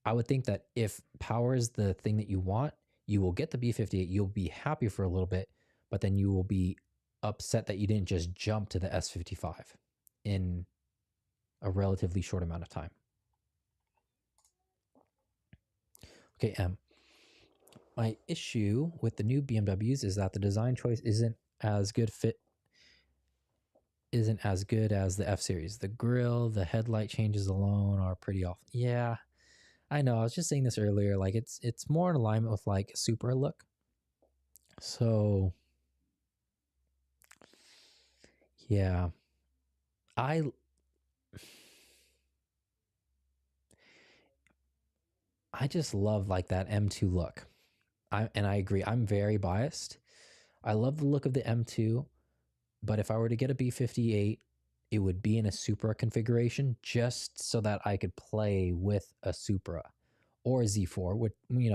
I would think that if power is the thing that you want, you will get the B58, you'll be happy for a little bit, but then you will be upset that you didn't just jump to the S55 in a relatively short amount of time. Okay, my issue with the new BMWs is that the design choice isn't as good as the F-Series. The grille, the headlight changes alone are pretty off. Yeah, I know. I was just saying this earlier. Like, it's more in alignment with like a Supra look. So yeah, I I just love like that M2 look. And I agree. I'm very biased. I love the look of the M2, but if I were to get a B58, it would be in a Supra configuration just so that I could play with a Supra or a Z4,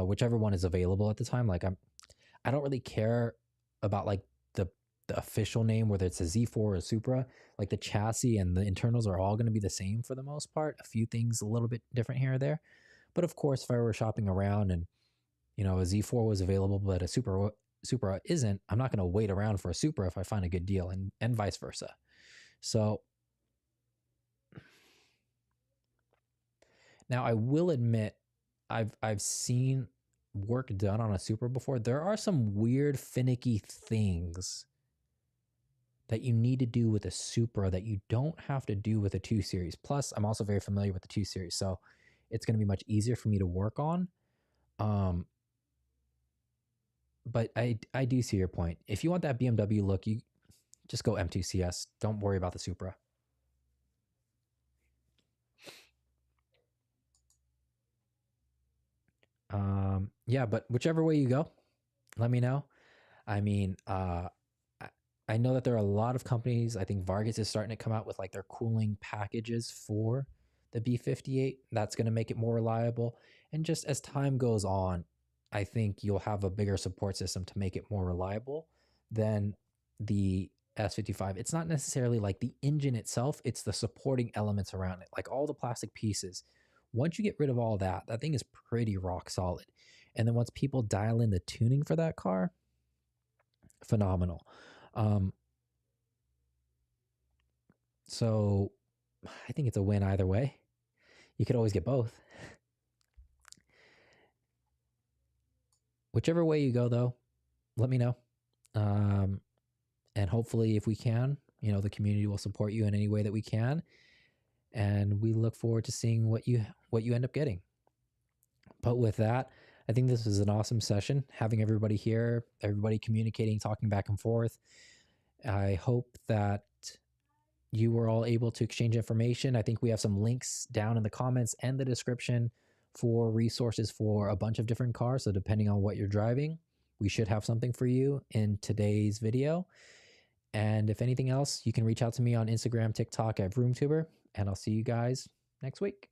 whichever one is available at the time. Like I don't really care about like the official name, whether it's a Z4 or a Supra. Like the chassis and the internals are all going to be the same for the most part. A few things a little bit different here or there. But of course, if I were shopping around and a Z4 was available, but a Supra isn't, I'm not going to wait around for a Supra if I find a good deal, and vice versa. So now I will admit, I've seen work done on a Supra before. There are some weird finicky things that you need to do with a Supra that you don't have to do with a 2 Series. Plus, I'm also very familiar with the 2 Series, so it's going to be much easier for me to work on. But I do see your point. If you want that BMW look, you just go M2 CS. Don't worry about the Supra. Yeah, but whichever way you go, let me know. I mean, I know that there are a lot of companies. I think Vargas is starting to come out with like their cooling packages for the B58. That's going to make it more reliable. And just as time goes on, I think you'll have a bigger support system to make it more reliable than the S55. It's not necessarily like the engine itself, it's the supporting elements around it, like all the plastic pieces. Once you get rid of all that, that thing is pretty rock solid. And then once people dial in the tuning for that car, phenomenal. So I think it's a win either way. You could always get both. Whichever way you go, though, let me know. And hopefully, if we can, the community will support you in any way that we can. And we look forward to seeing what you end up getting. But with that, I think this was an awesome session. Having everybody here, everybody communicating, talking back and forth. I hope that you were all able to exchange information. I think we have some links down in the comments and the description for resources for a bunch of different cars. So depending on what you're driving, we should have something for you in today's video. And if anything else, you can reach out to me on Instagram, TikTok at VroomTuber, and I'll see you guys next week.